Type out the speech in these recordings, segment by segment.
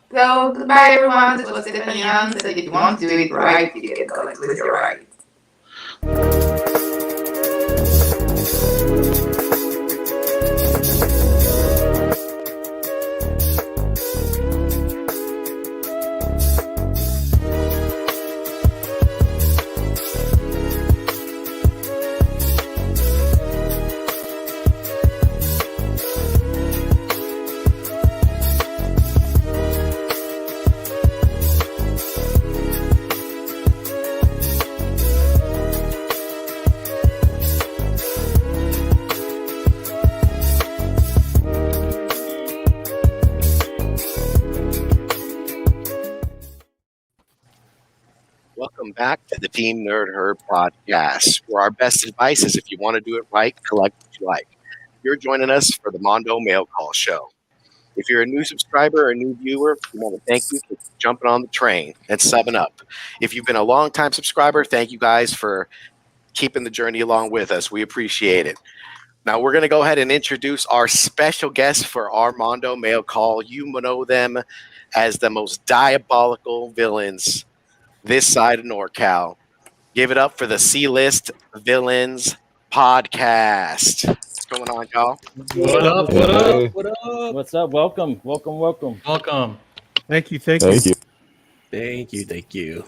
So goodbye everyone. This was Vilnians. And if you want to do it right, you get collect with your right. Welcome back to the Team Nerd Herd podcast, where our best advice is if you want to do it right, collect what you like. You're joining us for the Mondo Mail Call Show. If you're a new subscriber or a new viewer, we want to thank you for jumping on the train and subbing up. If you've been a long-time subscriber, thank you guys for keeping the journey along with us. We appreciate it. Now, we're going to go ahead and introduce our special guests for our Mondo Mail Call. You know them as the most diabolical villains this side of NorCal. Give it up for the C-list Villians podcast. What's going on, y'all? What up? What up? What up? What's up? Welcome. Welcome. Thank you. Thank you.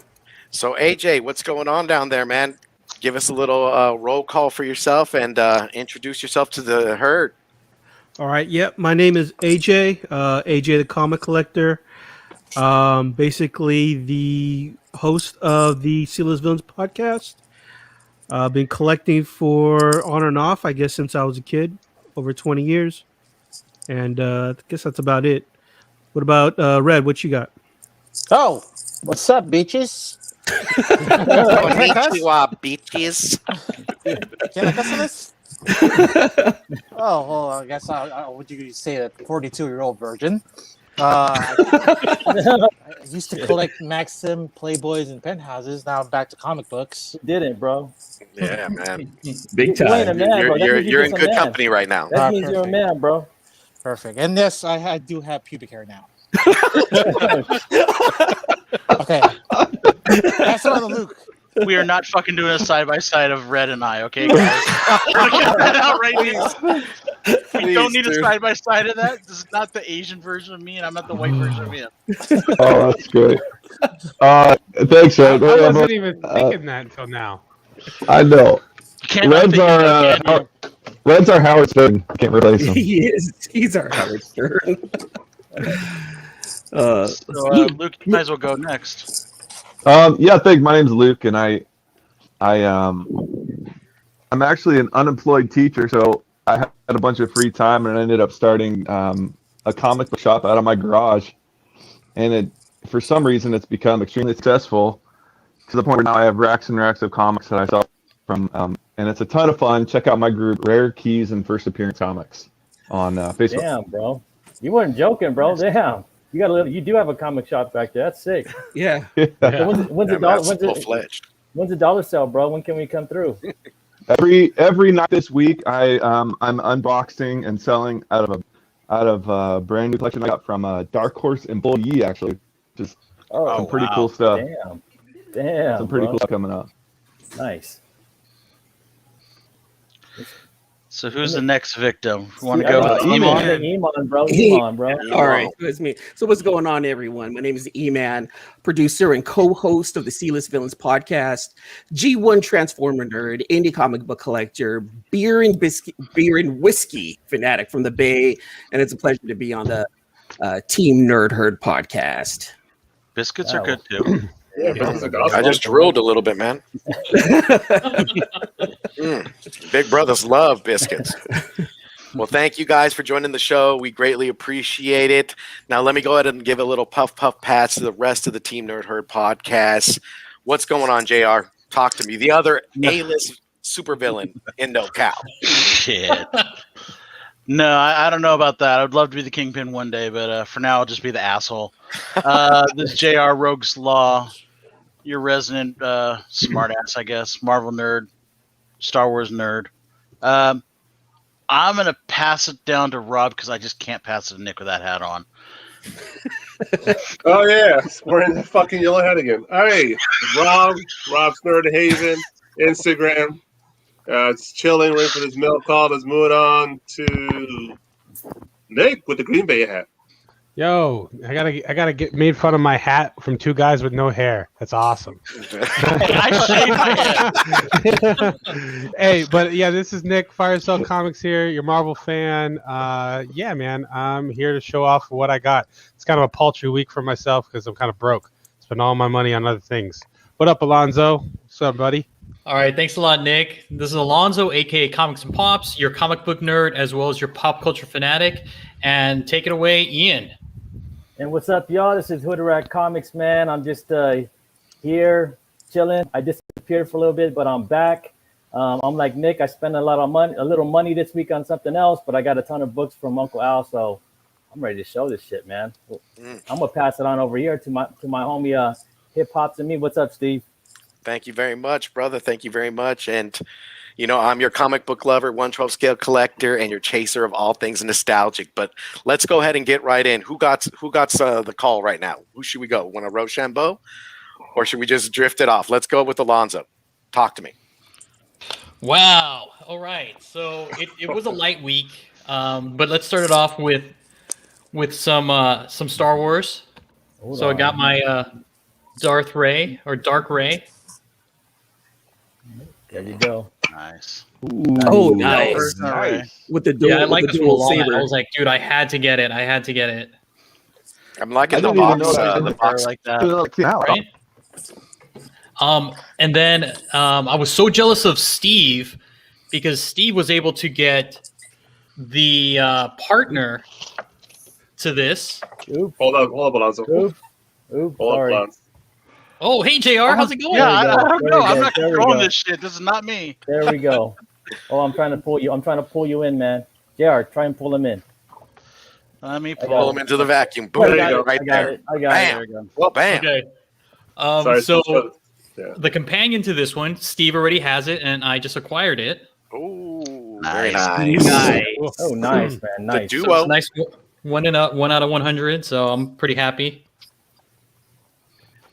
So, AJ, what's going on down there, man? Give us a little roll call for yourself and introduce yourself to the herd. All right. Yep. My name is AJ. AJ the Comic Collector. Basically the host of the C-list Vilnians podcast. I've been collecting for on and off, I guess, since I was a kid, over 20 years. And I guess that's about it. What about Red? What you got? Oh, what's up, bitches? Beaches. Can I cuss on this? Oh, well, I guess would you say a 42-year-old virgin? I used to collect Maxim, Playboys, and Penthouses. Now I'm back to comic books. Didn't, bro. Yeah, man. Big You ain't a time. man, bro. That You're means you're in just a good man. company right now. That means you're a Perfect. man, bro. Perfect. And yes, I do have pubic hair now. Okay. That's another Luke. We are not fucking doing a side by side of Red and I, okay, guys? I'll get that out right now. We don't need a side by side of that. This is not the Asian version of me, and I'm not the white version of him. Oh, that's great. Thanks, Red. I wasn't even thinking that until now. I know. You can't not Red's think of that, can you? Red's our Howard Stern. Can't replace him. He is. He's our Howard Stern. So, Luke, you might as well go next. Yeah, thanks. My name's Luke, and I'm actually an unemployed teacher, so I had a bunch of free time, and I ended up starting a comic book shop out of my garage, and for some reason it's become extremely successful to the point where now I have racks and racks of comics that I sell from, and it's a ton of fun. Check out my group, Rare Keys and First Appearance Comics, on Facebook. Damn, bro. You weren't joking, bro. Damn. You do have a comic shop back there. That's sick. Yeah. So when's Full-fledged. the dollar sale, bro? When can we come through? Every night this week, I'm unboxing and selling out of a brand new collection I got from Darkhorse and Bull Yee, actually. Just some pretty cool stuff. Damn. Some pretty bro. cool stuff coming up. Nice. So who's the next victim? You want to go with Eman? Eman? Eman, bro. All right. So it's me. So what's going on, everyone? My name is Eman, producer and co-host of the C-list Vilnians podcast, G1 Transformer nerd, indie comic book collector, beer and whiskey fanatic from the Bay, and it's a pleasure to be on the Team Nerd Herd podcast. Biscuits are good too. I just drooled a little bit, man. Big brothers love biscuits. Well, thank you guys for joining the show. We greatly appreciate it. Now, let me go ahead and give a little puff pass to the rest of the Team Nerd Herd podcast. What's going on, JR? Talk to me. The other A-list supervillain in NoCal. Shit. No, I don't know about that. I would love to be the Kingpin one day, but for now, I'll just be the asshole. This JR Rogue's Law, your resident smartass, I guess, Marvel nerd, Star Wars nerd. I'm gonna pass it down to Rob because I just can't pass it to Nick with that hat on. Oh yeah, wearing the fucking yellow hat again. All right, Rob's Nerd Haven, Instagram. It's chilling, waiting for this mail call. Let's move it on to Nick with the Green Bay hat. Yo, I gotta get made fun of my hat from two guys with no hair. That's awesome. I shaved my head. Hey, but yeah, this is Nick, Firesale Comics here, your Marvel fan. Yeah, man, I'm here to show off what I got. It's kind of a paltry week for myself because I'm kind of broke. Spent all my money on other things. What up, Alonzo? What's up, buddy? All right, thanks a lot, Nick. This is Alonzo, aka Comics and Pops, your comic book nerd as well as your pop culture fanatic. And take it away, Ian. And what's up, y'all? This is Hooderack Comics, man. I'm just here chilling. I disappeared for a little bit, but I'm back. I'm like Nick. I spent a little money this week on something else, but I got a ton of books from Uncle Al, so I'm ready to show this shit, man. I'm gonna pass it on over here to my homie Hip Hops and me. What's up, Steve? Thank you very much, brother. Thank you very much. And you know, I'm your comic book lover, 1/12 scale collector, and your chaser of all things nostalgic. But let's go ahead and get right in. Who got the call right now? Who should we go? Want to Rochambeau, or should we just drift it off? Let's go with Alonzo. Talk to me. Wow. All right. So it was a light week, but let's start it off with some Star Wars. I got my Darth Ray or Dark Ray. There you go. Nice. Oh, nice. With the dual, I like with this the one a dual lot. saber. I was like, dude, I had to get it. I'm liking the didn't even box. know The box like that. Right? And then I was so jealous of Steve because Steve was able to get the partner to this. Oop, Hold up, Alonzo. oop, Hold sorry. up, Alonzo. Oh, hey, JR, how's it going? Yeah, I There we don't go. know. There I'm we not go. There we controlling go. this shit. This is not me. There we go. Oh, I'm trying to pull you in, man. JR, try and pull him in. Let me got Pull pull. him into the vacuum. There Boom, you go. right I got there. it. I got Bam. it. There we go. Well, bam. Okay. Sorry, So yeah. the companion to this one, Steve already has it, and I just acquired it. Ooh, Nice. very nice. Oh, nice, man. Nice. duo. So it's a nice one out of 100. So I'm pretty happy.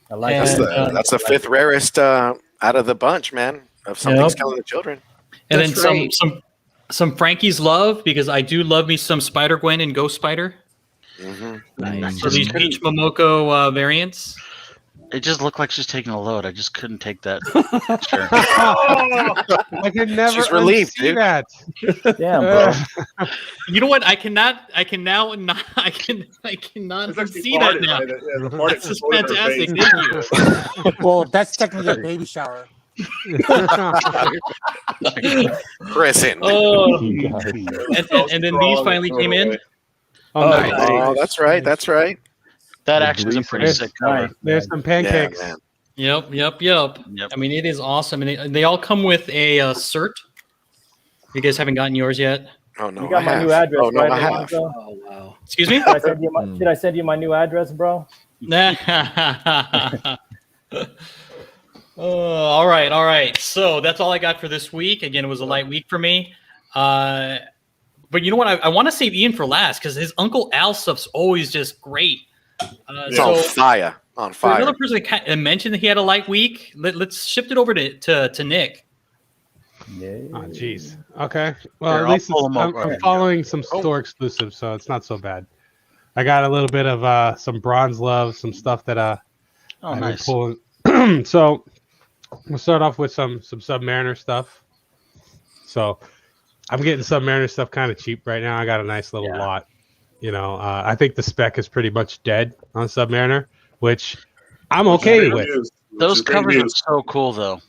I like And, it. That's the fifth rarest out of the bunch, man. Of Something's Killing the Children. And That's then right. some Frankie's Love because I do love me some Spider Gwen and Ghost Spider. Nice. So these Peach Momoko variants. It just looked like she's taking a load. I just couldn't take that. Sure. I can never She's relieved, unsee dude. that. Damn, bro. You know what? I cannot see that now. This is fantastic. Thank you. Well, that's technically a baby shower. Christen. Oh, and then these finally came in. Oh, nice. Oh, that's right. That's right. That actually is a pretty sick cover. Nice. There's some pancakes. Yeah, man. Yep. Yep. I mean, it is awesome, and they all come with a cert. You guys haven't gotten yours yet? Oh no, You got I my have. new address, Oh no, right? I have. Alonzo? Oh wow. Excuse me. Should I send you my new address, bro? All right. So that's all I got for this week. Again, it was a light week for me. But you know what? I want to save Ian for last because his Uncle Al stuff's always just great. It's on fire. On For fire. another person that mentioned that he had a light week, let's shift it over to Nick. Yeah. Oh, jeez. Okay. Well, Here, at I'll least pull 'em up I'm right now. following some store exclusives, so it's not so bad. I got a little bit of some Bronze Love, some stuff that Oh, I've nice. been pulling. So we'll start off with some Submariner stuff. So I'm getting Submariner stuff kind of cheap right now. I got a nice little lot. You know, I think the spec is pretty much dead on Submariner, which I'm okay with. Those covers are so cool, though.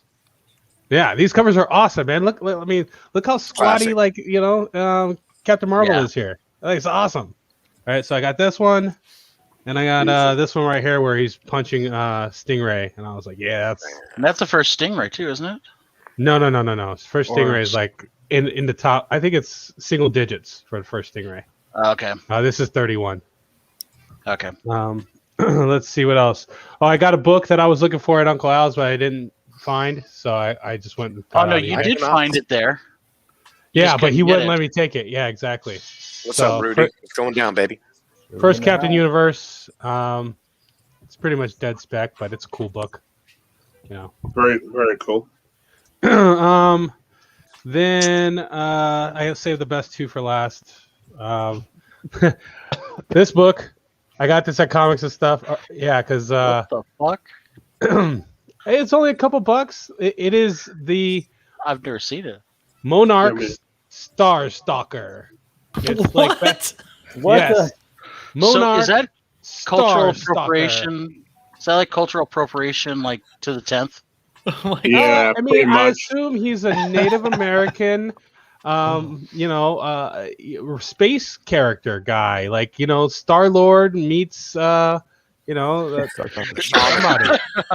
Yeah, these covers are awesome, man. Look how squatty, Classic. Captain Marvel Yeah. is here. I think it's awesome. All right, so I got this one, and I got this one right here where he's punching Stingray, and I was like, yeah, And that's the first Stingray, too, isn't it? no. First Or Stingray is like in the top. I think it's single digits for the first Stingray. Okay. This is 31. Okay. Let's see what else. Oh, I got a book that I was looking for at Uncle Al's, but I didn't find, so I just went. And Oh, got no, out you here. did find it there. Yeah, just but he couldn't get wouldn't it. let me take it. Yeah, exactly. What's So, up, Rudy? What's going down, baby? First Captain Universe. It's pretty much dead spec, but it's a cool book. You know. Very, very cool. Then I saved the best two for last. This book, I got this at Comics and Stuff. Yeah, because What the fuck? it's only a couple bucks. It is the I've never seen it. Monarch Star Stalker. It's like that. What Yes. So Monarch is that cultural Star appropriation? Is that like cultural appropriation, like to the 10th? Yeah, I pretty mean, I much. assume he's a Native American, space character guy. Like, Star-Lord meets, somebody.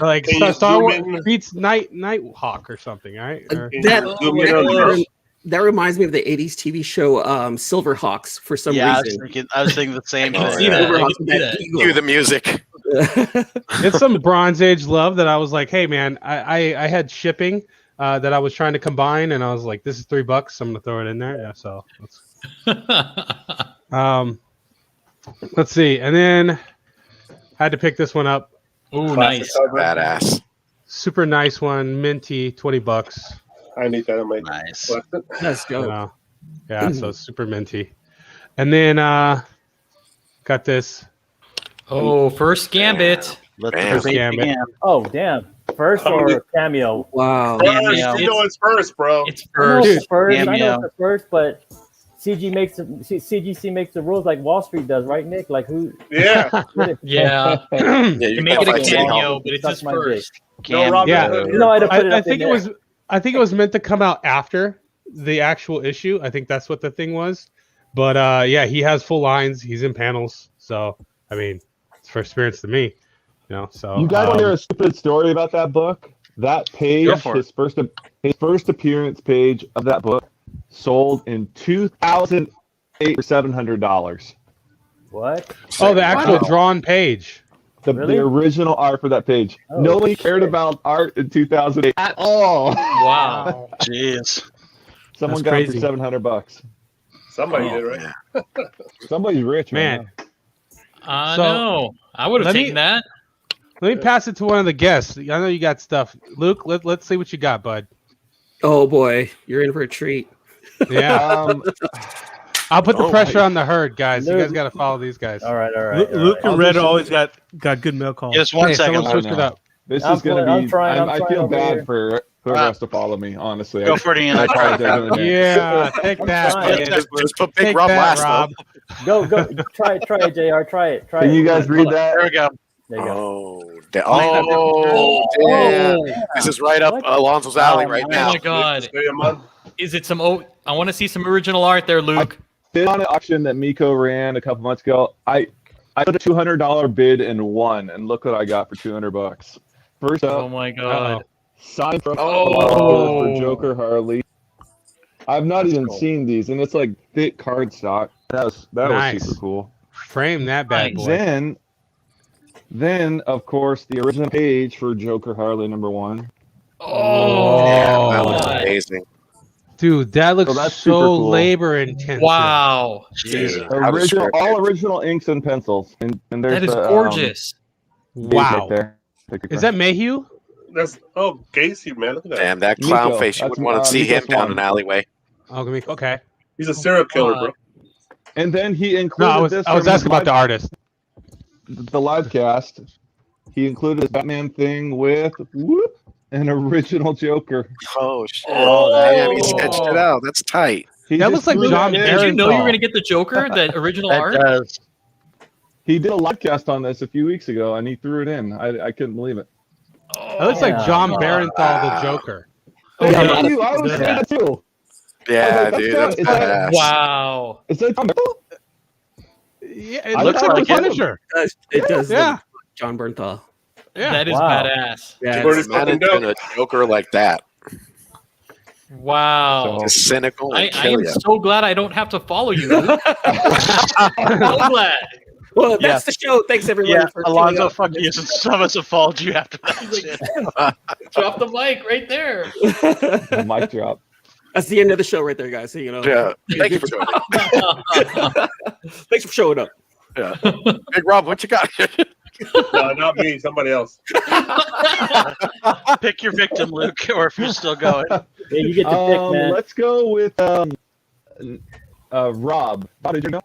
Like Can you Star zoom Wars in? meets Nighthawk or something, right? Or- Can That- you zoom in on yours? That reminds me of the 80s TV show Silverhawks for some Yeah, reason. I was thinking the same I can Oh, thing. see that. I Silverhawks can with see that that. eagle. Cue the music. It's some Bronze Age love that I was like, hey man, I had shipping that I was trying to combine, and I was like, this is $3. I'm gonna throw it in there. Yeah, so let's see, and then had to pick this one up. Oh, Classic nice. cover. Badass. Super nice one, minty, $20. I need that on my Nice. collection. Let's go. Yeah, so it's super minty. And then got this. Oh, first Gambit. Let Bam. the debate Damn it. begin. Oh, damn. First or cameo? Wow. First, Yeah, you know it's first, bro. It's I know it's first. the first. I know Cameo. it's the first, but CGC makes the rules like Wall Street does, right, Nick? Like who? Yeah. Yeah. Yeah, You you make can it a fight City Hall. cameo, but it's Suck his my first. No, Rob, Yeah. You know, I had to put it I up in think it there. was. I think it was meant to come out after the actual issue. I think that's what the thing was. But yeah, he has full lines. He's in panels. So I mean, it's first experience to me. So You guys want to hear a stupid story about that book? That page, Go for it. his first appearance page of that book, sold in 2008 for $700. What? Oh, the actual Wow. drawn page. Really? The original art for that page. Oh, Nobody cared shit. about art in 2008 at all. Wow. Jeez. Someone That's got it crazy. for $700. Somebody did, right? Somebody's rich, Man. I So, know. I would have let me- taken that. Let me pass it to one of the guests. I know you got stuff. Luke, let's see what you got, bud. Oh boy, you're in for a treat. Yeah. I'll put the Oh, pressure my- on the herd, guys. You Luke. guys got to follow these guys. All right, all right. all Luke right. and Red always got good mail calls. Just one Hey, second. someone switch it up. This I'm is going to trying- be. I'm trying I feel over bad here. for whoever has to follow me, honestly. Go for it, Ian. I tried to do it. Yeah, take I'm that. trying. kid. Just put Big Take Rob that, last, Rob. Go. Try it, JR. Try it. Can you guys read that? There we go. There you go. Oh, damn. This is right up What? Alonso's alley Oh, right Oh now. my god. Stay a month. Is it some I want to see some original art there, Luke. Bid on an auction that Miko ran a couple months ago. I put a $200 bid and won, and look what I got for $200. First Oh up, my god. signed from Oh. for Joker Harley. I've not even seen these, and it's like thick cardstock. That was Nice. super cool. Frame that bad Nice. boy. Then of course the original page for Joker Harley #1. Oh, Yeah, that was God. amazing. Dude, that looks So so, that's super cool. labor intensive. Wow. Dude, I was Original, sure- all original inks and pencils, and there's That is the, gorgeous. page Wow. right there. Take a Is that Mayhew? That's Gacy, man. Look at that. Damn, that clown Miko, face. You that's, wouldn't want to see Miko him down Swan. an alleyway. Oh, okay. He's a serial killer, bro. And then he No, included I was this. asking from about the artist. the live cast. He included his Batman thing with an original Joker. Oh, shit. Oh. Damn, he sketched it out. That's tight. He That just looks like threw John that in. Did you know you were Barenthal. going to get the Joker, that original That art? does. He did a live cast on this a few weeks ago, and he threw it in. I couldn't believe it. That looks like Yeah. John Barenthal, the Joker. Oh, Yeah. yeah, you, I was saying that too. Yeah, that's dude, not- that's is that- badass. Wow. Is that John Barenthal? Yeah, it I looks thought like it the was him. Punisher. It does. Yeah. Look like John Bernthal. Yeah. That is Wow. badass. Yeah. Pretty Imagine fucking dope. doing a Joker like that. Wow. Just cynical and I kill am ya. so glad I don't have to follow you. Luke. I'm so glad. Well, that's Yes. the show. Thanks everyone Yeah, for Alonzo, tuning fuck you. Since some of us have followed you after that shit. Drop the mic right there. Mic drop. That's the end of the show right there, guys. So, you know. Yeah. Thank you for joining. Thanks for showing up. Yeah. Big Rob, what you got? No, not me. Somebody else. Pick your victim, Luke, or if you're still going. Yeah, you get to pick, man. Let's go with Rob. How did you know?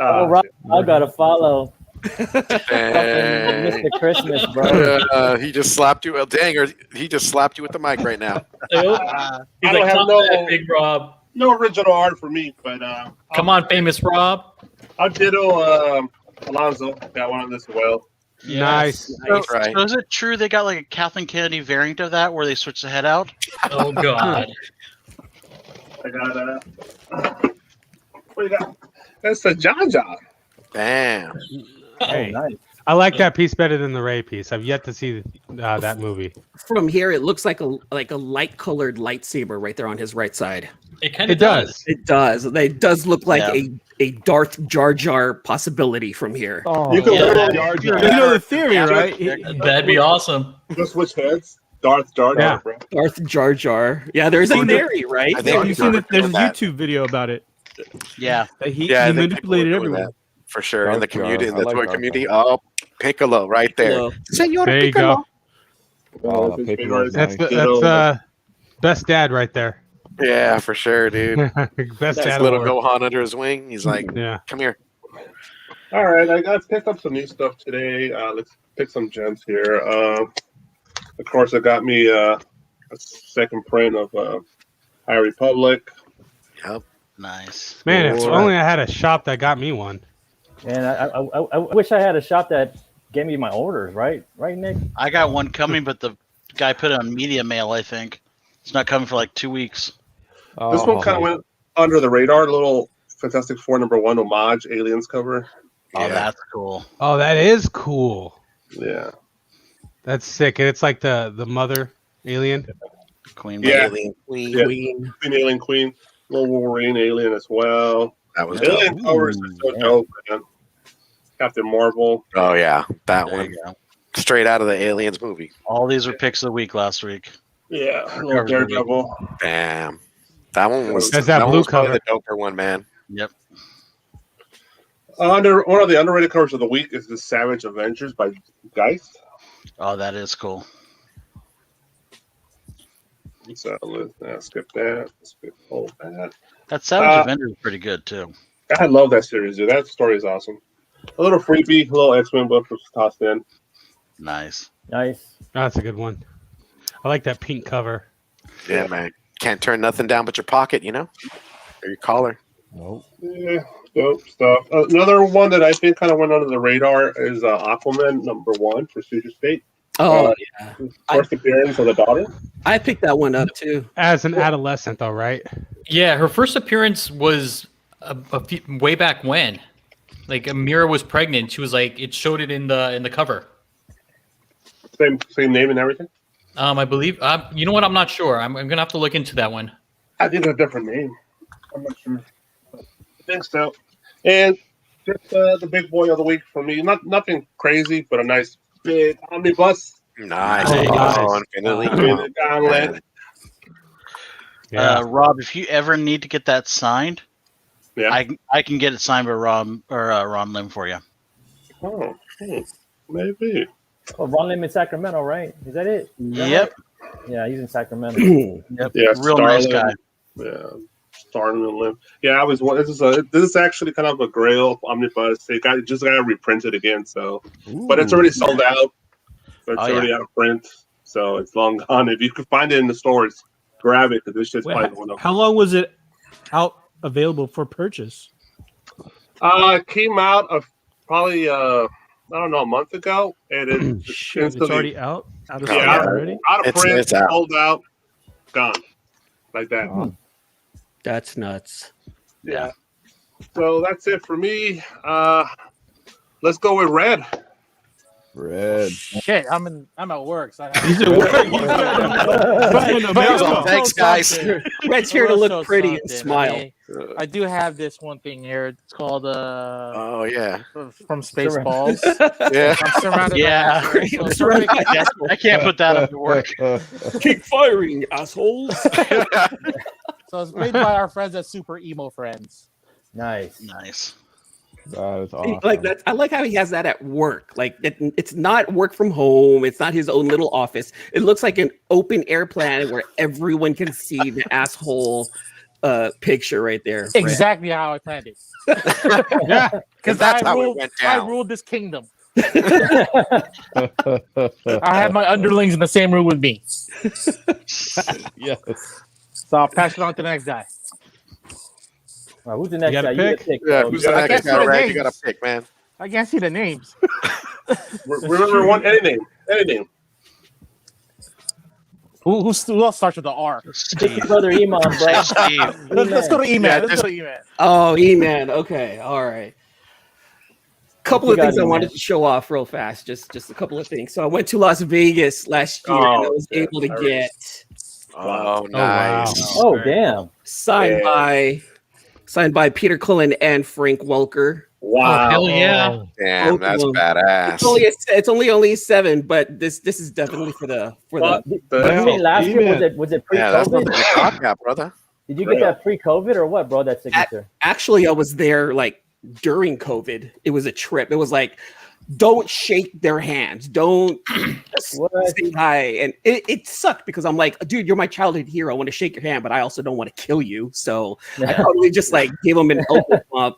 Oh, Rob, I gotta follow. Dang. Mr. Christmas, bro. He just slapped you. Well, dang, or he just slapped you with the mic right now. He's I like, don't have "Come no- on, Big Rob. No original art for me, but Come on, famous Rob." I'll ditto Alonzo. Got one on this as well. Nice. So, Right. so is it true they got like a Kathleen Kennedy variant of that where they switch the head out? Oh God. I got what do you got? That's a John John. Damn. Hey, Nice. I like that piece better than the Ray piece. I've yet to see that movie. From here, it looks like a light colored lightsaber right there on his right side. It kind of It does. It does. It does look like Yeah. a Darth Jar Jar possibility from here. Oh, You can Yeah. literally Jar You Jar. know the theory, right? That'd be awesome. just switch heads. Darth Jar Jar, Yeah. bro. Darth Jar Jar. Yeah, there's a theory, right? I think You've seen that. there's a YouTube video about it. Yeah. That he Yeah, I think manipulated people are doing everyone. that, for sure. In the Dark Jar. community, in I the like toy Dark community. Jar. Oh, Piccolo right there. Piccolo. Senora There you Piccolo. Oh, That's his Piccolo's favorite. That's nice. that's best dad right there. Yeah, for sure, dude. Best That's dad little award. Gohan under his wing. He's like, Yeah. come here. All right, I got picked up some new stuff today. Let's pick some gems here. Of course, I got me a second print of High Republic. Yep. Nice. Man, if only I had a shop that got me one. And I wish I had a shop that gave me my orders, right? Right, Nick? I got one coming, but the guy put it on media mail, I think. It's not coming for like 2 weeks. This one kind of went under the radar. A little Fantastic Four #1 homage aliens cover. Oh, Yeah. that's cool. Oh, that is cool. Yeah. That's sick. And it's like the mother alien. Queen. Yeah. Alien Queen. Yeah. Queen. Queen Alien Queen. Little Wolverine alien as well. That was dope. Alien covers are so dope, man. Captain Marvel. Oh, yeah. That There one. you go. Straight out of the Aliens movie. All these were picks of the week last week. Yeah. Little Daredevil. Damn. That one was, That's that one blue was probably cover. the doper one, man. Yep. Under one of the underrated covers of the week is the Savage Avengers by Geist. Oh, that is cool. So let's skip that. Skip all that. That Savage Avenger is pretty good too. I love that series, dude. That story is awesome. A little freebie, a little X-Men book was tossed in. Nice. Nice. Oh, that's a good one. I like that pink cover. Yeah, man. Can't turn nothing down but your pocket, you know? Or your collar. Nope. Yeah, dope stuff. Another one that I think kind of went under the radar is Aquaman #1 for Future State. Oh, yeah. First appearance of the daughter. I picked that one up too. As an adolescent, though, right? Yeah, her first appearance was way back when. Like Amira was pregnant. She was like, it showed it in the cover. Same name and everything. I believe. You know what? I'm not sure. I'm gonna have to look into that one. I think it's a different name. I'm not sure. I think so. And just the big boy of the week for me. Nothing crazy, but a nice big omnibus. Nice. Oh, Infinitely. With a gauntlet. Yeah. Rob, if you ever need to get that signed, Yeah. I can get it signed by Ron Lim for you. Oh, maybe. Oh, Ron Lim in Sacramento, right? Is that it? Is that Yep. right? Yeah, he's in Sacramento. Yep. Yeah, Real nice Starlin. guy. Yeah, Starlin Lim. Yeah, I was. This is actually kind of a Grail omnibus. It just got reprinted again. So, but it's already sold out. So it's already out of print. So it's long gone. If you can find it in the stores, grab it because this shit's probably one of. How long was it out available for purchase? It came out of probably I don't know, a month ago, and it's Shit, it's already out of stock Yeah, already. out of print, It's out. sold out, gone, like that. That's nuts. Yeah. So that's it for me. Let's go with Red. Red. Okay, I'm at work. So I He's at work. Thanks, guys. Red's here to look pretty and smile. Okay? I do have this one thing here. It's called Oh, yeah. from Spaceballs. Yeah. I'm surrounded. Yeah. By I can't put that up to work. Keep firing, assholes. So it's made by our friends at Super Emo Friends. Nice. Nice. That is awesome. Like that, I like how he has that at work. Like it's not work from home. It's not his own little office. It looks like an open air planet where everyone can see the asshole picture right there. Exactly how I planned it. Yeah, Because that's I how it ruled, went I down. ruled this kingdom. I had my underlings in the same room with me. Yes. So I'll pass it on to the next guy. All right, who's the next got a guy? You pick? gotta pick, Yeah, bro. who's I the can't next see guy, the Red? names. You got to pick, man. I can't see the names. Remember one any name. Who else starts with the R? Steve. Brother Eman, bro. Steve. Let's go to Eman. Yeah, Let's go to Eman. Oh, E-Man. Okay, all right. Couple you of things got, I E-Man? wanted to show off real fast. Just a couple of things. So I went to Las Vegas last year and I was able to get Oh, wow. nice. Oh, damn. signed by Peter Cullen and Frank Welker. Wow. Hell yeah. Damn, Both that's of them. badass. It's only 7, but this is definitely for the What Did the you hell? mean last year? E-Man. Was it Yeah, that's pre-COVID? something to talk about, brother. Did you get that pre-COVID or what, bro? That signature. Actually, I was there like during COVID. It was a trip. It was like, don't shake their hands. Don't What? say hi. And it sucked because I'm like, dude, you're my childhood hero. I want to shake your hand, but I also don't want to kill you. So I totally just like gave him an elbow bump.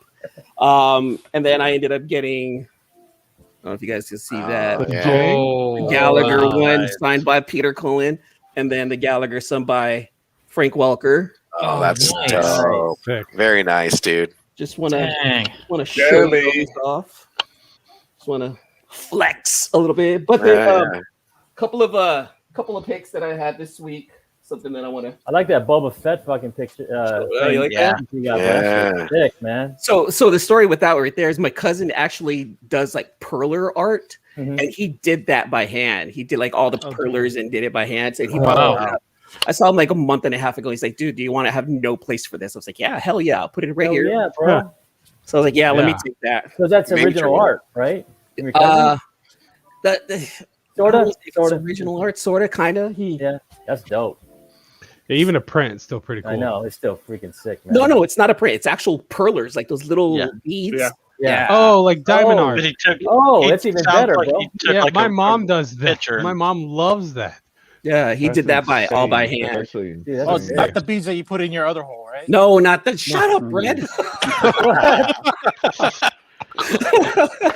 And then I ended up getting, I don't know if you guys can see that. Oh, Gallagher wow. one signed by Peter Cullen, and then the Gallagher signed by Frank Welker. Oh, that's nice. dope. Sick. Very nice, dude. Just want to Dang. show Damn, those off. Just want to flex a little bit. But then Yeah. couple of picks that I had this week. Something that I want to. I like that Boba Fett fucking picture. You like Yeah. that? You got, bro. Yeah. Sick, man. So the story with that right there is my cousin actually does like perler art, Mhm. and he did that by hand. He did like all the perlers and did it by hand. And he Wow. bought it up. I saw him like a month and a half ago. He's like, dude, do you want to have no place for this? I was like, yeah, hell yeah, I'll put it right Hell here. yeah, bro. So I was like, yeah, let me Yeah. take that. So that's Major original one. art, right? Your cousin? Sort Sorta, of sorta. original art, sort of, kind of. Yeah, that's dope. Yeah, even a print is still pretty cool. I know it's still freaking sick, man. No, it's not a print. It's actual perlers, like those little Yeah. beads. Yeah. Yeah. Oh, like diamond Oh. art. But he took. Oh, he that's even sounds better, like bro. he took Yeah, like my a- mom does that. picture. My mom loves that. Yeah, he did that by all by hand. Actually, Dude, that's Oh, insane. not the beads that you put in your other hole, right? No, not that. Shut up, Red.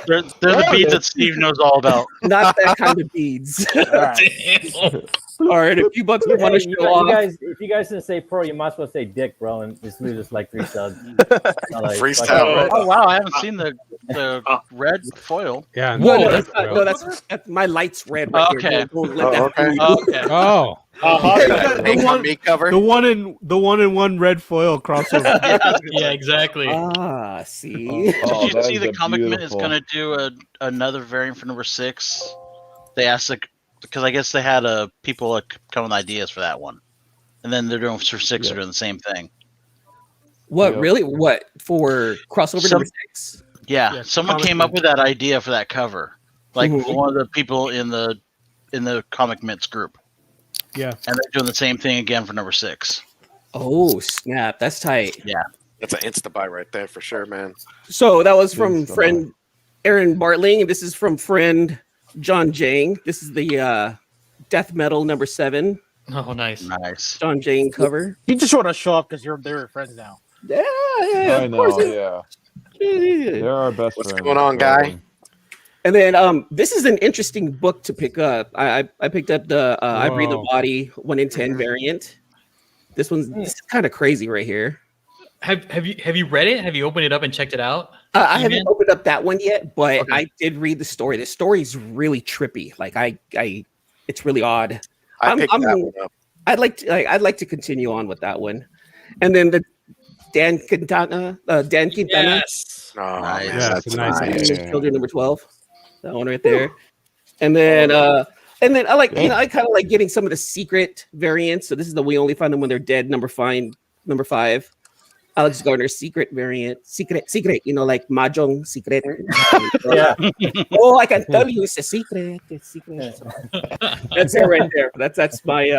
They're the beads that Steve knows all about. Not that kind of beads. All right. All right, if you bucks Hey, want to you show guys, off, if you guys didn't say pro, you might as well say dick, bro, and just lose us like 3 subs. Freestyle, right? Oh wow, I haven't seen the red foil. Yeah. Whoa, no, that's not, bro. no, that's my light's red right Okay. here. Don't let that okay. fool you. Okay. Oh, Name on me cover. The one in one red foil crossover. Yeah, exactly. Ah, see. Oh, Did you that see is the a Comic Mint is beautiful- going to do another variant for number 6? They asked because I guess they had people come with ideas for that one, and then they're doing for 6. Yeah. They're doing the same thing. What Yeah. really? What for crossover Some- number 6? Yeah, Yeah, someone Comic came up with that idea for that cover, like Mhm. one of the people in the Comic Mints group, Yeah. and they're doing the same thing again for number 6. Oh snap! That's tight. That's an insta buy right there for sure, man. So that was from Yes, friend Aaron Bartling, and this is from friend John Jang. This is the Death Metal number 7 Oh, nice. Nice. John Jang cover. You just want to show up because they're friends now. Yeah, I of course. know, yeah. They're our best What's friends. going on, guy? And then this is an interesting book to pick up. I picked up the I Breathe the Whoa. Body 1 in 10 variant. This is kind of crazy right here. Have you read it? Have you opened it up and checked it out? I You haven't did? opened up that one yet, but Okay. I did read the story. The story is really trippy. Like it's really odd. I I'm- picked I'm- that one up. I'd like to continue on with that one. And then the Dan Quintana. Yes. Oh, Nice. man, Yeah, that's it's a nice nice. Yeah. Children number 12. That one right there. And then I like I kind of like getting some of the secret variants. So this is the We Only Find Them When They're Dead number 5. Alex Garner's secret variant. Secret, like Mahjong secret. Yeah. Oh, I can tell you it's a secret. It's secret. That's it right there. That's my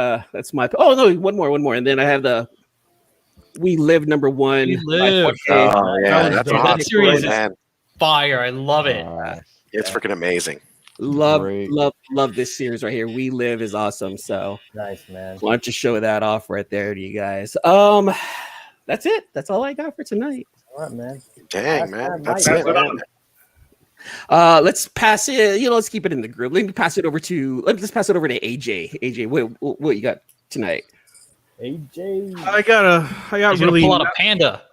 oh no, one more. And then I have the We Live #1. We Live. Oh yeah, That that's was a dope. hot That series story, is man. fire. I love it. It's freaking amazing. Love, Great. love this series right here. We Live is awesome. So Nice, man. why don't you show that off right there to you guys? That's it. That's all I got for tonight. All right, man. Dang, man. That's Pass it, it man. on. Let's pass it. Let's keep it in the group. Let's pass it over to AJ. AJ, what you got tonight? AJ. I got He's gonna really pull out a panda.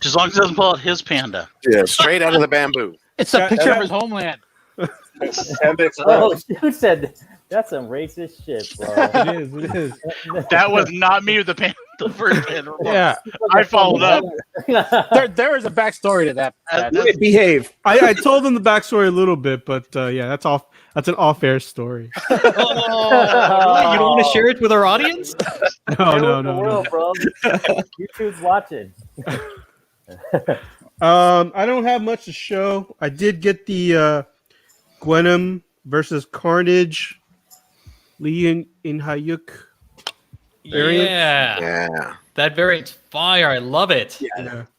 As long as he doesn't pull out his panda. Yeah, straight out of the bamboo. It's a picture of his homeland. Appendix Oh, who said that's some racist shit, bro? it is. That was not me with the panda. The first panda. Yeah. I followed up. There is a backstory to that. Behave. I told them the backstory a little bit, but yeah, that's off. That's an off-air story. Oh, really? You don't want to share it with our audience? No. World, bro. YouTube's watching. I don't have much to show. I did get the Gwenom versus Carnage Lee in Hayuk variant. Yeah. That variant's fire. I love it.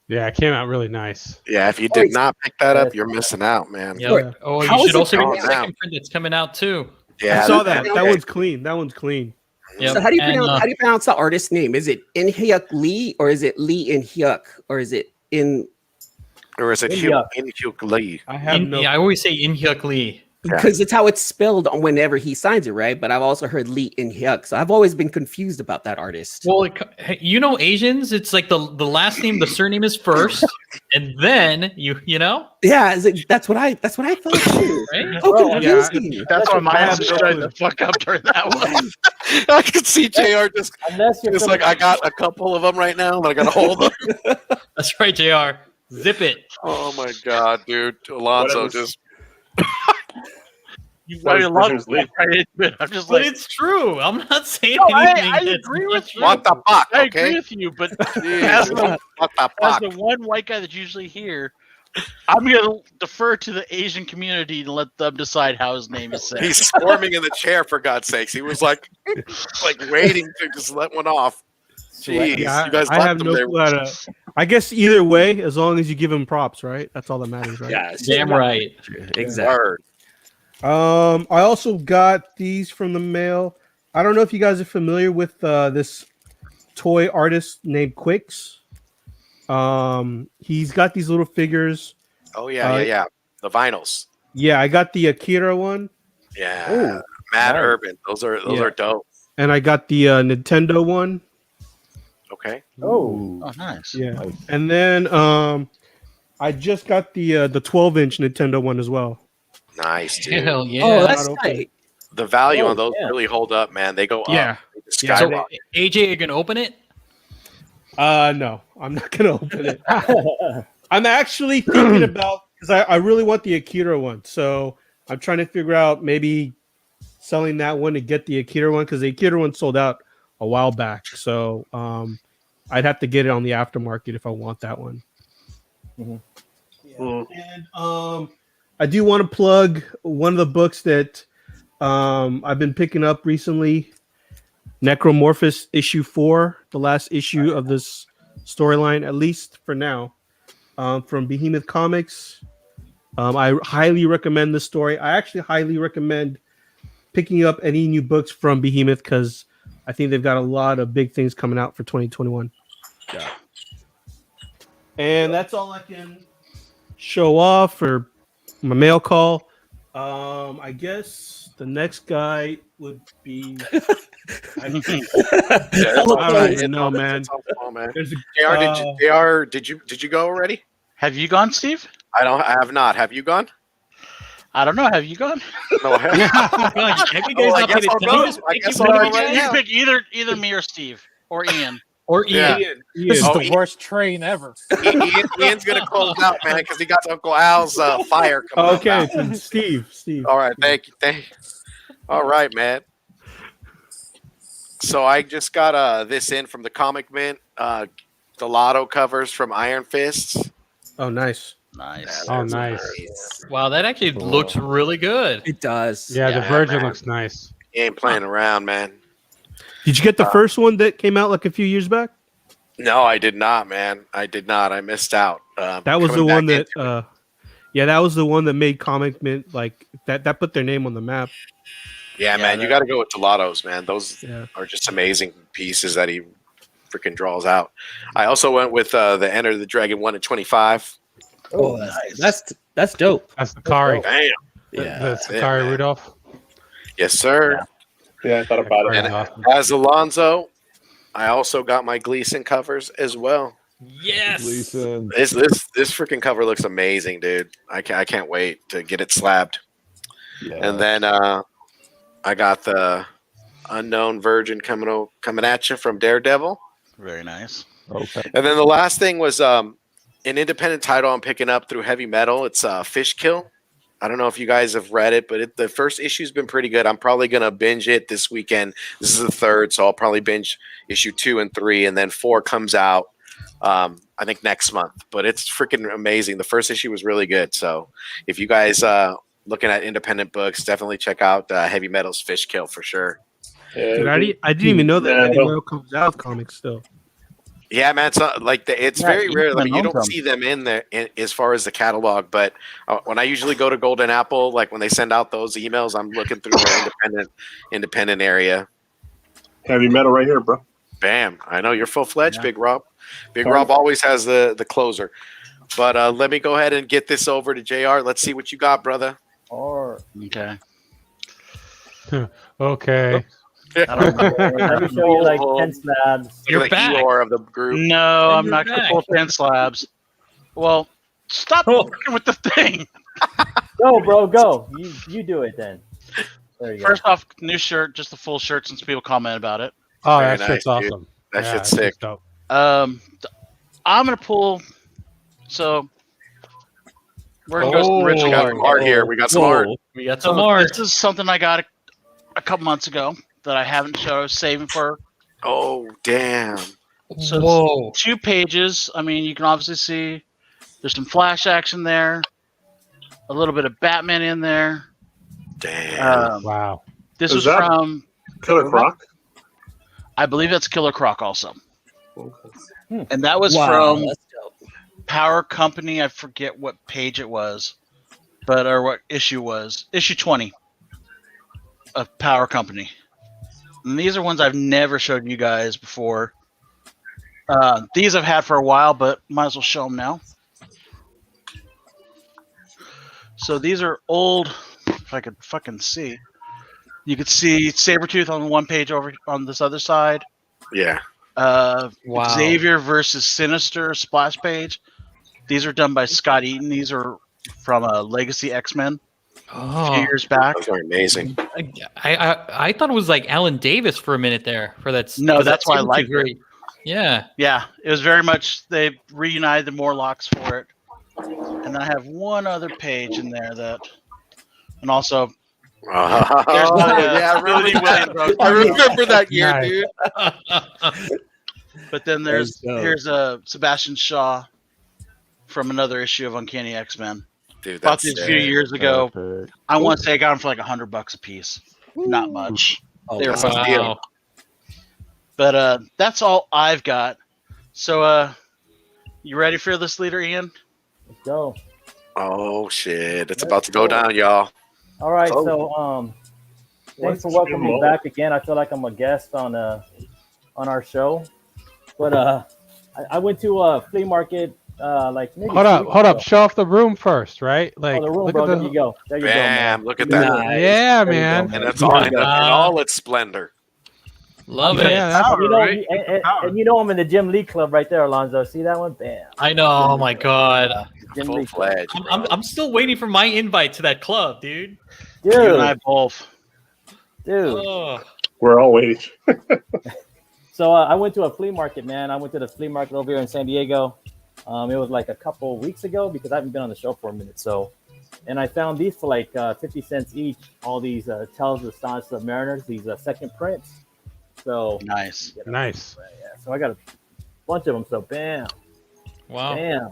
Yeah, it came out really nice. Yeah, if you did not pick that up, you're missing out, man. Yep. Oh, How you is should it also get going the second down? print that's coming out too. Yeah, I saw that. That one's clean. That one's clean. Yep. So how do you And, pronounce the artist's name? Is it In Hyuk Lee or is it Lee In Hyuk or is it in? Or is it Yeah. Hyuk Lee? I have no. I always say In Hyuk Lee. Because it's how it's spelled whenever he signs it, right? But I've also heard Lee In Hyuk, so I've always been confused about that artist. Well, you know Asians, it's like the last name, the surname is first, and then you know. Yeah, that's what I thought too. Right? Oh, Yeah. confusing. That's why my I ass have was no trying clue. to fuck up during that one. I can see JR just Unless you're it's like I got a couple of them right now, but I got to hold them. That's right, JR. Zip it. Oh my god, dude! Alonso Whatever. just You That was fucking love Christian's it. lead. Right? But I'm just But like, it's true. I'm not saying no, anything. I that's agree not with true. you. what the fuck? I agree Okay, with you, but as Jeez, the, what the as fuck? the one white guy that's usually here, I'm gonna defer to the Asian community and let them decide how his name is said. He's squirming in the chair for God's sakes. He was like waiting to just let one off. Jeez, Yeah, you guys I left have him no there. clue how to. I guess either way, as long as you give him props, right? That's all that matters, right? Yeah, Damn right. exactly. Word. I also got these from the mail. I don't know if you guys are familiar with this toy artist named Quicks. He's got these little figures. Oh yeah. The vinyls. Yeah, I got the Akira one, Yeah, Ooh, Mad nice. Urban. Those Yeah. are dope. and I got the Nintendo one. Okay. Oh, Oh, nice. Yeah, and then I just got the 12-inch Nintendo one as well. Nice, dude. Hell yeah. Oh, that's not open. tight. The value on those yeah. really hold up, man. They go up. Yeah. They just Yeah. so, skyrocket. AJ, you can open it? No, I'm not gonna open it. I'm actually thinking about because I really want the Akira one, so I'm trying to figure out maybe selling that one to get the Akira one because the Akira one sold out a while back. So I'd have to get it on the aftermarket if I want that one. Mm. And I do want to plug one of the books that I've been picking up recently, Necromorphos issue 4, the last issue of this storyline, at least for now, from Behemoth Comics. I highly recommend this story. I actually highly recommend picking up any new books from Behemoth because I think they've got a lot of big things coming out for 2021. Yeah. And that's all I can show off for my mail call. I guess the next guy would be. I don't know, man. There's a, JR, did you go already? Have you gone, Steve? I have not. Have you gone? I don't know. Have you gone? No, I haven't. Have you guys I not guess paid I'll attention? go. Just I pick guess you I'll one go of right you. You now. pick either me or Steve or Ian. Or Ian. Yeah. This is Oh, the worst train ever. Ian's gonna close out, man, because he got Uncle Al's fire coming. okay, out. so Steve. All right, thank you. All right, man. So I just got this in from the Comic Mint, the Lotto covers from Iron Fists. Oh, nice. Nice. Oh, nice. Wow, that actually looks really good. It does. Yeah, the Yeah, Virgin man. looks nice. He ain't playing around, man. Did you get the first one that came out like a few years back? No, I did not, man. I did not. I missed out. That was the Coming one back that, into it. yeah, that was the one that made Comic Mint like that. That put their name on the map. Yeah, man, you got to go with Tolados, man. Those Yeah. are just amazing pieces that he freaking draws out. I also went with the Enter the Dragon 1 at 25. Oh, that's dope. That's the Kari. Bam. Yeah. That's the it, Kari man. Rudolph. Yes, sir. Yeah, I thought about it. And Awesome. as Alonzo, I also got my Gleason covers as well. Yes. Gleason. This freaking cover looks amazing, dude. I can't wait to get it slabbed. Yeah. And then I got the Unknown Virgin coming at you from Daredevil. Very nice. Okay. And then the last thing was an independent title I'm picking up through Heavy Metal. It's Fish Kill. I don't know if you guys have read it, but the first issue's been pretty good. I'm probably going to binge it this weekend. This is the third, so I'll probably binge issue 2 and 3, and then 4 comes out, I think, next month. But it's freaking amazing. The first issue was really good. So if you guys looking at independent books, definitely check out Heavy Metal's Fish Kill for sure. Dude, I didn't even know that Heavy Metal comes out with comics still. Yeah, man. It's Yeah, very rare. even You don't them. see them in there as far as the catalog. But when I usually go to Golden Apple, like when they send out those emails, I'm looking through their independent area. Heavy Metal right here, bro. Bam! I know you're full fledged, Yeah. Big Rob. Big Sorry. Rob always has the closer. But let me go ahead and get this over to JR. Let's see what you got, brother. Or Okay. Okay. I don't know. let me show you like 10 slabs. You're Like the back. Eeyore of the group. No, And I'm you're not going to back. pull 10 slabs. Well, stop working with the thing. Go, bro, go. You do it then. There you go. First off, new shirt, just the full shirt since people comment about it. Oh, Very that shit's nice, dude. awesome. That Yeah, shit's sick. dope. I'm going to pull. So, we're going to go some We original got some art here. We got some art. We got So some more. this is something I got a couple months ago that I haven't shown. I was saving for. Oh, damn. So Whoa. 2 pages. I mean, you can obviously see there's some Flash action there, a little bit of Batman in there. Damn. Wow. This Is was that- from, Killer Croc. I believe that's Killer Croc also. Okay. And that was Wow, from that's dope. Power Company. I forget what page it was, or what issue was. Issue 20 of Power Company. And these are ones I've never showed you guys before. These I've had for a while, but might as well show them now. So these are old. If I could fucking see, you could see Sabretooth on one page over on this other side. Yeah. Wow. Xavier versus Sinister splash page. These are done by Scott Eaton. These are from Legacy X-Men a Oh. few years back. Those are amazing. I thought it was like Alan Davis for a minute there for that. No, for that's that why I Sabretooth liked it. very- Yeah. Yeah, it was very much, they reunited the Morlocks for it. And then I have one other page in there and also, Oh, there's yeah, I remember Billy that. Williams. I remember that year, Nice. dude. But then here's That's Sebastian Shaw from another issue of Uncanny X-Men. Dude, Bought that's these a sick. few years ago. Perfect. I want to say I got them for like $100 a piece. Not much. Oh, They were That's a fun. steal. Wow. But that's all I've got. So you ready for this, leader Ian? Let's go. Oh shit! It's about to go down, y'all. All right, Oh. so thanks for What's welcoming me your back again. I feel like I'm a guest on our show, but I went to a flea market like maybe Hold 2 up, weeks hold up. ago. Show off the room first, right? Like, Oh, the room, look bro. at There the. you go. There you go, Bam! man. Look at that. Nice. Yeah, There you go, man. And that's There all you in, go. all its splendor. Love Yeah, it. that's- You know, right? and you know I'm in the Jim Lee Club right there, Alonzo. See that one? Bam. I know. Oh my god. Jim Full Lee Club. fledged. I'm still waiting for my invite to that club, dude. You and I Dude, both. dude. Oh. We're all waiting. So I went to a flea market, man. I went to the flea market over here in San Diego. It was like a couple weeks ago because I haven't been on the show for a minute. So, and I found these for like 50 cents each. All these Tales of the Astonishing Submariners, these second prints. So Nice. Nice. yeah. So I got a bunch of them. So bam, Wow. bam.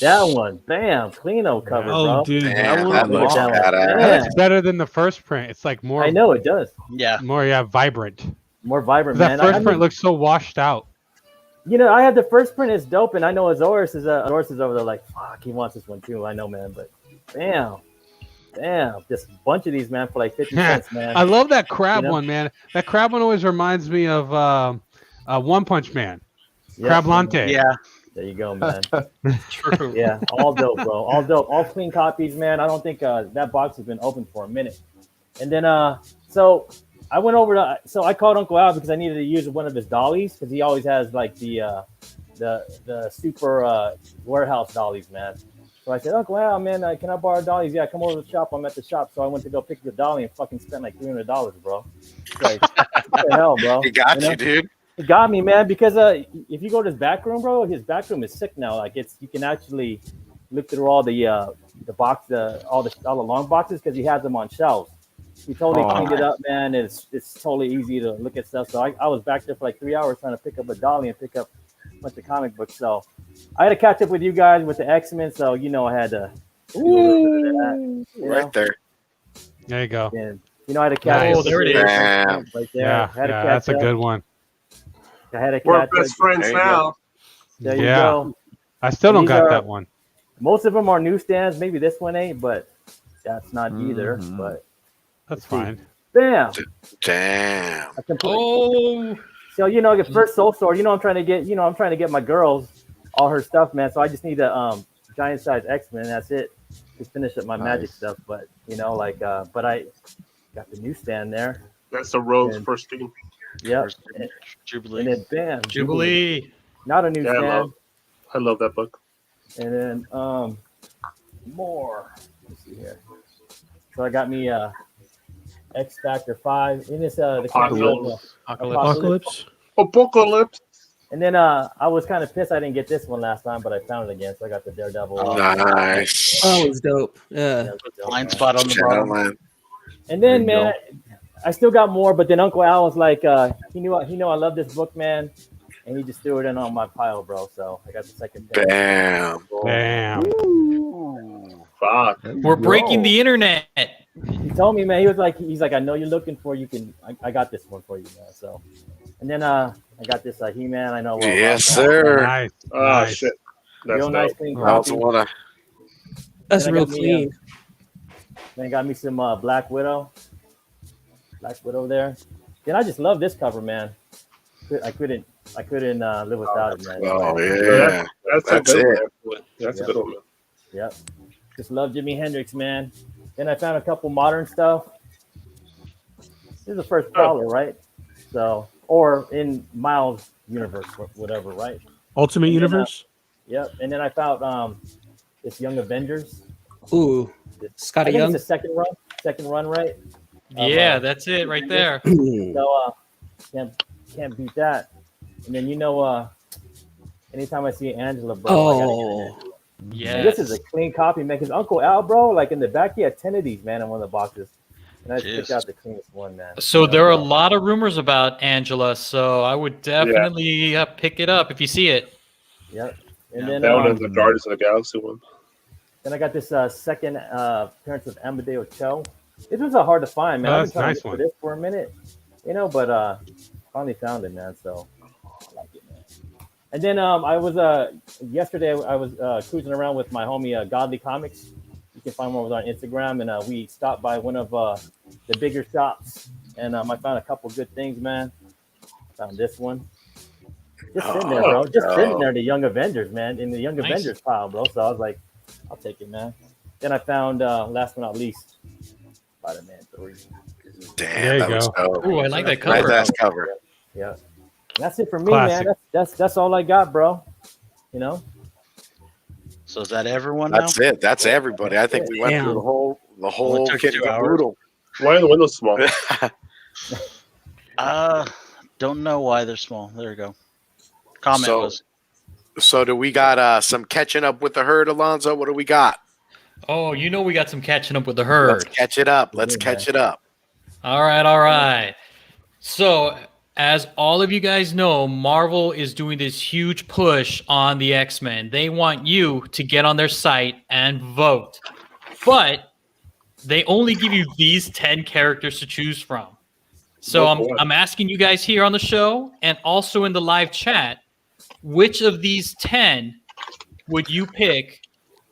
That one, bam, cleano cover, Oh, bro. dude, Damn, that that one looks That one. badass. Yeah. It's better than the first print. It's like more. I know it does. Yeah. More, vibrant. More vibrant, That man. first I mean, print looks so washed out. You know, I had the first print. It's dope, and I know Azores is over there like, fuck, he wants this one too. I know, man, but damn, just a bunch of these, man, for like 50 cents, man. I love that crab You know? one, man. That crab one always reminds me of One Punch Man. Yeah. Crablante. Yeah. There you go, man. True. Yeah, all dope, bro. All dope. All clean copies, man. I don't think that box has been open for a minute. And then, so I went over to, so I called Uncle Al because I needed to use one of his dollies because he always has like the super warehouse dollies, man. So I said, Uncle Al, man, can I borrow dollies? Yeah, come over to the shop. I'm at the shop. So I went to go pick the dolly and fucking spent like $300, bro. It's like, what the hell, bro? He got you, dude. It got me, man, because if you go to his back room, bro, his back room is sick now. Like you can actually look through all the box, all the long boxes because he has them on shelves. He totally cleaned it up, man. It's totally easy to look at stuff. So I was back there for like 3 hours trying to pick up a dolly and pick up a bunch of comic books. So I had to catch up with you guys with the X-Men. So I had to do a little bit of that, right there. There you go. And I had to catch up. Oh, there it is. Damn. Right there. Yeah, that's a good one. I had to We're catch best up. friends now. There you go. I still don't These got are- that one. Most of them are newsstands. Maybe this one ain't, but that's not either. But That's fine. bam. Damn. I can put, Oh, so the first Soul Sword. I'm trying to get my girls all her stuff, man. So I just need a giant size X-Men. That's it. Just finish up my magic stuff. But but I got the newsstand there. That's the Rose And- first team. Yep. Jubilee. And then bam. Jubilee. Not a Yeah, newsstand. I love that book. And then more. Let's see here. So I got me X Factor 5 in this the Apocalypse. Apocalypse. Apocalypse. And then I was kind of pissed I didn't get this one last time, but I found it again. So I got the Daredevil. Nice. Oh, it's dope. Yeah. Yeah, it's dope, Blind man. spot on the bottom. Gentlemen. And then There you man, I still got more, but then Uncle Al was like, he knew I love this book, man. And he just threw it in on my pile, bro. So I got the second pick. Damn. Damn. Fuck. We're breaking the internet. He told me, man, he's like, I know you're looking for, I got this one for you, man. So, and then I got this He-Man. I know. Yes, sir. Nice. Oh, Nice. shit. That's Real nice, dope. clean I also copy. want to. That's Then I real got me, clean. Then got me some Black Widow. Black Widow there. Then I just love this cover, man. I couldn't live without it, man. Oh, yeah. That's That's a good it. one. That's a Yeah. good one. Man. Yep. Just love Jimi Hendrix, man. Then I found a couple modern stuff. This is the first Prowler, right? So, or in Miles' universe, whatever, right? Ultimate And then, Universe. Yep. And then I found this Young Avengers. Ooh, I Scotty think Young. it's the second run, right? Yeah, that's it right there. So can't beat that. And then anytime I see Angela, bro, I gotta get Oh, it. Yeah. This is a clean copy, man. Because Uncle Al, bro, like in the back, he had 10 of these, man, in one of the boxes. And I just picked Jeez. out the cleanest one, man. So there are a lot of rumors about Angela, so I would definitely pick it up if you see it. Yep. Yeah. And then, That one is the Guardians of the Galaxy one. then I got this second appearance of Amadeo Cho. This was hard to find, man. Oh, I've that's been trying nice to look one. for this for a minute, but finally found it, man. So I like it, man. And then I was yesterday I was cruising around with my homie Godly Comics. You can find one over on Instagram, and we stopped by one of the bigger shops, and I found a couple good things, man. Found this one. Just sitting there, bro. Just sitting there, the Young Avengers, man, in the Young Nice. Avengers pile, bro. So I was like, I'll take it, man. Then I found, last but not least, Spider-Man 3. There Damn, you that was go. dope. Ooh, I like that Nice cover. ass cover. Yeah. And that's it for me, Classic. man. That's all I got, bro. So is that everyone now? That's it. That's everybody. I think we went through Damn. the whole took kit 2 and hours. caboodle. Why are the windows small? Don't know why they're small. There you go. Comment So- was. So do we got some catching up with the herd, Alonzo? What do we got? Oh, we got some catching up with the herd. Let's catch it up. Let's Yeah, catch man. it up. All right. So, as all of you guys know, Marvel is doing this huge push on the X-Men. They want you to get on their site and vote. But they only give you these 10 characters to choose from. So Vote for what? I'm asking you guys here on the show and also in the live chat which of these 10 would you pick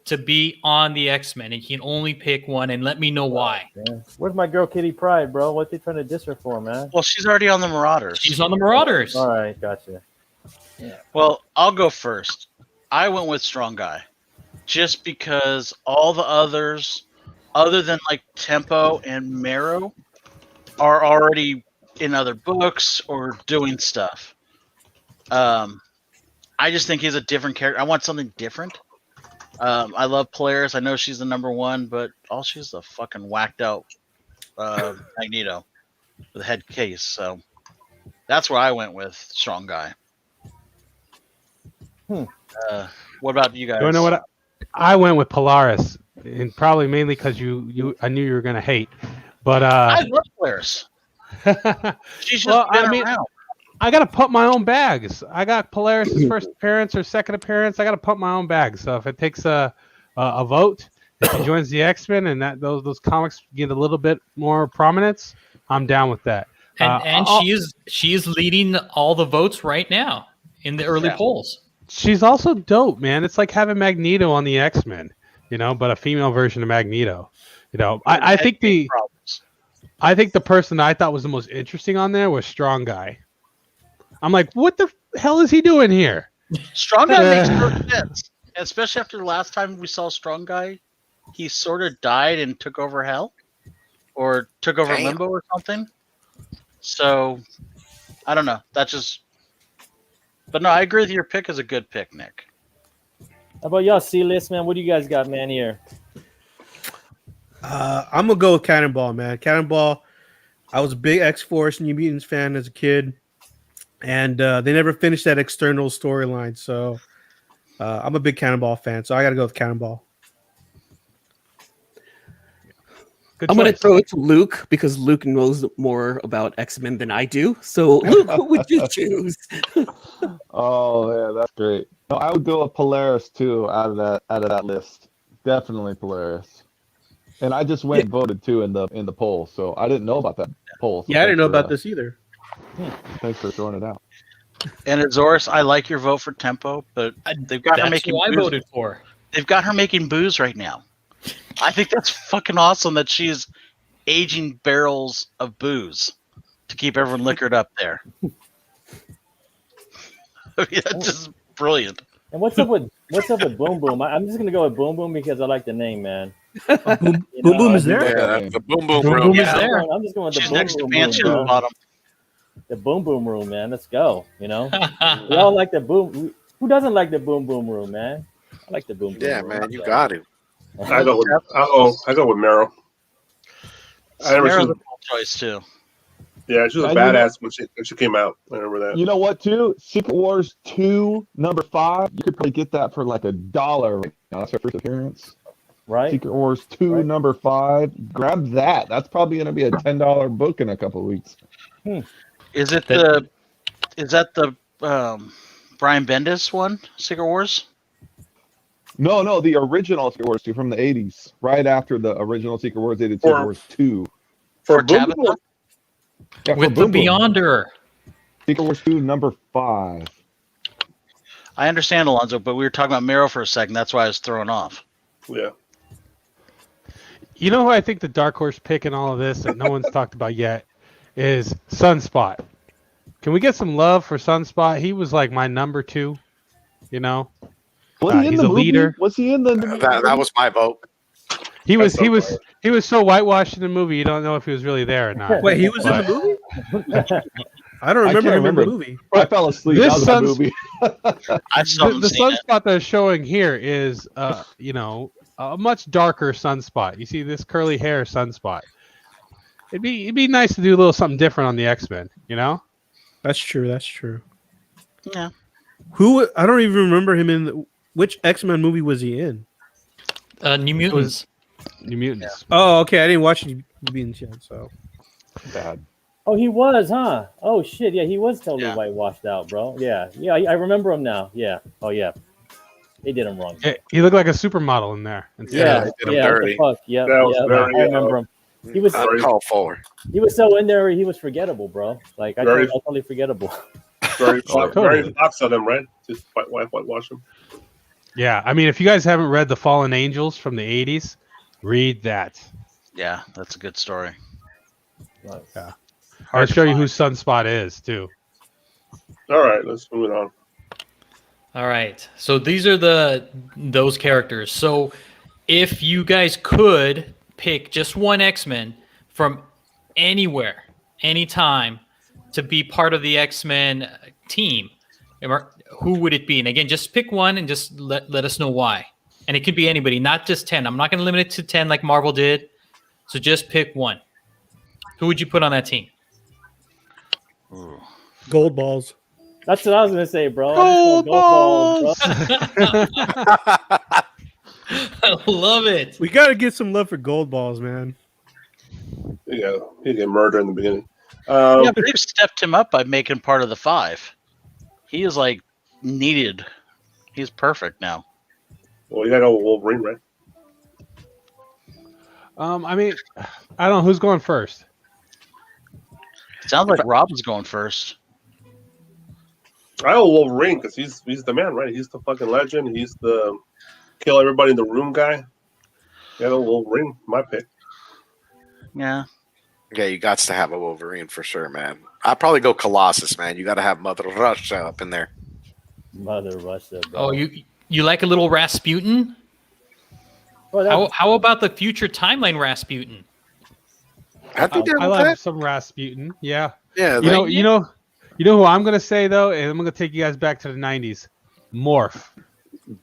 to be on the X-Men? And you can only pick one, and let me know why. Yeah. Where's my girl Kitty Pryde, bro? What they trying to diss her for, man? Well, she's already on the Marauders. She's on the Marauders. All right, gotcha. Yeah. Well, I'll go first. I went with Strong Guy, just because all the others, other than like Tempo and Marrow, are already in other books or doing stuff. I just think he's a different character. I want something different. I love Polaris. I know she's the number one, but all she's a fucking whacked out Magneto with a head case. So that's where I went with Strong Guy. What about you guys? You know what? I went with Polaris, and probably mainly because I knew you were gonna hate. But I love Polaris. She's just been around. I gotta pump my own bags. I got Polaris' first appearance or second appearance. I gotta pump my own bags. So if it takes a vote, if she joins the X-Men and that those comics get a little bit more prominence, I'm down with that. And she is leading all the votes right now in the early polls. She's also dope, man. It's like having Magneto on the X-Men, but a female version of Magneto. I think the person I thought was the most interesting on there was Strong Guy. I'm like, what the hell is he doing here? Strong Guy makes no sense, especially after the last time we saw Strong Guy. He sort of died and took over Hell, or took over Limbo or something. So I don't know. But no, I agree with your pick is a good pick, Nick. How about y'all, C-list, man? What do you guys got, man, here? I'm going to go with Cannonball, man. Cannonball, I was a big X-Force New Mutants fan as a kid, and they never finished that external storyline, so I'm a big Cannonball fan, so I got to go with Cannonball. I'm going to throw it to Luke because Luke knows more about X-Men than I do. So, Luke, who would you choose? Oh, yeah, that's great. No, I would go with Polaris too out of that list. Definitely Polaris. And I just went and voted too in the poll, so I didn't know about that poll. So yeah, I didn't know about this either. Thanks for throwing it out. And Azores, I like your vote for Tempo, but they've got her making. That's who I voted for. They've got her making booze right now. I think that's fucking awesome that she's aging barrels of booze to keep everyone liquored up there. I mean, that's just brilliant. And what's up with Boom Boom? I'm just gonna go with Boom Boom because I like the name, man. Boom Boom is there. Yeah, the Boom Boom Boom Room. Boom is there. I'm just going with the She's Boom next to Boom Banshee room, at the bro. bottom. The Boom Boom Room, man. Let's go. We all like the Boom. Who doesn't like the Boom Boom Room, man? I like the Boom Boom Yeah, Room. man, you got it. I go with Meryl. Sarah's a cool choice too. Yeah, she was a badass when she came out. I remember that. You know what, too? Secret Wars 2, number 5. You could probably get that for like $1 right now. That's her first appearance. Right. Secret Wars 2, number 5. Grab that. That's probably going to be a $10 book in a couple of weeks. Is that the Brian Bendis one, Secret Wars? No, the original Secret Wars 2 from the 80s. Right after the original Secret Wars, they did Secret Wars 2. For Tabitha? Yeah, With the Beyonder. Secret Wars 2, number 5. I understand, Alonzo, but we were talking about Marrow for a second. That's why I was thrown off. Yeah. You know who I think the dark horse pick in all of this that no one's talked about yet is Sunspot. Can we get some love for Sunspot? He was like my number 2, Was he in he's the a movie? leader. Was he in the That was my vote. He was so whitewashed in the movie you don't know if he was really there or not. Wait, he was in the movie? I don't remember him in the movie. I fell asleep. This That was the movie. The Sunspot they're showing here is a much darker Sunspot. You see this curly hair Sunspot. It'd be nice to do a little something different on the X-Men, That's true. Yeah. I don't even remember him in which X-Men movie was he in? New Mutants. New Mutants. Yeah. Oh, okay. I didn't watch New Mutants yet, so bad. Oh, he was, huh? Oh shit, yeah, he was totally whitewashed out, bro. Yeah, I remember him now. Yeah. Oh yeah. They did him wrong. Yeah, he looked like a supermodel in there. Yeah, what the fuck? Yeah, I remember him. He was called for. He was so in there, he was forgettable, bro. Like I totally forgettable. Very Totally. Fox of them, right? Just whitewash them. Yeah, I mean, if you guys haven't read The Fallen Angels from the 80s, read that. Yeah, that's a good story. Yeah. I'll show you who Sunspot is, too. All right, let's move it on. All right. So these are those characters. So if you guys could pick just one X-Men from anywhere, anytime, to be part of the X-Men team, who would it be? And again, just pick one and just let us know why. And it could be anybody, not just 10. I'm not going to limit it to 10 like Marvel did. So just pick one. Who would you put on that team? Gold balls. That's what I was gonna say, bro. Gold balls. I love it. We got to get some love for gold balls, man. Yeah, he get murdered in the beginning. Yeah, but they've stepped him up by making part of the 5. He is like needed. He's perfect now. Well, you got to go with Wolverine, right? I mean, I don't know. Who's going first? It sounds like Robin's going first. I go Wolverine because he's the man, right? He's the fucking legend. He's the kill everybody in the room guy. Yeah, Wolverine, my pick. Yeah. Yeah, you got to have a Wolverine for sure, man. I'd probably go Colossus, man. You got to have Mother Russia up in there. Mother Russia, bro. Oh, you like a little Rasputin? Well, How about the future timeline Rasputin? I think I like some Rasputin. Yeah. Yeah. You know who I'm gonna say though, and I'm gonna take you guys back to the '90s. Morph.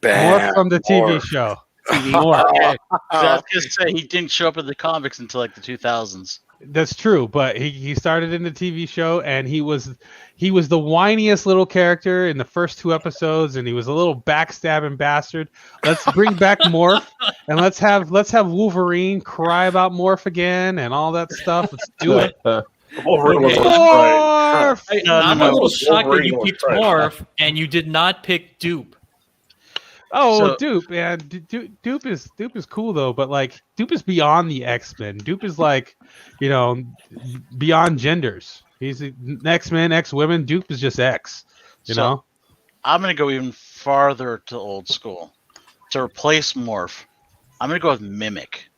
Morph from the TV show. Morph. Okay. I was gonna say he didn't show up in the comics until like the 2000s. That's true, but he started in the TV show, and he was the whiniest little character in the first 2 episodes, and he was a little backstabbing bastard. Let's bring back Morph, and let's have Wolverine cry about Morph again and all that stuff. Let's do it. Morph! I'm a little shocked that you picked Morph and you did not pick Dupe. Oh, Dupe, man. Dupe is cool though, but like Dupe is beyond the X-Men. Dupe is like, beyond genders. He's X-Men, X-Women. Dupe is just X. You know? I'm gonna go even farther to old school. To replace Morph, I'm gonna go with Mimic.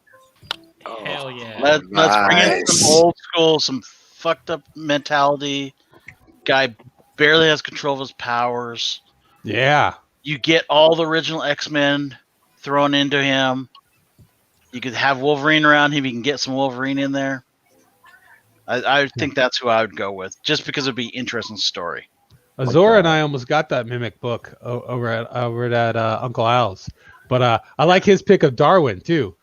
Hell yeah. Let's bring in some old school, some fucked up mentality. Guy barely has control of his powers. Yeah. You get all the original X-Men thrown into him. You could have Wolverine around him. You can get some Wolverine in there. I think that's who I would go with, just because it'd be an interesting story. Azora and I almost got that Mimic book over at Uncle Al's, but I like his pick of Darwin too.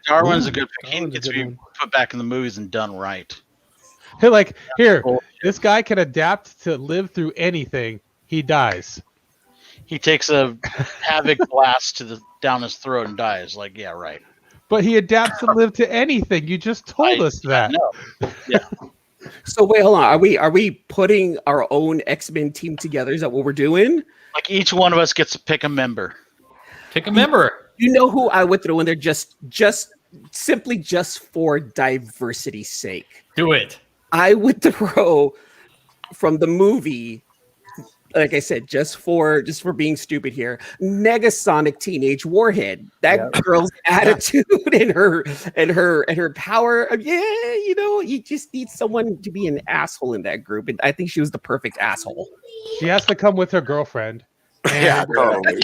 Darwin's a good pick. He gets to be put back in the movies and done right. This guy can adapt to live through anything. He dies. He takes a havoc blast down his throat and dies. Like, yeah, right. But he adapts to live to anything. You just told us that. No. Yeah. So wait, hold on. Are we putting our own X-Men team together? Is that what we're doing? Like each one of us gets to pick a member. Pick a member. You know who I would throw in there just simply for diversity's sake? Do it. I would throw from the movie, like I said, just for being stupid here, Negasonic Teenage Warhead. That girl's attitude and her power. Yeah, you just need someone to be an asshole in that group, and I think she was the perfect asshole. She has to come with her girlfriend. Yeah, totally.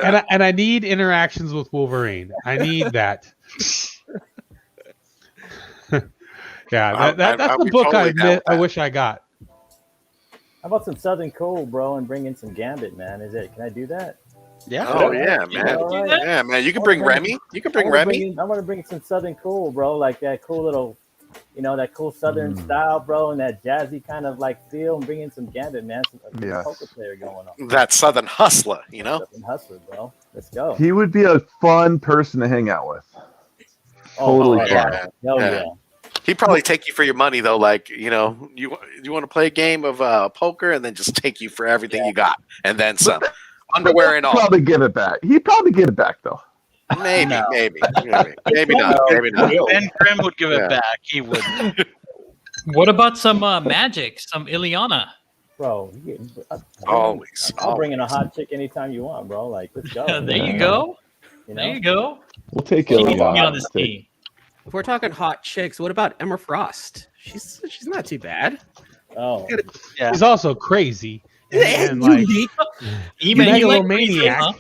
And I need interactions with Wolverine. I need that. Yeah, that's the book totally I wish I got. How about some Southern Cold, bro, and bring in some Gambit, man? Can I do that? Yeah. Oh yeah, man. Right. Yeah, man. You can bring Remy. You can bring Remy. I want to bring some Southern Cool, bro. Like that cool little, that cool Southern style, bro, and that jazzy kind of like feel, and bring in some Gambit, man. Some poker player going on. That Southern hustler, Southern hustler, bro. Let's go. He would be a fun person to hang out with. Totally fun. Yeah. He'd probably take you for your money though, like you want to play a game of poker, and then just take you for everything you got, and then some. Underwear and all. Probably give it back. He'd probably give it back though. Maybe not. Maybe not. Ben Grimm would give it back. He would. What about some magic? Some Ileana? Bro, Always. I'll bring in a hot chick anytime you want, bro. Like, let's go. There you go. You know? There you go. We'll take She needs to be Ileana. on this team. If we're talking hot chicks, what about Emma Frost? She's not too bad. Oh, Yeah. He's also crazy. And And like unique. Eman, you like crazy, megalomaniac. huh?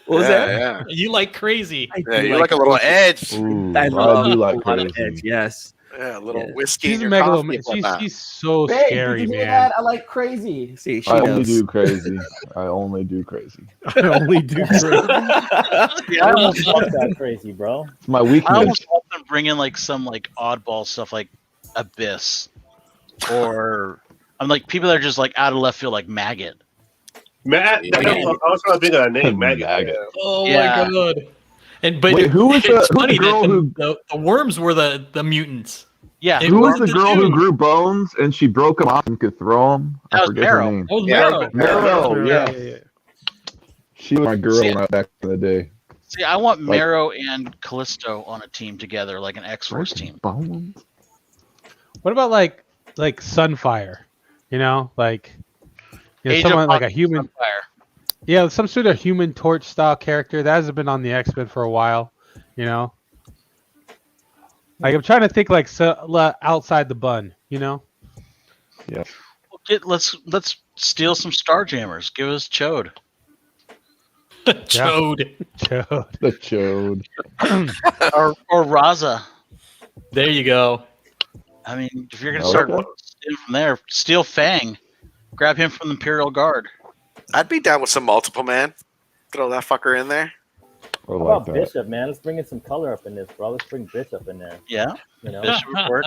What was that? Yeah. You like crazy. I Yeah, do you like a little edge. Ooh, I I love do a like lot of crazy. edge, yes. Yeah, a little Yeah. whiskey She's in a your coffee. megalomaniac. and whatnot. She's so Babe, scary, did you hear man. that? I like crazy. See, she I only knows. do crazy. I only do crazy. I only do crazy. Yeah, I almost fuck that crazy, bro. It's my I weakness. almost want them to bring in like some like oddball stuff like Abyss, or I'm like people that are just like out of left field like Maggot. Matt, I was trying to think of that name, Maggot. Maggot. Oh Yeah. my god! And but Wait, who was it's the funny girl that who? the worms were the mutants. Yeah, It Who was was the the girl who June. grew bones and she broke them off and could throw them? That I was forget Marrow. her name. Oh, Yeah. Marrow. Marrow, yeah. yeah. She was my girl See, back in the day. See, I want Like- Marrow and Callisto on a team together, like an X-Force team. Bones? What about like Sunfire? You know, like Age of someone like a Apocalypse human. on Fire. Yeah, some sort of Human Torch style character that hasn't been on the X-Men for a while. You know, like I'm trying to think like outside the bun. You know, Yeah. Let's steal some Starjammers. Give us Chode. Chode. Chode. The chode. or Raza. There you go. I mean, if you're gonna I like start that. stealing from there, steal Fang. Grab him from the Imperial Guard. I'd be down with some multiple man. Throw that fucker in there. I How like about that. Bishop, man? Let's bring in some color up in this, bro. Let's bring Bishop in there. Yeah, You know, Bishop would work.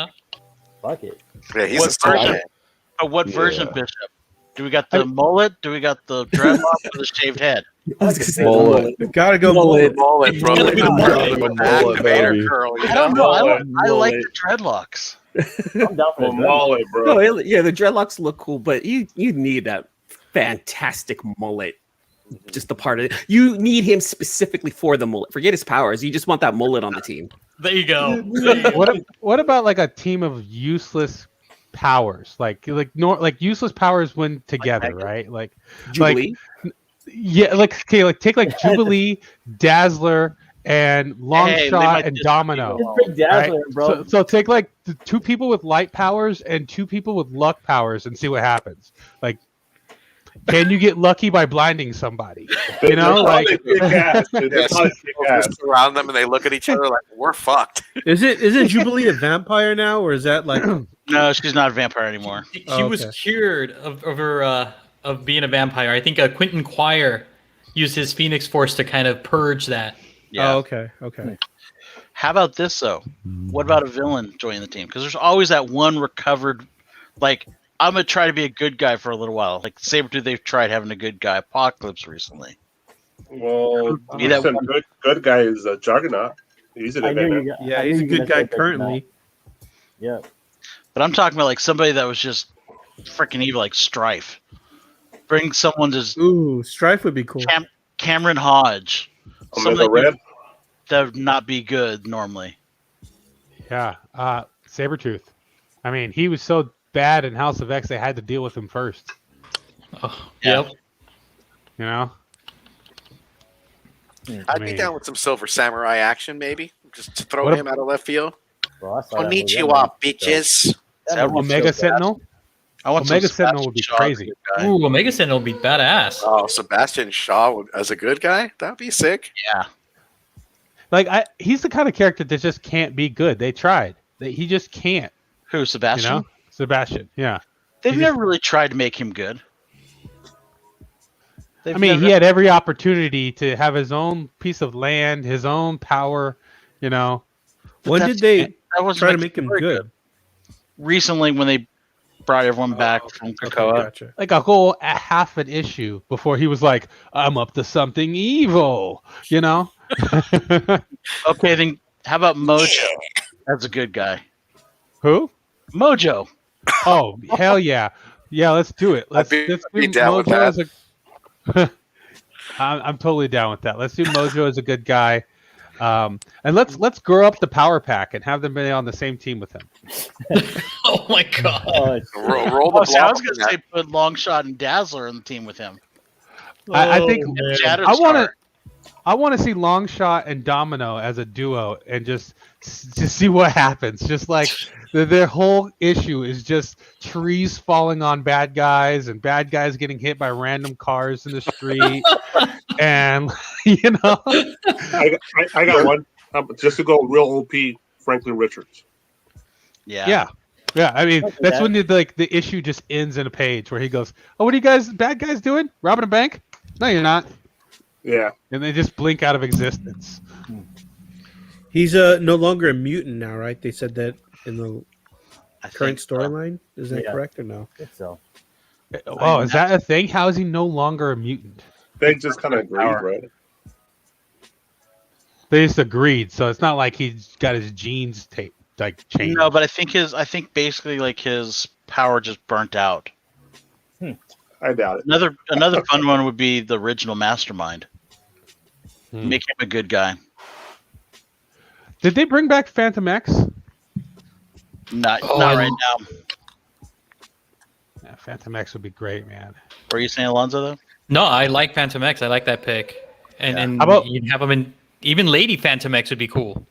fuck it. Yeah, he's What a star version? man. What version Yeah. of Bishop? Do we got the mullet? Do we got the dreadlock or the shaved head? I was gonna say Mullet. mullet. Gotta go Mullet. Mullet, bro. Gotta be the mullet. With the Mullet, activator baby. curl, you I don't know. Mullet, I like mullet. the dreadlocks. I'm down for Well, the mullet, bro. No, yeah, the dreadlocks look cool, but you need that fantastic mullet. Just a part of it. You need him specifically for the mullet. Forget his powers. You just want that mullet on the team. There you go. what about like a team of useless powers? Like useless powers win together, right? Like Jubilee. yeah, like okay, like take like Jubilee, Dazzler, and Hey, they Longshot might and just- Domino. Just bring Dazzler, Right? bro. So take like the two people with light powers and two people with luck powers and see what happens. Like, can you get lucky by blinding somebody? You know, They're like probably kick-ass, dude. They're Yes. probably kick-ass. Just around them and they look at each other like, we're fucked. Isn't Jubilee a vampire now, or is that like? No, she's not a vampire anymore. She Oh, was okay. cured of her of being a vampire. I think Quentin Quire used his Phoenix Force to kind of purge that. Yeah. Oh, okay. How about this though? What about a villain joining the team? Because there's always that one recovered. Like I'm gonna try to be a good guy for a little while. Like Sabretooth, they've tried having a good guy. Apocalypse recently. Well, Be that some one. good guy is Juggernaut. He's an I knew event. you got. Yeah, I knew he's a you were good gonna guy say that currently. Yeah. But I'm talking about like somebody that was just freaking evil, like Strife. Bring someone to Ooh, Strife would be cool. Cameron Hodge. Omega Somebody Red. that would not be good normally. yeah, Sabretooth. I mean, he was so bad in House of X they had to deal with him first. Oh, Yeah. Yep. You know, I'd mean- be down with some Silver Samurai action, maybe. Just to throw What him out of left field. Bro, I saw that movie. Konnichiwa, bitches. That would Omega feel bad. Sentinel. I want Omega some Sentinel would be Sebastian Shaw as a crazy. good guy. Ooh, Omega Sentinel would be badass. Oh, Sebastian Shaw as a good guy? That'd be sick. Yeah. Like he's the kind of character that just can't be good. They tried. He just can't. Who, You Sebastian? know, Sebastian. Yeah. They've he just- never really tried to make him good. They've I mean, never- he had every opportunity to have his own piece of land, his own power. You know, When that's- did they that wasn't try to like make him very good? Recently, when they brought everyone back from Okay, Krakoa. gotcha. like a half an issue before he was like, "I'm up to something evil." You know. Okay, then how about Mojo? That's a good guy. Who? Mojo. Oh hell yeah, yeah. Let's do it. Let's be do down with Mojo as a. I'm totally down with that. Let's do Mojo as a good guy. And let's grow up the Power Pack and have them be on the same team with him. Oh my god! Roll the See, I was block. going to say put Longshot and Dazzler in the team with him. I think man. I want to see Longshot and Domino as a duo and just see what happens. Just like their whole issue is just trees falling on bad guys and bad guys getting hit by random cars in the street. And I got one. Just to go real OP, Franklin Richards. Yeah. I mean, that's when the issue just ends in a page where he goes, "Oh, what are you guys, bad guys, doing? Robbing a bank? No, you're not." Yeah. And they just blink out of existence. He's no longer a mutant now, right? They said that in the current storyline. Is that correct or no? I think so. Oh, is that a thing? How is he no longer a mutant? They just kind of agreed, right? They just agreed, so it's not like he's got his genes changed. No, but I think basically like his power just burnt out. I doubt it. Another fun one would be the original Mastermind. Make him a good guy. Did they bring back Phantom X? Not right now. Yeah, Phantom X would be great, man. Were you saying Alonzo though? No, I like Phantom X. I like that pick. And How about you'd have them in. Even Lady Phantom X would be cool.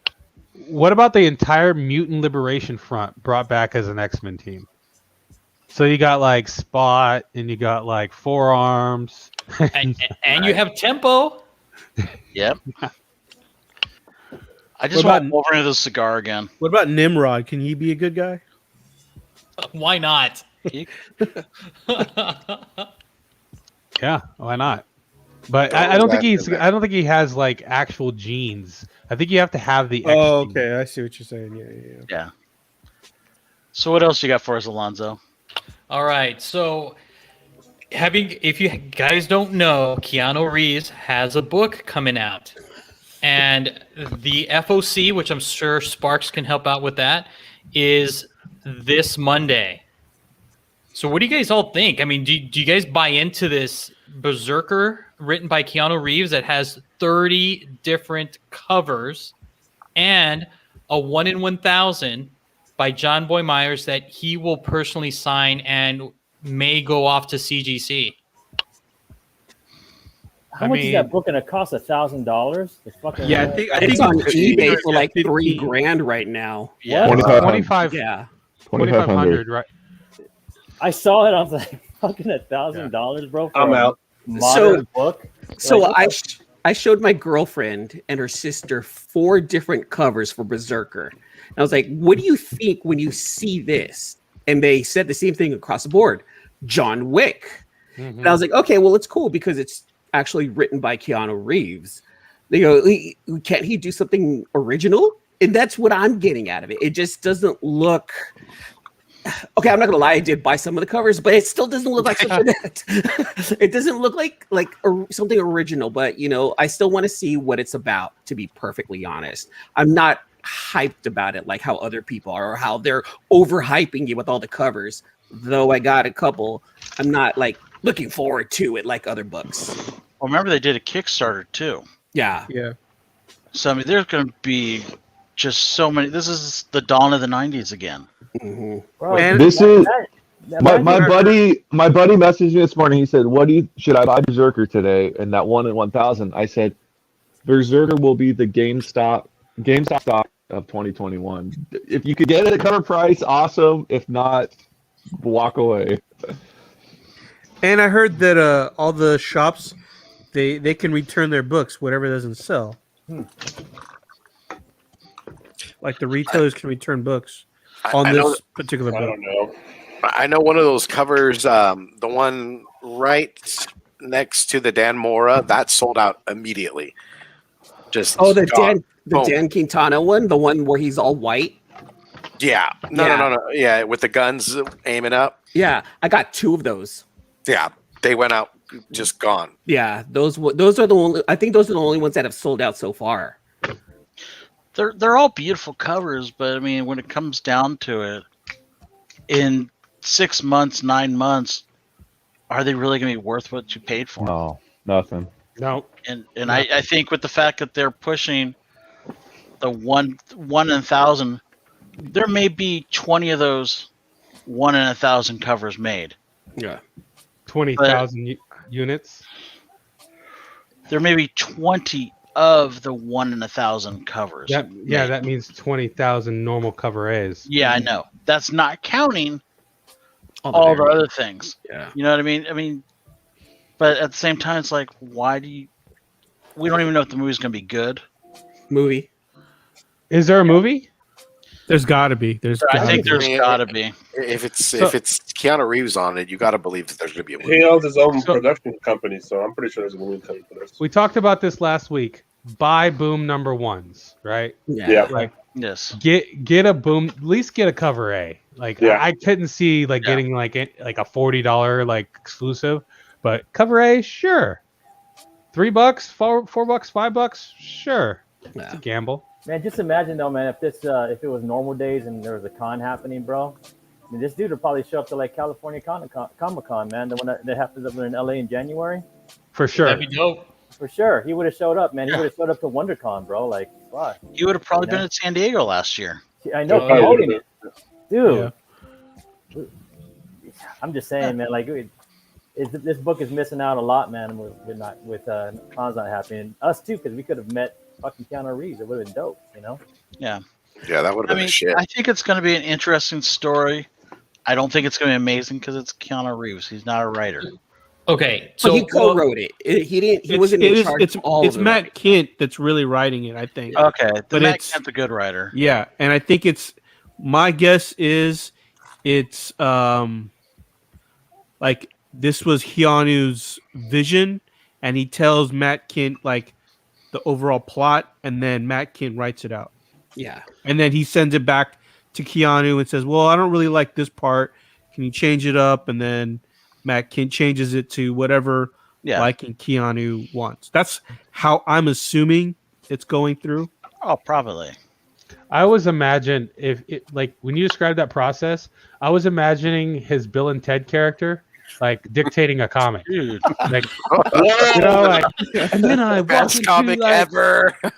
what about the entire Mutant Liberation Front brought back as an X-Men team? So you got like Spot and you got like Forearms. And you have Tempo. Yep. I just want Wolverine with a cigar again. What about Nimrod? Can he be a good guy? Why not? Yeah, why not? But I don't think I don't think he has like actual genes. I think you have to have the. X Okay, gene. I see what you're saying. Yeah. So what else you got for us, Alonzo? All right. So, if you guys don't know, Keanu Reeves has a book coming out, and the FOC, which I'm sure Sparks can help out with, that is this Monday. So, what do you guys all think? I mean, do you guys buy into this Berserker written by Keanu Reeves that has 30 different covers and a 1 in 1,000 by John Boy Myers that he will personally sign and may go off to CGC? How much is that book going to cost? $1,000? Yeah, I think it's on eBay for like $3,000 right now. Yeah, 25. Yeah, 2,500. Right. I saw it. I was like, fucking $1,000, bro. For I'm out. Modern book. So like, I showed my girlfriend and her sister 4 different covers for Berserker. And I was like, what do you think when you see this? And they said the same thing across the board. John Wick. Mm-hmm. And I was like, okay, well, it's cool because it's actually written by Keanu Reeves. They go, can't he do something original? And that's what I'm getting out of it. It just doesn't look... Okay, I'm not gonna lie. I did buy some of the covers, but it still doesn't look like something that. It doesn't look like something original. But I still want to see what it's about. To be perfectly honest, I'm not hyped about it like how other people are, or how they're overhyping it with all the covers. Though I got a couple, I'm not like looking forward to it like other books. Well, remember they did a Kickstarter too. Yeah. So I mean, there's going to be just so many. This is the dawn of the '90s again. Mm-hmm. bro, This is my buddy. My buddy messaged me this morning. He said, should I buy Berserker today?" And that 1 in 1,000. I said, "Berserker will be the GameStop stock of 2021. If you could get it at cover price, awesome. If not, walk away." And I heard that all the shops they can return their books, whatever doesn't sell. Like the retailers can return books on this particular book. I don't know. I know one of those covers, the one right next to the Dan Mora, that sold out immediately. Just the Dan Quintana one, the one where he's all white. Yeah, no. Yeah, with the guns aiming up. Yeah, I got 2 of those. Yeah, they went out, just gone. Yeah, those are the only. I think those are the only ones that have sold out so far. They're all beautiful covers, but I mean, when it comes down to it, in 6 months, 9 months, are they really going to be worth what you paid for? No, nothing. No. And I think with the fact that they're pushing the one in 1,000. There may be 20 of those 1 in 1,000 covers made. Yeah. 20,000 units. There may be 20 of the 1 in 1,000 covers. That means 20,000 normal cover A's. Yeah, I know. That's not counting all the other things. Yeah. You know what I mean? But at the same time, it's like, why do you? We don't even know if the movie's going to be good. Movie. Is there a movie? There's got to be. There's got to be. If it's Keanu Reeves on it, you got to believe that there's going to be a movie. He owns his own production company, so I'm pretty sure there's a movie coming for this. We talked about this last week. Buy Boom number ones, right? Yeah. Like, yes. Get a Boom. At least get a cover A. Like I couldn't see getting like a $40 like exclusive, but cover A, sure. $3, $4, $5, sure. It's a gamble. Man, just imagine though, man, if it was normal days and there was a con happening, bro. I mean, this dude would probably show up to like California Comic Con, man, the one that happens up in LA in January. For sure. That'd be dope. For sure, he would have showed up, man. He would have showed up to WonderCon, bro. Like, fuck. He would have probably been at San Diego last year. I know, promoting it, dude. Yeah. I'm just saying, man. Like, this book is missing out a lot, man. With cons not happening. Us too, because we could have met fucking Keanu Reeves. It would have been dope, you know? Yeah. Yeah, that would have been shit. I think it's going to be an interesting story. I don't think it's going to be amazing because it's Keanu Reeves. He's not a writer. Okay, so he co-wrote it. He didn't. He wasn't in charge of all. It's Matt Kent that's really writing it, I think. Okay, but Matt Kent's a good writer. Yeah, and I think it's. My guess is, it's like this was Keanu's vision, and he tells Matt Kent like the overall plot, and then Matt Kent writes it out. Yeah, and then he sends it back to Keanu and says, "Well, I don't really like this part. Can you change it up?" And then Matt Kent changes it to whatever liking Keanu wants. That's how I'm assuming it's going through. Oh, probably. I always imagine like when you described that process, I was imagining his Bill and Ted character like dictating a comic. Dude. Like, you know, like, and then I walk into comic ever. I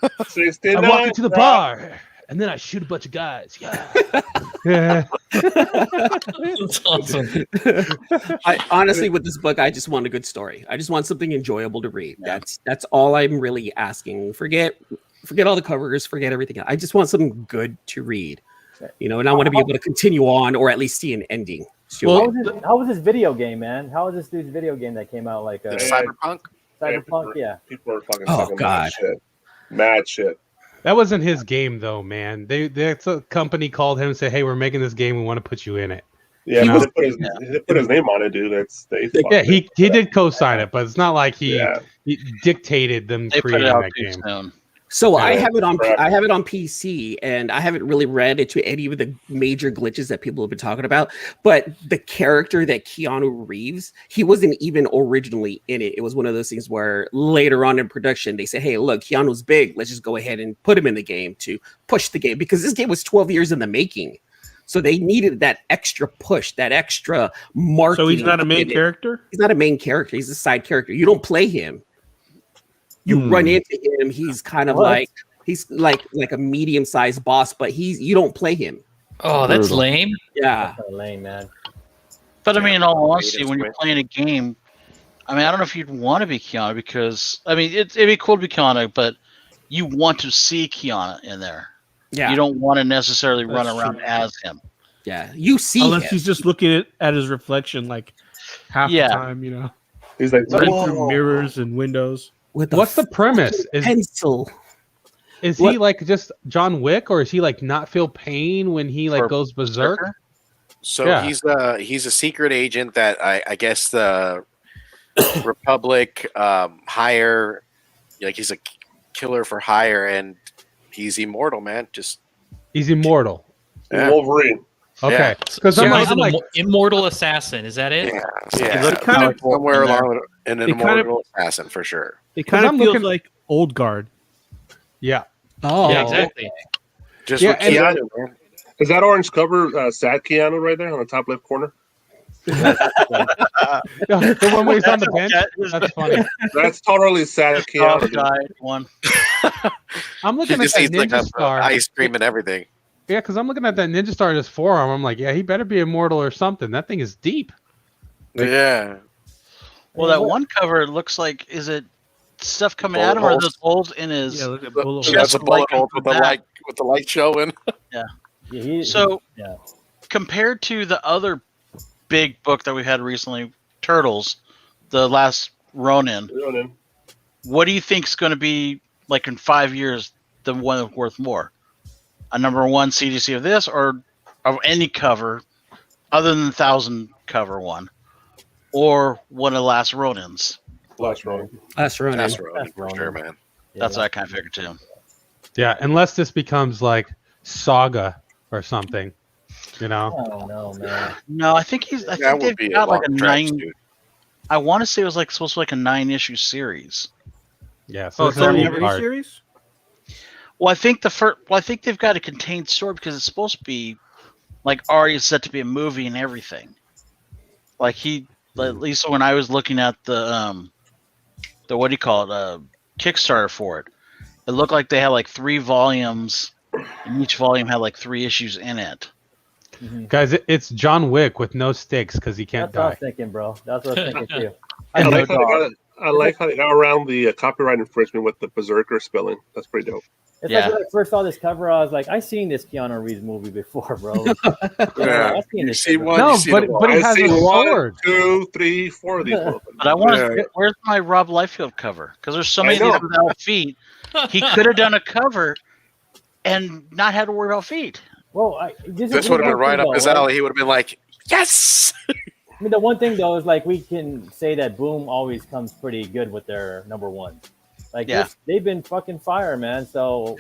walk into the bar. And then I shoot a bunch of guys. Yeah. That's awesome. I honestly, with this book, I just want a good story. I just want something enjoyable to read. That's all I'm really asking. Forget all the covers. Forget everything else. I just want something good to read. You know, and I want to be able to continue on or at least see an ending. Well, how was this video game, man? How was this dude's video game that came out like Cyberpunk? Cyberpunk, yeah. People are fucking talking mad shit. Mad shit. That wasn't his game, though, man. That's a company called him and said, "Hey, we're making this game. We want to put you in it." Yeah, they put his name on it, dude. He did co-sign it, but it's not like he dictated them creating that game. So I have it on PC, and I haven't really read into any of the major glitches that people have been talking about. But the character that Keanu Reeves, he wasn't even originally in it. It was one of those things where later on in production, they said, "Hey, look, Keanu's big. Let's just go ahead and put him in the game to push the game," because this game was 12 years in the making. So they needed that extra push, that extra marketing. So he's not a main character? He's not a main character. He's a side character. You don't play him. You run into him. He's kind of like a medium-sized boss, but you don't play him. Oh, that's lame. Yeah, that's lame, man. But I mean, in all honesty, when you're playing a game, I mean, I don't know if you'd want to be Keanu because I mean, it'd be cool to be Keanu, but you want to see Keanu in there. Yeah, you don't want to necessarily run around as him. Yeah, you see, unless he's just looking at his reflection like half the time, you know. He's like through mirrors and windows. What's the premise? Pencil. Is he like just John Wick, or is he like not feel pain when he like goes berserk? So he's a secret agent that I guess the Republic hire, like he's a killer for hire, and he's immortal, man. He's immortal. Yeah. Wolverine. Okay, because I'm like immortal assassin. Is that it? Yeah. Kind of somewhere along an immortal assassin for sure. It kind of feels like Old Guard. Yeah. Oh, yeah, exactly. Just with Keanu, man. Is that orange cover sad Keanu right there on the top left corner? The one where he's on the bench. That's funny. That's totally sad Keanu. Died one. I'm He looking at just that eats like Ninja Star. ice cream and everything. Yeah, because I'm looking at that Ninja Star in his forearm. I'm like, yeah, he better be immortal or something. That thing is deep. Yeah. Well, that one cover looks like, is it stuff coming Bullet at him, or are holes? those holes in his Yeah, look at bullet That's chest a bullet hole like with the light showing. So, yeah. compared to the other big book that we had recently, Turtles, the last Ronin, what do you think is going to be like in 5 years the one that's worth more? A number one CDC of this, or of any cover other than the 1,000 cover one, or one of the last Ronins? Last Ronin. That's Ronin. That's Ronin for sure, man. That's what I kind of figured too. Yeah, unless this becomes like Saga or something, you know. Oh no, man. No, I think he's. I think would they've be a got like a long stretch, 9. dude. I want to say it was like supposed to be like a 9-issue series. Yeah, so Oh, it's it's gonna only be a hard. series? Well, I think I think they've got a contained story because it's supposed to be like already set to be a movie and everything. Like at least when I was looking at the what do you call it, Kickstarter for it, it looked like they had like 3 volumes, and each volume had like 3 issues in it. Guys, it's John Wick with no stakes because he can't That's what I was die. thinking, bro. That's what I was thinking too. I like how they got around the copyright infringement with the Berserker spelling. That's pretty dope. It's like when I first saw this cover, I was like, I've seen this Keanu Reeves movie before, bro. I've seen this. No, but he has a sword. 2, 3, 4 of these. But I want to. Where's my Rob Liefeld cover? Because there's so many of these without feet. He could have done a cover and not had to worry about feet. Well, This would have been right up his alley. He would have been like, yes. I mean, the one thing though is like we can say that Boom always comes pretty good with their number one. Like they've been fucking fire, man. So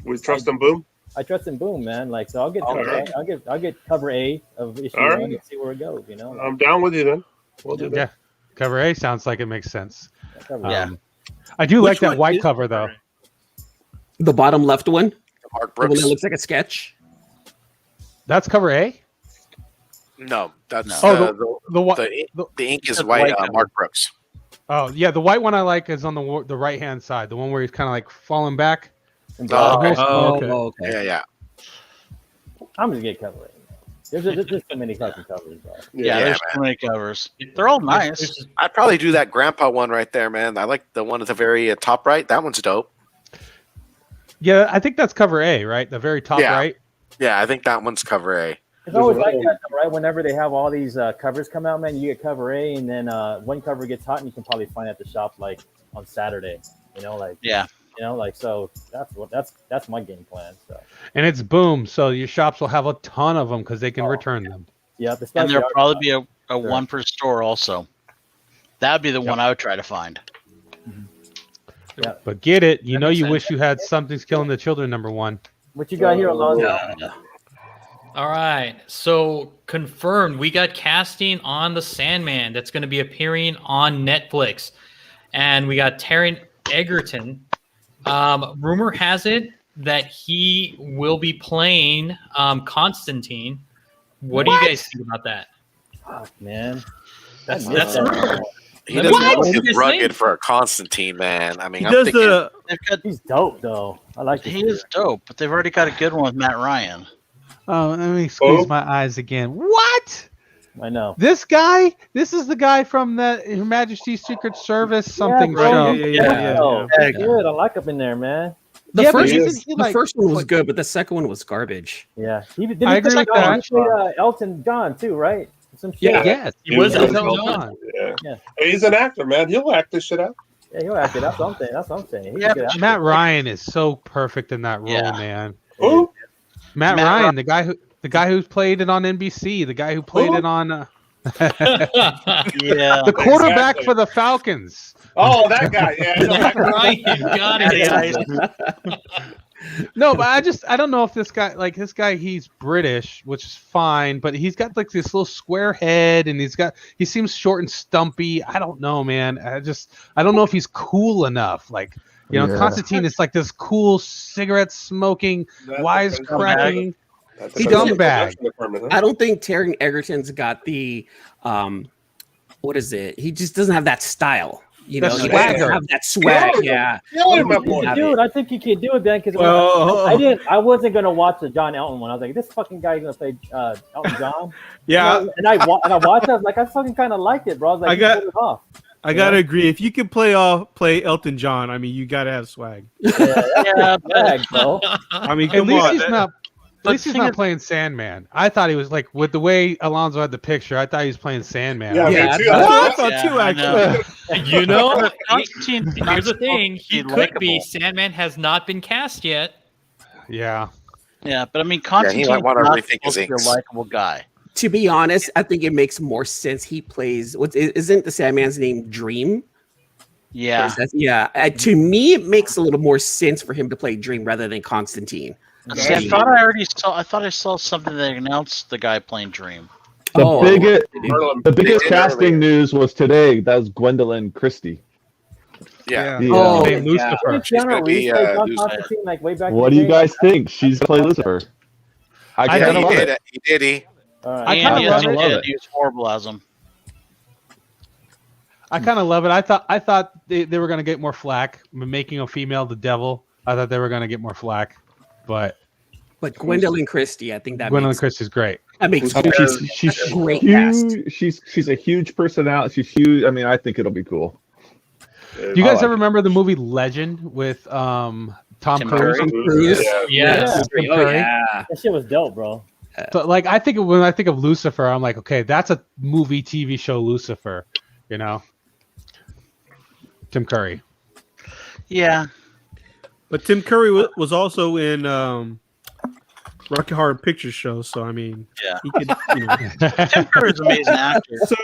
we trust them, Boom. I trust in Boom, man. Like so, I'll get I'll get cover A of issue All 1 right. and see where it goes. You know, I'm down with you then. We'll do that. Yeah, cover A sounds like it makes sense. Yeah. I do Which like that one white is cover though. The bottom left one. Mark The one Brooks. that looks like a sketch. That's cover A. No, that's the ink is white. Mark Brooks. Oh yeah, the white one I like is on the right hand side, the one where he's kind of like falling back. Okay. Yeah. I'm just get cover A. There's too many fucking covers, bro. Yeah, there's too many covers. They're all nice. I'd probably do that grandpa one right there, man. I like the one at the very top right. That one's dope. Yeah, I think that's cover A, right? The very top right. Yeah, I think that one's cover A. It's always like that, right? Whenever they have all these covers come out, man, you get cover A, and then one cover gets hot, and you can probably find it at the shop like on Saturday. You know, like so that's my game plan. So And it's Boom, so your shops will have a ton of them because they can return them. yeah, And there'll probably be a one per store also. That'd be the one I would try to find. Yeah. But get it, you know, you wish you had Something's Killing the Children #1. What you got here, Alonzo? All right. So confirmed, we got casting on the Sandman that's going to be appearing on Netflix. And we got Taryn Egerton. Rumor has it that he will be playing Constantine. What do you guys think about that? Fuck, man. That's He doesn't look rugged for a Constantine, man. I mean, he's dope though. I like he is dope, but they've already got a good one with Matt Ryan. Oh, let me squeeze my eyes again. What? I know. This guy? This is the guy from the Her Majesty's Secret Service something show. Yeah. Good. I like him in there, man. The first one was good, but the second one was garbage. Yeah, I agree with that. He played Elton John too, right? Some shit. Yeah, yes, he was Elton John. Yeah. Hey, he's an actor, man. He'll act this shit out. Yeah, he'll act it. That's what I'm saying. That's what I'm saying. Matt Ryan is so perfect in that role, man. Who? Matt Ryan, the guy who played it on NBC, the guy who played it on the quarterback for the Falcons. Oh, that guy. Yeah, Ryan, got it. No, but I don't know if this guy, he's British, which is fine, but he's got like this little square head and he seems short and stumpy. I don't know, man. I don't know if he's cool enough. Like, you know, Constantine is like this cool cigarette smoking, wisecracking scumbag. I don't think Taryn Egerton's got the what is it? He just doesn't have that style. You know, That's you gotta swagger. have that swag. Yeah. Dude, I think he can do it, man. Because I wasn't gonna watch the John Elton one. I was like, this fucking guy's gonna play Elton John. Yeah. And I watched it. I was like, I fucking kind of liked it, bro. I was like, I gotta agree. If you can play Elton John, I mean, you gotta have swag. Swag, bro. I mean, At come least on. he's not. At least he's not playing Sandman. I thought he was like with the way Alonzo had the picture. I thought he was playing Sandman. Yeah, That's what I thought too. Actually, You know, here's the thing: he could be. Sandman has not been cast yet. Yeah. Yeah, but I mean, Constantine's might wanna not rethink his supposed to be a inks. likable guy. To be honest, I think it makes more sense. He plays. Isn't the Sandman's name Dream? Yeah. To me, it makes a little more sense for him to play Dream rather than Constantine. See, I thought I saw something that announced the guy playing Dream. The biggest casting news was today. That was Gwendolyn Christie. Yeah. Lucifer. Keanu Reeves played John Constantine like way back. What do you guys think? She's played Lucifer. He did. I kind of love it. He was horrible as him. I kind of love it. I thought they were going to get more flack making a female the devil. I thought they were going to get more flack, but Gwendolyn Christie, I think Gwendolyn Christie's great. That makes she's a great huge. cast. She's a huge personality. She's huge. I mean, I think it'll be cool. Do you guys ever remember the movie Legend with Tom Cruise? Yes. That shit was dope, bro. So, like, when I think of Lucifer, I'm like, okay, that's a movie, TV show, Lucifer. You know, Tim Curry. Yeah, but Tim Curry was also in Rocky Horror Picture Show, so I mean, he could. You know. Tim Curry's an amazing actor. So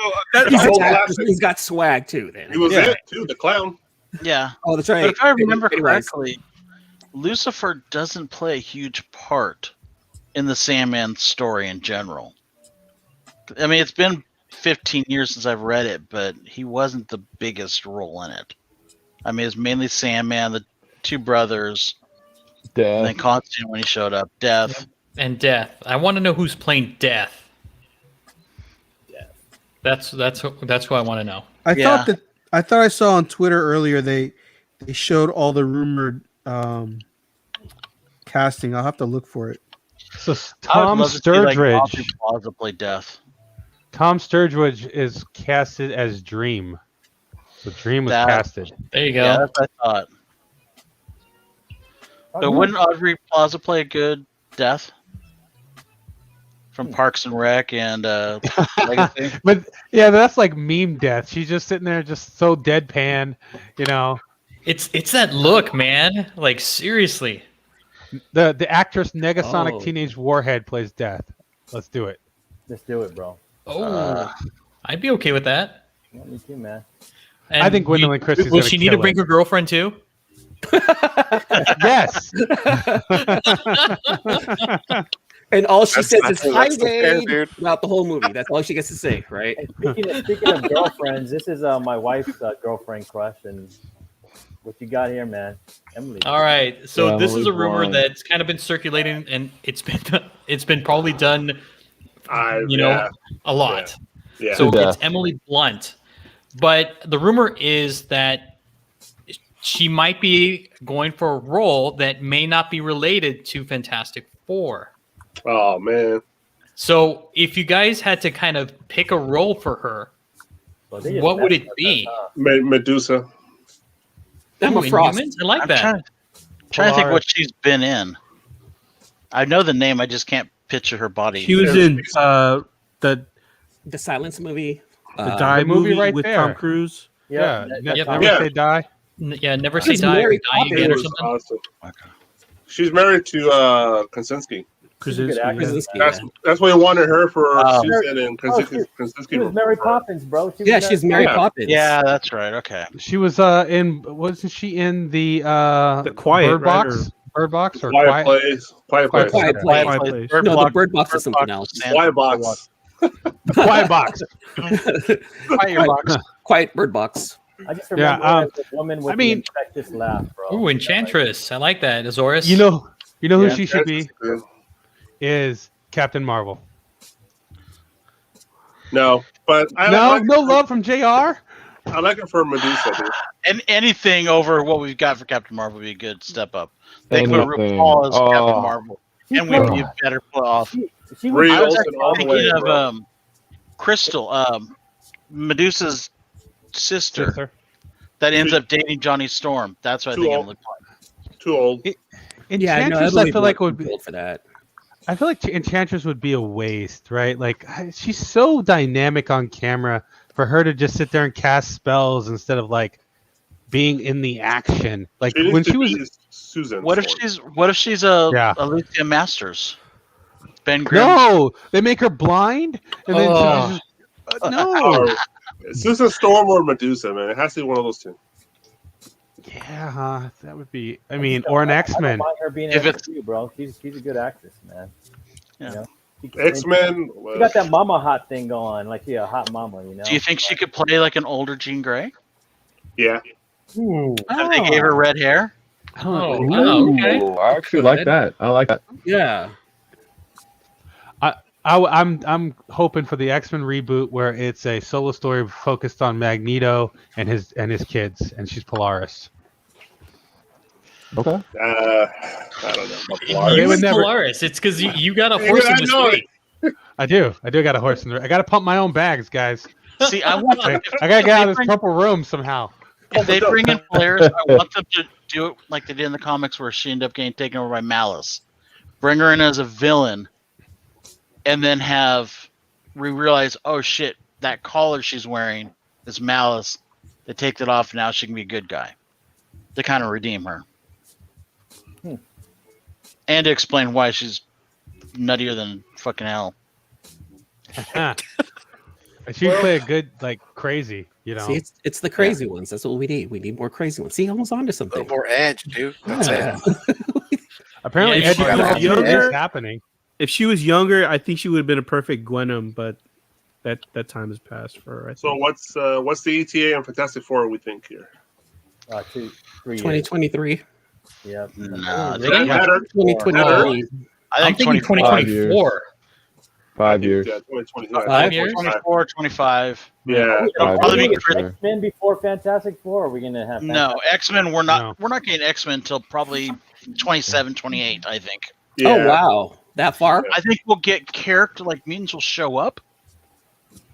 he's got swag too. Then he was it too, the clown. Yeah. Oh, that's right. But if I remember correctly, Lucifer doesn't play a huge part in the Sandman story in general. I mean, it's been 15 years since I've read it, but he wasn't the biggest role in it. I mean, it's mainly Sandman, the two brothers, and then Constantine when he showed up. Death. I want to know who's playing Death. That's who I want to know. I thought I saw on Twitter earlier they showed all the rumored casting. I'll have to look for it. So Tom Sturridge. Plaza play Death. Tom Sturridge is casted as Dream. So Dream was casted. There you go. Yeah, that's what I thought. So wouldn't Audrey Plaza play a good Death? From Parks and Rec and Legacy? But yeah, that's like meme Death. She's just sitting there just so deadpan, you know. It's that look, man. Like seriously. The actress Negasonic Teenage Warhead plays Death. Let's do it. Let's do it, bro. I'd be okay with that. Yeah, me too, man. And I think Gwendolyn Christie's will gonna she need to kill bring it. her girlfriend too? Yes. And all she says is that's highway dude. throughout the whole movie. That's all she gets to say, right? And speaking of girlfriends, this is my wife's girlfriend crush, and what you got here, man? Emily. All right. So this is a Emily rumor Blunt. that's kind of been circulating, and it's been probably done, a lot. Yeah. So Yeah. it's Emily Blunt, but the rumor is that she might be going for a role that may not be related to Fantastic Four. Oh man. So if you guys had to kind of pick a role for her, what would it be? Medusa. Emma Ooh, Frost. Inhumans? I like I'm that. trying to think what she's been in. I know the name, I just can't picture her body. She was in The Silence movie. the Die movie movie right with there. Tom Cruise. Yeah. Yep. Never Yeah. Say Die. Never Say It's Die or Mary Die Again or It was something. awesome. She's married to Krasinski. Krasinski, yeah. Krasinski, That's what he wanted her for. She Oh. said in She Krasinski. was Mary Poppins, bro. Yeah, she's Mary Poppins. Yeah, that's right. Okay. She was wasn't she in the Quiet, Bird right, Box? Bird Box or Quiet Place. Quiet Place. Quiet Place. Quiet Place. No, the Bird Box is something else. Quiet Box. Quiet Box. Quiet Box. Quiet Bird Box. I just remember her as the woman with I mean- the infectious laugh, bro. Ooh, Enchantress. I like that. Azores. You know who Yeah, she should be? that's good. Is Captain Marvel. No, but No love from JR. I like her for Medusa, dude. And anything over what we've got for Captain Marvel would be a good step up. They put Anything. RuPaul as Captain Oh. Marvel, She and we'd played- be a better pull off. she Brie I was Olsen actually all the way, thinking bro. of Crystal, Medusa's sister, that ends up dating Johnny Storm. That's what I Too think it old. looked like. Too old. Enchantress, I feel like would be. old for that. I feel like Enchantress would be a waste, right? Like she's so dynamic on camera for her to just sit there and cast spells instead of like being in the action. Like She when needs she to was. be Susan. What if she's Alicia Masters? Ben Grimm. No, they make her blind, and then she's just, no. Susan Storm or Medusa, man. It has to be one of those two. Yeah, that would be. I mean, or an X-Men. I don't mind her being in it too, bro. She's a good actress, man. Yeah. You know? X-Men. She got that mama hot thing going, like a hot mama, you know. Do you think she could play like an older Jean Grey? Yeah. Ooh. If they gave her red hair? Okay. I actually like that. I like that. Yeah. I'm hoping for the X-Men reboot where it's a solo story focused on Magneto and his kids, and she's Polaris. Okay. I don't know. About Polaris. They would never- Polaris. It's because you got a horse in the street. I do. I got a horse in the. I got to pump my own bags, guys. See, I want them, I gotta get out of this purple room somehow. if they bring in Polaris, I want them to do it like they did in the comics where she ended up getting taken over by Malice. Bring her in as a villain, and then we realize, oh shit, that collar she's wearing is Malice. They take that off, now she can be a good guy. To kind of redeem her. And to explain why she's nuttier than fucking hell. She'd play a good, like, crazy, you know. See, it's the crazy ones. That's what we need. We need more crazy ones. See, I was onto A something. little more edge, dude. That's Yeah. it. Apparently, Yeah, if she was younger- is happening. If she was younger, I think she would have been a perfect Gwenum, but that time has passed for her. I So think. what's the ETA on Fantastic Four we think here? 3 years. 2023. Yeah. Nah, Is that better? 2023. I I'm think thinking 2024. 5 years. Yeah, 2025. 5 years? 24, 25. Yeah. It'll 5 probably be years, Chris- sure. X-Men before Fantastic Four? Or are we gonna have? No, X-Men, we're not No. we're not getting X-Men until probably 27, 28, I think. Yeah. Oh wow, that far? I think we'll get character like mutants will show up,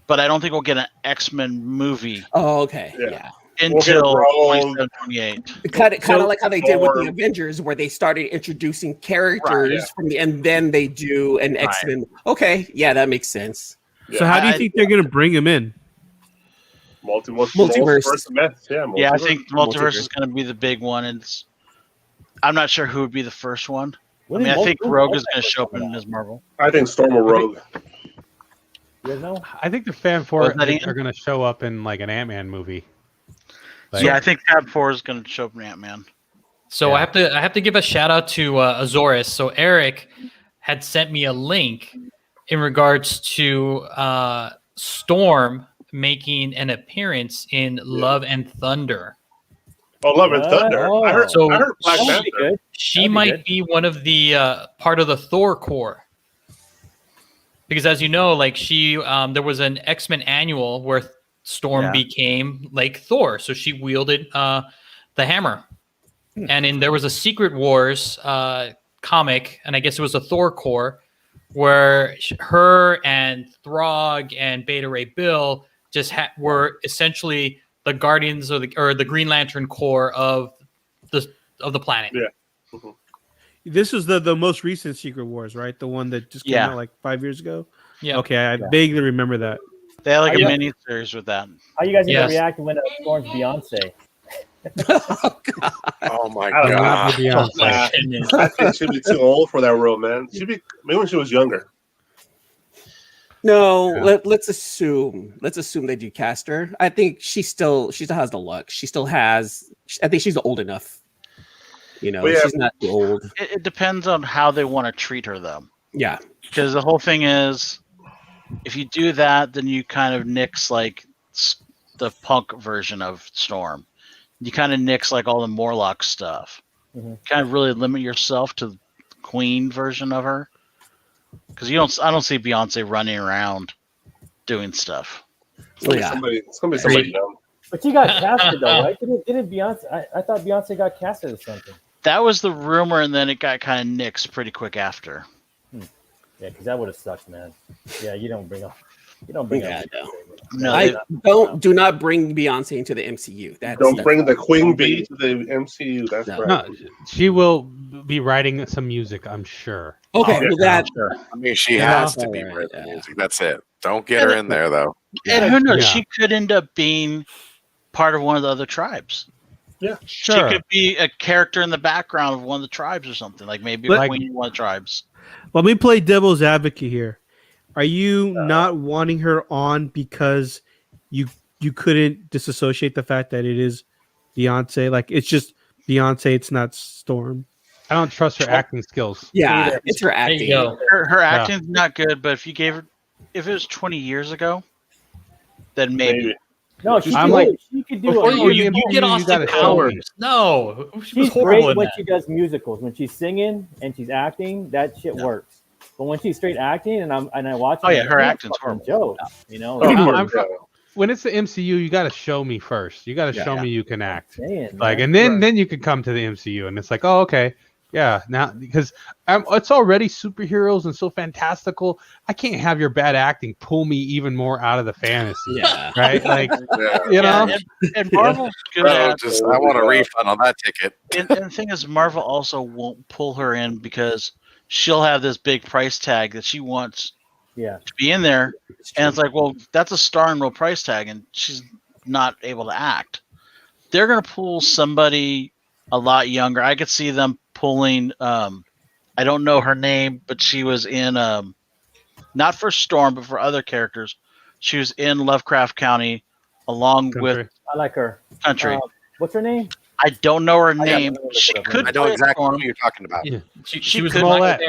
but I don't think we'll get an X-Men movie Oh okay, Yeah. yeah. until Rogue. 27, 28. Kind of like how they did with Or- the Avengers, where they started introducing characters yeah. from the, and then they do an X-Men. Okay, yeah, that makes sense. So how do you I- think they're gonna bring him in? Multiverse. Yeah, I think multiverse Multiverse. is going to be the big one. And I'm not sure who would be the first one. When I mean, is I think Multiverse Rogue is going to show up coming in out? Ms. Marvel. I think Storm or Rogue. You guys know? I think the Fan Four Was that are Ian? going to show up in like an Ant-Man movie. Like, Yeah, I think Tab 4 is going to show up in Ant-Man. So Yeah. I have to give a shout out to Azores. So Eric had sent me a link in regards to Storm making an appearance in Love and Thunder. Oh, Love and Thunder. I heard So- Black That'd Panther. be good. She That'd be might good. be one of the part of the Thor Corps. Because as you know, like there was an X-Men annual where Storm Yeah. became like Thor, so she wielded the hammer. And there was a Secret Wars comic, and I guess it was a Thor Corps, where her and Throg and Beta Ray Bill just were essentially the guardians of the Green Lantern Corps of the planet. Yeah. This is the most recent Secret Wars, right? The one that just came Yeah. out like 5 years ago. Yeah. Okay, I vaguely remember that. They had like a Yeah. mini series with that. How you guys gonna Yes. react when Storm's Beyonce? Oh my I don't know. god. Beyonce. I think she'd be too old for that role, man. She'd be maybe when she was younger. No, Yeah. let's assume they do cast her. I think she still has the luck. She still has. I think she's old enough. You know, Well, yeah. she's not too old. It depends on how they want to treat her, though. Yeah, Because the whole thing is, if you do that, then you kind of nix like the punk version of Storm. You kind of nix like all the Morlock stuff. Mhm. Kind of really limit yourself to the Queen version of her. Because I don't see Beyonce running around doing stuff. It's gonna be Yeah. somebody. It's gonna be somebody young. But she got casted though, right? Didn't Beyonce? I thought Beyonce got casted or something. That was the rumor, and then it got kind of nixed pretty quick after. Yeah, because that would have sucked, man. Yeah, you don't bring up. No, do not bring Beyonce into the MCU. Don't bring the Queen Bee to the MCU. That's right. No, she will be writing some music, I'm sure. Okay, well that. I mean, she has to be writing music. That's it. Don't get her in there though. And who knows? She could end up being part of one of the other tribes. Yeah, sure. She could be a character in the background of one of the tribes or something. Like maybe a queen of one of the tribes. Let me play devil's advocate here. Are you not wanting her on because you couldn't disassociate the fact that it is Beyonce? Like it's just Beyonce, it's not Storm. I don't trust her acting skills. Yeah, it's her acting. Her acting's not good, but if you gave her, if it was 20 years ago, then maybe. No, she could do it. You get Austin Powers. No, she's great when she does musicals. When she's singing and she's acting, that shit works. But when she's straight acting and I watch, her acting's horrible. Joke, you know. When it's the MCU, you got to show me first. You got to show me you can act. And then you can come to the MCU, and it's like, oh, okay. Yeah, now because it's already superheroes and so fantastical. I can't have your bad acting pull me even more out of the fantasy. Yeah, right. Like you know, and Marvel's good at. I want a refund on that ticket. And the thing is, Marvel also won't pull her in because she'll have this big price tag that she wants to be in there, and it's like, well, that's a star and real price tag, and she's not able to act. They're gonna pull somebody a lot younger. I could see them pulling I don't know her name, but she was in not for Storm but for other characters. She was in Lovecraft County along with I like her. Country. What's her name? I don't know her name. She could I know exactly who you're talking about. Yeah. She was Smollett.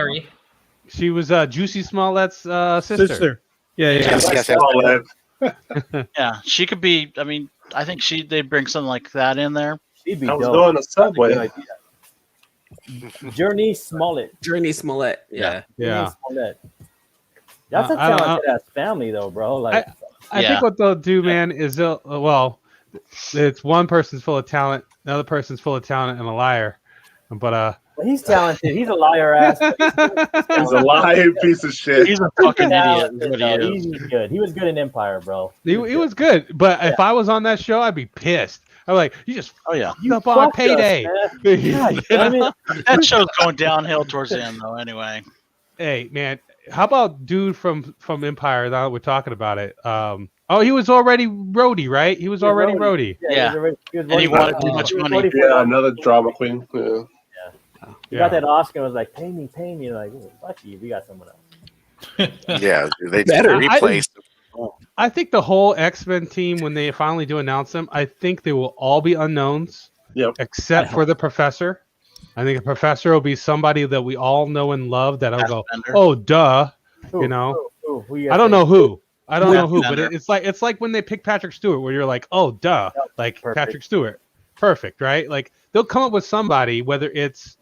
She was Juicy Smollett's sister. Yeah. Yeah, she could be. I mean, I think they'd bring something like that in there. She'd be I was dope. going to Subway. Journey Smollett. Yeah. Yeah. Smollett. That's a talented ass family, though, bro. Like, I think what they'll do, man, is it's one person's full of talent, the other person's full of talent and a liar. But well, he's talented. He's a liar ass. He's a lying piece of shit. He's a fucking idiot. He's good. He was good in Empire, bro. He was good. But if I was on that show, I'd be pissed. I'm like, you just up on payday. That show's going downhill towards the end, though. Anyway, hey man, how about dude from Empire? Now that we're talking about it, he was already Rhodey, right? He was already Rhodey. Yeah. And he wanted too much money. Yeah, another drama queen. Yeah. He got that Oscar and was like, pay me. Like, oh, fuck you, we got someone else. Yeah, they better replace them. I think the whole X-Men team, when they finally do announce them, I think they will all be unknowns, except for the Professor. I think the Professor will be somebody that we all know and love. That I'll go, oh, duh, you know. I don't know who. But it's like when they pick Patrick Stewart, where you're like, oh, duh, like Patrick Stewart, perfect, right? Like they'll come up with somebody, whether it's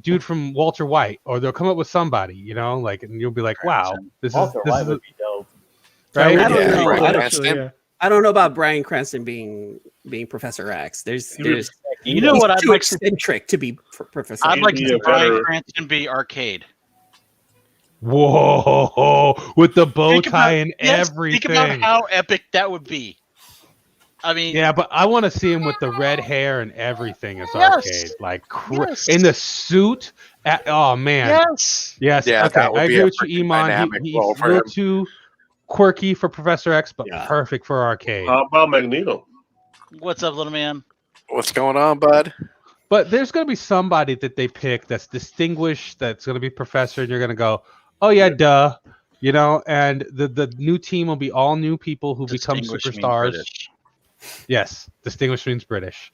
dude from Walter White, or they'll come up with somebody, you know, like, and you'll be like, wow, this is would be dope. Right? I don't know about Bryan Cranston being Professor X. There's you know what, I'd too like eccentric to be Professor. I'd like to see Bryan Cranston be Arcade. Whoa, with the bow tie and everything. Think about how epic that would be. I mean, yeah, but I want to see him with the red hair and everything as Arcade, like in the suit. Oh man, yes. Yeah, okay, I agree with you, Eman. He's a little too quirky for Professor X, but perfect for Arcade. How about Magneto? What's up, little man? What's going on, bud? But there's going to be somebody that they pick that's distinguished, that's going to be Professor, and you're going to go, oh, yeah, duh. You know, and the new team will be all new people who become superstars. Yes, distinguished means British.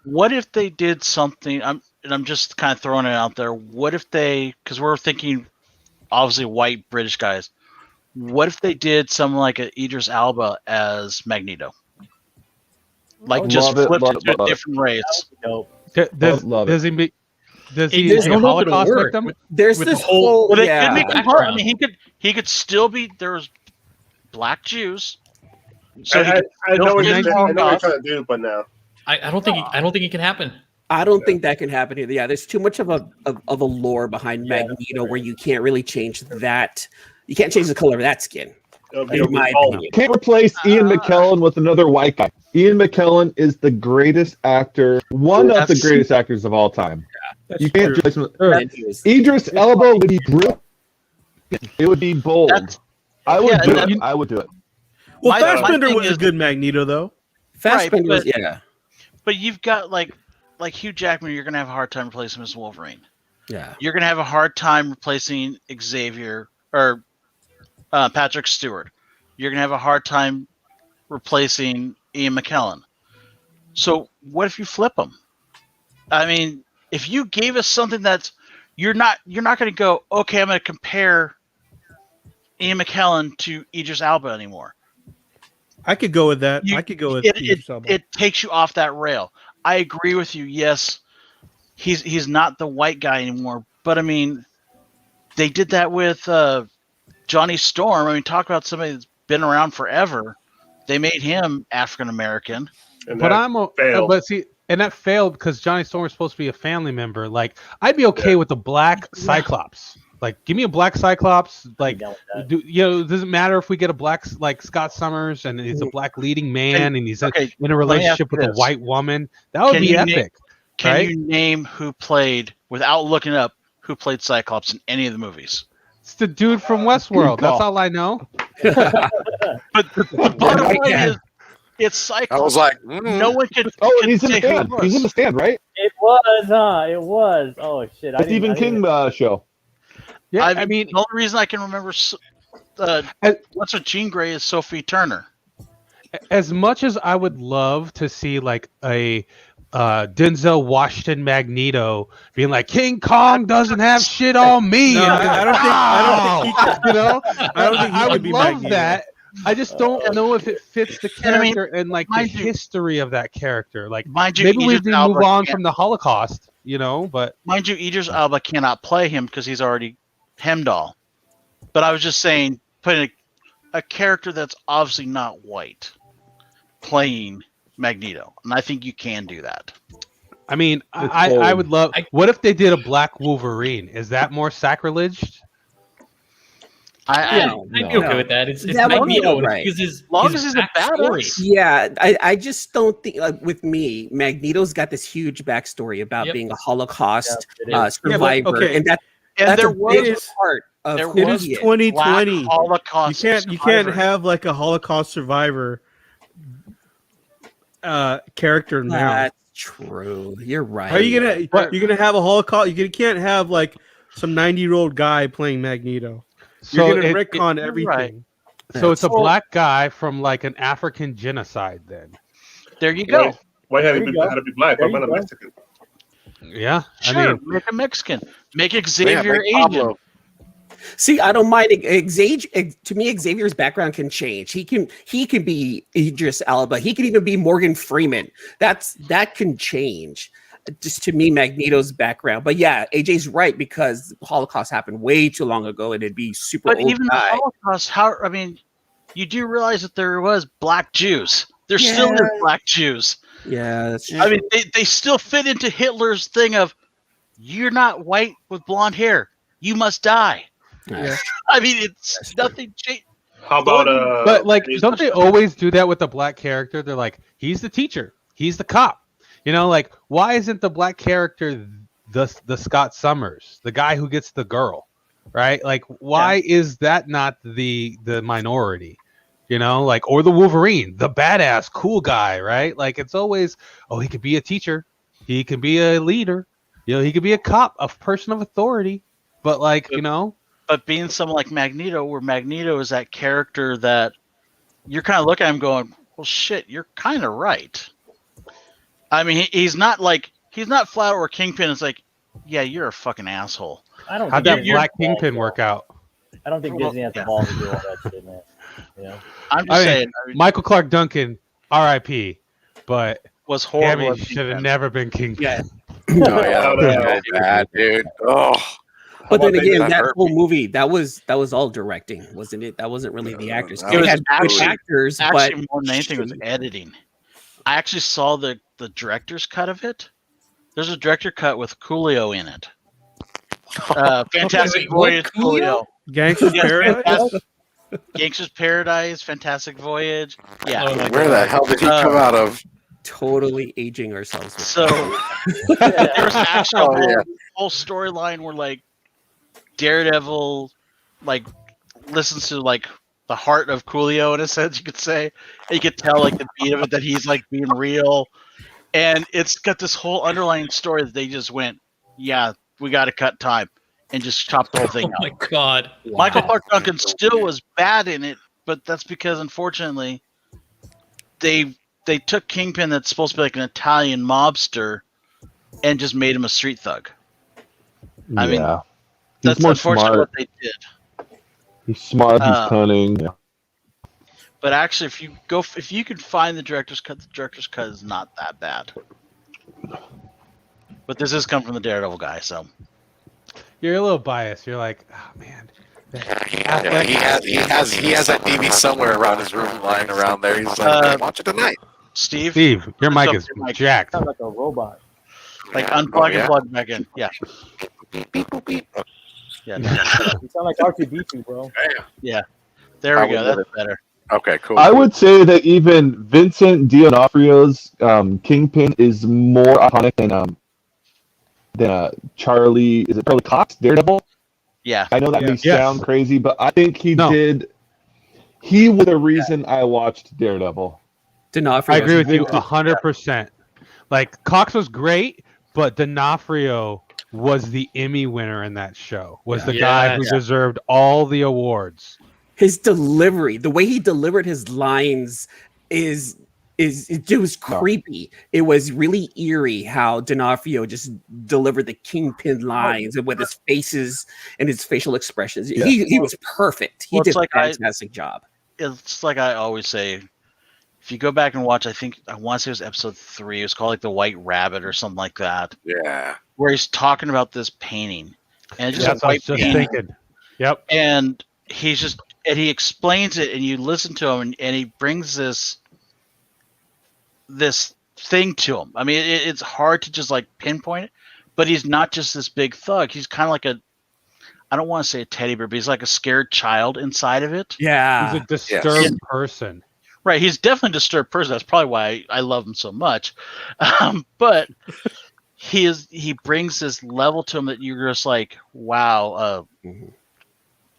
What if they did something? I'm just kind of throwing it out there. What if because we're thinking, obviously, white British guys. What if they did something like an Idris Elba as Magneto? Like just flipped it to a different race. Does he a Holocaust victim? There's this whole could make it hard. I mean, he could still be. There's black Jews, So I know what you're He'll trying walk to do, but no. I don't think it can happen. I don't think that can happen either. Yeah, there's too much of a lore behind Magneto where you can't really change that. You can't change the color of that skin. In my opinion. Can't replace Ian McKellen with another white guy. Ian McKellen is the greatest actor, one of the greatest actors of all time. You can't replace him. Idris Elba would be brilliant. It would be bold. I would do it. I would do it. Well, Fassbender was a good Magneto, though. Fassbender, right, yeah. But you've got like Hugh Jackman, you're gonna have a hard time replacing him as Wolverine. Yeah. You're gonna have a hard time replacing Xavier or Patrick Stewart. You're gonna have a hard time replacing Ian McKellen. So what if you flip them? I mean, if you gave us something that's you're not gonna go, okay, I'm gonna compare Ian McKellen to Idris Elba anymore. I could go with that. I could go with Idris Elba. It takes you off that rail. I agree with you. Yes, he's not the white guy anymore. But I mean, they did that with Johnny Storm. I mean, talk about somebody that's been around forever. They made him African American. But that failed because Johnny Storm was supposed to be a family member. Like, I'd be okay with the black Cyclops. Like, give me a black Cyclops. Like, it doesn't matter if we get a black, like Scott Summers, and he's a black leading man, and he's in a relationship with a white woman. That would be epic. Can you name who played, without looking up, who played Cyclops in any of the movies? It's the dude from Westworld. That's all I know. But the bottom line is, it's Cyclops. I was like, no one could. He's in the stand. He's in the stand, right? It was, huh? It was. Oh shit! The Stephen King show. Yeah, I mean, the only reason I can remember what's her Jean Grey is Sophie Turner. As much as I would love to see like a Denzel Washington Magneto being like, King Kong doesn't have shit on me. No, I don't think he would be love Magneto. that. I just don't know if it fits the character and like the history of that character. Like, maybe we need to move on from the Holocaust, but mind you, Idris Elba cannot play him because he's already Hemdahl. But I was just saying, putting a character that's obviously not white playing Magneto, and I think you can do that. I mean, I would love. What if they did a black Wolverine? Is that more sacrilege? I'd be okay with that. It's Magneto, right? As long as he's a badass. Yeah, I just don't think with me, Magneto's got this huge backstory about being a Holocaust survivor, and that's there a big was part of it who is he is. 2020. Holocaust You can't have like a Holocaust survivor character now. That's true. You're right. How are you gonna have a Holocaust? You can't have like some 90-year-old guy playing Magneto. You're gonna retcon everything. Right. So it's a black guy from like an African genocide. Then there you go. Why had to be black? Why not Mexican? Yeah, sure. I mean, make a Mexican. Make Xavier Asian. See, I don't mind Xavier. To me, Xavier's background can change. He can be Idris Elba. He can even be Morgan Freeman. That can change. Just to me, Magneto's background. But yeah, AJ's right because the Holocaust happened way too long ago, and it'd be super But old even guy. the Holocaust, you do realize that there was black Jews. There still are black Jews. Yeah, that's true. I mean, they still fit into Hitler's thing of, you're not white with blonde hair. You must die. Yeah. I mean, it's nothing changed. How about but like, don't they always do that with the black character? They're like, he's the teacher, he's the cop. Like, why isn't the black character the Scott Summers, the guy who gets the girl, right? Like, why is that not the minority? Like, or the Wolverine, the badass cool guy, right? Like, it's always, he could be a teacher, he can be a leader, he could be a cop, a person of authority, but like, But being someone like Magneto, where Magneto is that character that you're kind of looking at him going, well, shit, you're kind of right. I mean, he's not flat out or Kingpin. It's like, yeah, you're a fucking asshole. How'd that black Kingpin work out? I don't think Disney has the balls to do all that shit, man. I'm just saying. Michael Clark Duncan, R.I.P. But was horrible. Should have never been Kingpin. Yeah. Oh yeah, that was so bad, dude. Oh. But then again, that that hurt whole me. movie that was all directing, wasn't it? That wasn't really the actors. It They was had good actually- actors, but Actually, more than anything, it was editing. I actually saw the director's cut of it. There's a director cut with Coolio in it. Fantastic Wait, what? Voyage, Coolio? Coolio. Gangster's Yes, Paradise. Gangster's Paradise, Fantastic Voyage. Yeah. Oh my Where the God. hell did he come out of? totally aging ourselves. With So there was actually Oh, a yeah. whole storyline where like Daredevil like listens to like the heart of Coolio in a sense, you could say. And you could tell like the beat of it that he's like being real. And it's got this whole underlying story that they just went, yeah, we got to cut time and just chop the whole thing Oh out. my God. Michael Clark Duncan still was bad in it, but that's because unfortunately they took Kingpin, that's supposed to be like an Italian mobster, and just made him a street thug. I mean, He's that's more unfortunately smart. what they did. He's smart. He's Uh, cunning. Yeah. But actually, if you can find the director's cut is not that bad. But this has come from the Daredevil guy, so You're a little biased. You're like, oh man. Yeah, he has that DVD somewhere around his room, lying around there. He's like, watch it tonight. Steve, Your mic So- is jacked. Sound like a robot. like Yeah. unplug Oh, yeah? and plug back in. Yeah. Yeah. No. You sound like R2D2, bro. There I we go. would That's better. Okay, cool. I would say that even Vincent D'Onofrio's Kingpin is more iconic than Charlie. Is it Charlie Cox, Daredevil? Yeah. I know that Yeah. may Yes. sound crazy, but I think he No. did. He was the reason I watched Daredevil. I agree with you Vintage. 100%. Like Cox was great, but D'Onofrio was the Emmy winner in that show. Was the guy who Yes. deserved all the awards. his delivery, the way he delivered his lines, it was creepy. It was really eerie how D'Onofrio just delivered the Kingpin lines and with his faces and his facial expressions. Yeah. He was perfect. He Well, it's did a like fantastic job. It's like I always say, if you go back and watch, I want to say it was episode 3. It was called like the White Rabbit or something like that, Yeah. where he's talking about this painting, and it's just That's a what I white was just painting, thinking. Yep. and he explains it, and you listen to him, and he brings this thing to him. I mean, it's hard to just like pinpoint it, but he's not just this big thug. He's kind of like I don't want to say a teddy bear, but he's like a scared child inside of it. Yeah. He's a disturbed person. Right, he's definitely a disturbed person. That's probably why I love him so much. But he brings this level to him that you're just like, wow.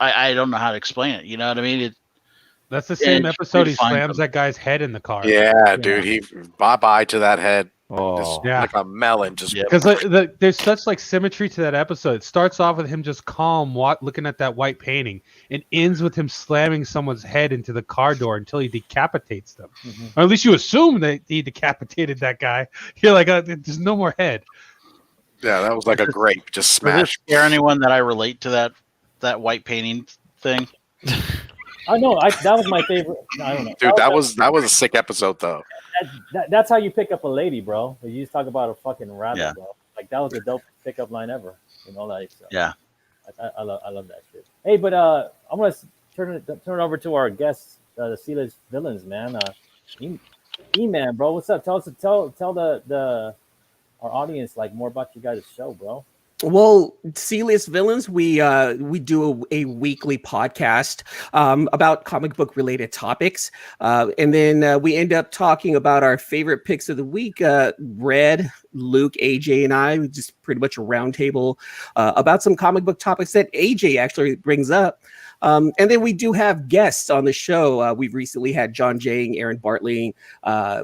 I don't know how to explain it. You know what I mean? That's the same it's episode he pretty fine slams for- that guy's head in the car. Yeah, dude. He bye to that head. Oh, Just Yeah. like a melon. Just Yeah. Because there's such like symmetry to that episode. It starts off with him just calm, looking at that white painting, and ends with him slamming someone's head into the car door until he decapitates them. Or at least you assume that he decapitated that guy. You're like, there's no more head. yeah, that was like a grape, just Does this smashed. scare anyone that I relate to that white painting thing? I know. That was my favorite. I don't know. Dude, that was a sick episode though. That's how you pick up a lady, bro. You just talk about a fucking rabbit, Yeah. bro. Like that was a dope pickup line ever. You know, like so. Yeah. I love that shit. Hey, but I'm gonna turn it over to our guest, the C-list villains, man. Eman, bro, what's up? Tell the our audience like more about you guys' show, bro. Well, C-list villains, we do a weekly podcast about comic book related topics, and then we end up talking about our favorite picks of the week. Red, Luke, AJ, and I we just pretty much a roundtable about some comic book topics that AJ actually brings up. And then we do have guests on the show. We've recently had John Jang, Aaron Bartling.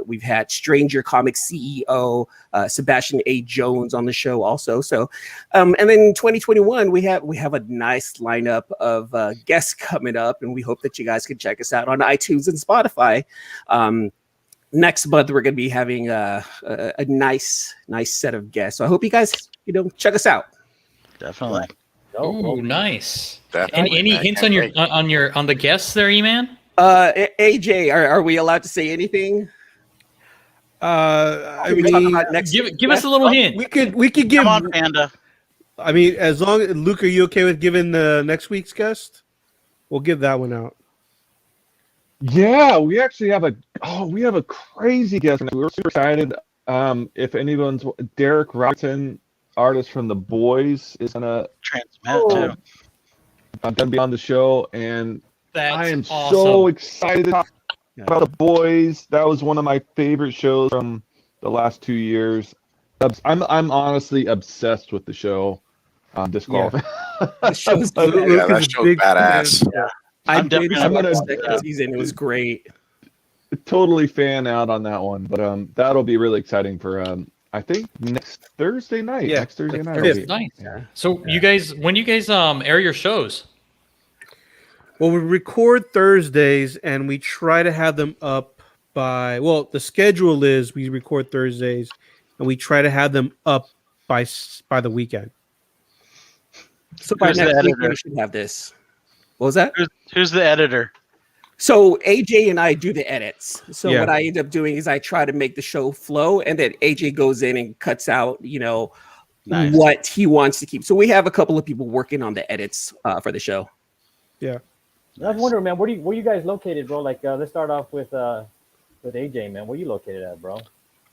We've had Stranger Comics CEO Sebastian A. Jones on the show also. So, and then in 2021 we have a nice lineup of guests coming up, and we hope that you guys can check us out on iTunes and Spotify. Next month we're going to be having a nice set of guests. So I hope you guys check us out. Definitely. Ooh, nice. Definitely, Any man. hints Can't on the guests there, E-Man? AJ, are we allowed to say anything? I Can we talk mean, about next? Give us a little hint. we could give Come on, Panda. I mean, as long as Luke, are you okay with giving the next week's guest? We'll give that one out. Yeah, we actually have a crazy guest. We're super excited. If anyone's Derek Robertson, artist from The Boys, is gonna be on the show, and I am so excited to talk about The Boys. That was one of my favorite shows from the last 2 years. I'm honestly obsessed with the show. Disqualified. The show's that show's badass. Yeah. I'm definitely the second season. It was great. Totally fan out on that one, but that'll be really exciting for I think next Thursday night. Yeah, next Thursday night. Nice. Yeah. So you guys, when you guys air your shows? Well, we record Thursdays and we try to have them up by. Well, the schedule is we record Thursdays and we try to have them up by the weekend. So by next week we should have this. What was that? Who's the editor? So AJ and I do the edits. So Yeah. what I end up doing is I try to make the show flow, and then AJ goes in and cuts out, Nice. what he wants to keep. So we have a couple of people working on the edits for the show. Yeah. I was wondering, man, where you guys located, bro? Like, let's start off with AJ, man. Where you located at, bro?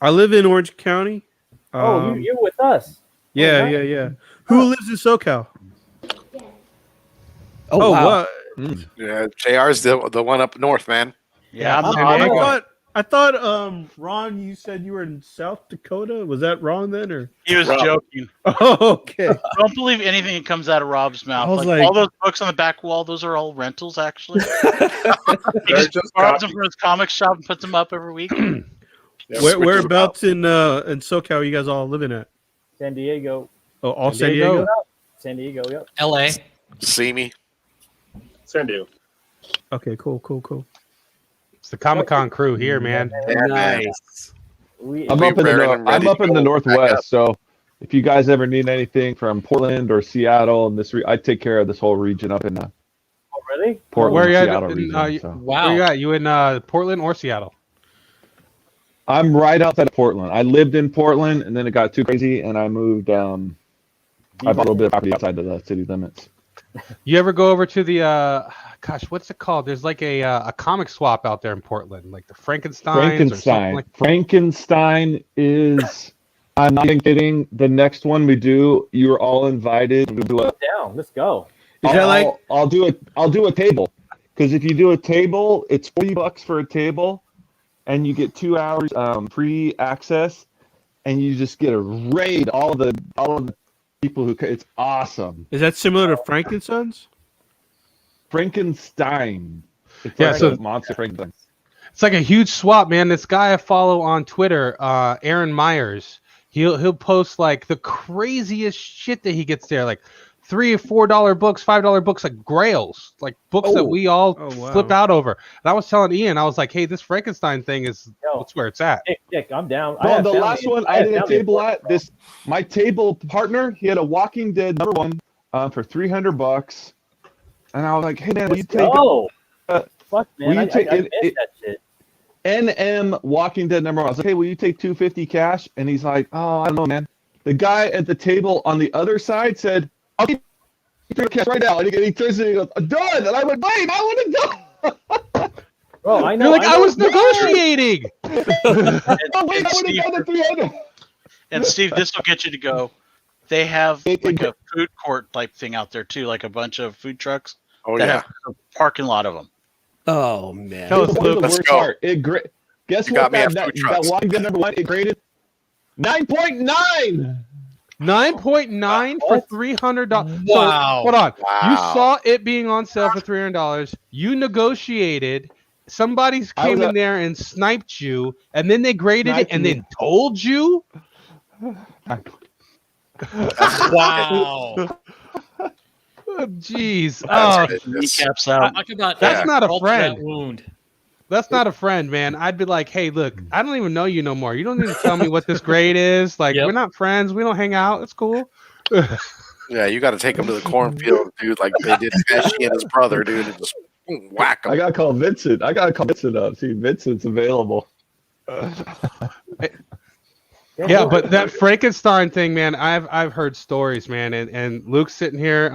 I live in Orange County. You're with us. Yeah, nice. yeah. Who lives in SoCal? Oh, wow. What? Yeah, JR's the one up north, man. Yeah, I thought Ron, you said you were in South Dakota. Was that wrong then, or he was joking. Oh, okay. Don't believe anything that comes out of Rob's mouth. I was Like, like- all those books on the back wall, those are all rentals, actually. He They're just just borrows them from his comic shop and puts them up every week. Whereabouts in SoCal are you guys all living at? San Diego. Oh, all San Diego? San Diego, yep. LA. See me. San Diego. Okay, cool. It's the Comic Con crew here, man. Nice. I'm up in the Northwest, so if you guys ever need anything from Portland or Seattle, and I take care of this whole region up in Oh, really? Portland, Where are you at? Seattle region. So. Wow. Where you at? You in Portland or Seattle? I'm right outside of Portland. I lived in Portland, and then it got too crazy, and I moved. I bought a little bit of property outside of the city limits. You ever go over to the what's it called? There's like a comic swap out there in Portland, like the Frankenstein. Frankenstein is. I'm not even kidding. The next one we do, you're all invited. We'll do Down. Let's go. I'll do a table, because if you do a table, it's $40 for a table, and you get 2 hours free access, and you just get a raid all of the people who. It's awesome. Is that similar to Frankenstein's? Frankenstein. It's Yeah, like so- a monster Frankenstein. It's like a huge swap, man. This guy I follow on Twitter, Aaron Myers, he'll post like the craziest shit that he gets there, like $3 or $4 books, $5 books, like grails, like books that we all flip out over. And I was telling Ian, I was like, hey, this Frankenstein thing that's where it's at. Dick, I'm down. Well, the last one I did a table at my table partner, he had a Walking Dead #1 for $300, and I was like, hey man, will you take? Fuck man, will you I take missed that shit. NM Walking Dead #1. I was like, hey, will you take $250 cash? And he's like, oh, I don't know, man. The guy at the table on the other side said, I'll give you cash right now. And he turns and he goes, done. And I went, wait, I want to go. Bro, I know. You're like, I was negotiating. And Steve, this will get you to go. They have like a food court type thing out there too, like a bunch of food trucks. Oh that yeah, have a parking lot of them. Oh man! Tell us the worst part. Guess You what? got me at That food trucks. Walking Dead #1, it graded 9.9. 9.9 for $300. Wow. So, hold on. Wow. You saw it being on sale for $300. You negotiated. Somebody came in there and sniped you, and then they graded it and then told you. Wow. Jeez. Kneecaps out. That's not a friend. That wound. That's not a friend, man. I'd be like, hey, look, I don't even know you no more. You don't need to tell me what this grade is. Like, we're not friends. We don't hang out. It's cool. Yeah, you got to take him to the cornfield, dude, like they did Pesci and his brother, dude, and just whack him. I gotta call Vincent. I gotta call Vincent up. See, Vincent's available. Yeah, but that Frankenstein thing, man, I've heard stories, man, and Luke's sitting here